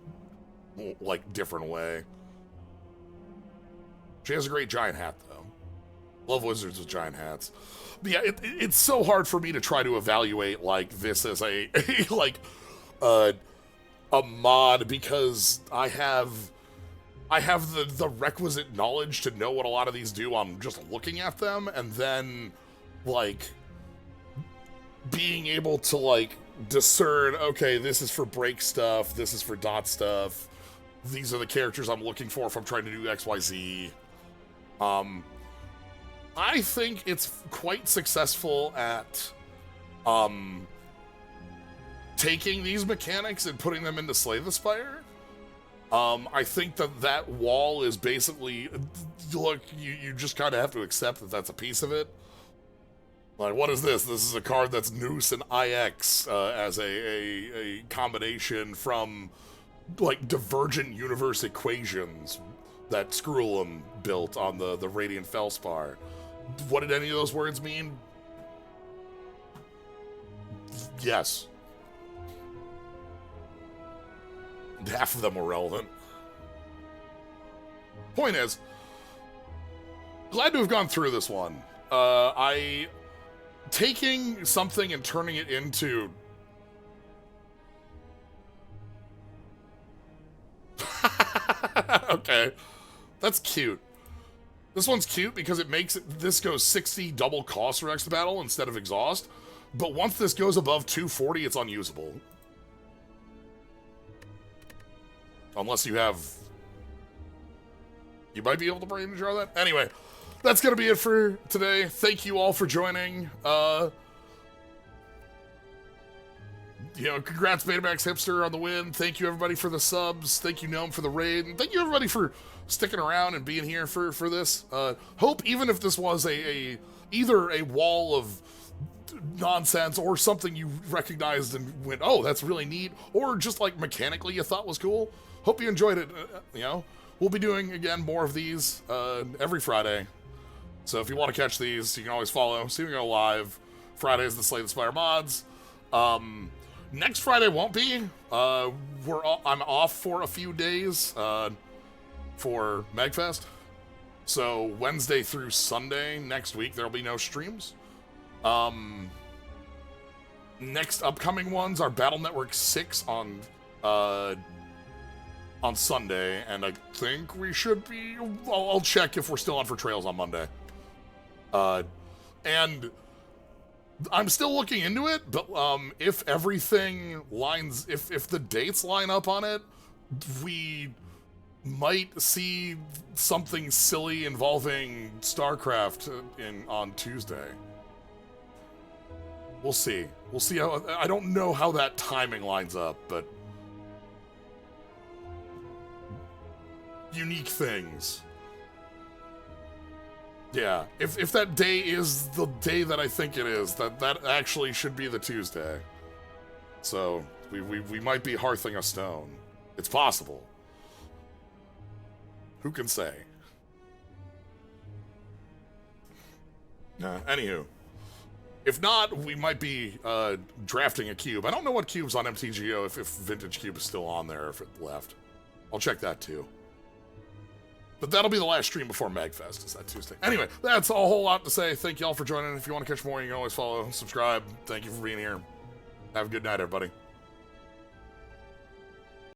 like, different way. She has a great giant hat, though. Love wizards with giant hats. But yeah, it's so hard for me to try to evaluate, like, this as a mod, because I have the requisite knowledge to know what a lot of these do on just looking at them, and then, like, being able to, like, discern, okay, this is for break stuff, this is for dot stuff, these are the characters I'm looking for if I'm trying to do XYZ. I think it's quite successful at taking these mechanics and putting them into Slay the Spire. I think that wall is basically, look, you just kind of have to accept that that's a piece of it. Like, what is this? This is a card that's Noose and IX as a combination from, like, divergent universe equations that Skrullum built on the Radiant Felspar. What did any of those words mean? Yes. Half of them were relevant. Point is, glad to have gone through this one. Taking something and turning it into... Okay. That's cute. This one's cute because it makes this goes 60 double cost for extra battle instead of exhaust. But once this goes above 240, it's unusable. Unless you have... You might be able to brain draw that. Anyway, that's going to be it for today. Thank you all for joining. You know, congrats Betamax Hipster on the win. Thank you everybody for the subs. Thank you Gnome for the raid. And thank you everybody for sticking around and being here for this. Hope even if this was either a wall of nonsense or something you recognized and went, oh, that's really neat, or just like mechanically you thought was cool. Hope you enjoyed it. You know, we'll be doing again more of these every Friday. So if you want to catch these, you can always follow. See we go live. Fridays the Slay the Spire mods. Next Friday won't be. I'm off for a few days for Magfest. So Wednesday through Sunday next week there'll be no streams. Next upcoming ones are Battle Network 6 on Sunday, and I think we should be. I'll check if we're still on for Trails on Monday. And I'm still looking into it, but if everything lines, if the dates line up on it, we might see something silly involving StarCraft on Tuesday. We'll see. We'll see how. I don't know how that timing lines up, but unique things. Yeah, if that day is the day that I think it is, that actually should be the Tuesday. So we might be hearthing a stone. It's possible. Who can say? Anywho. If not, we might be drafting a cube. I don't know what cube's on MTGO, if Vintage Cube is still on there, if it left. I'll check that too. But that'll be the last stream before Magfest, is that Tuesday. Anyway, that's a whole lot to say. Thank y'all for joining. If you want to catch more, you can always follow, subscribe. Thank you for being here. Have a good night, everybody.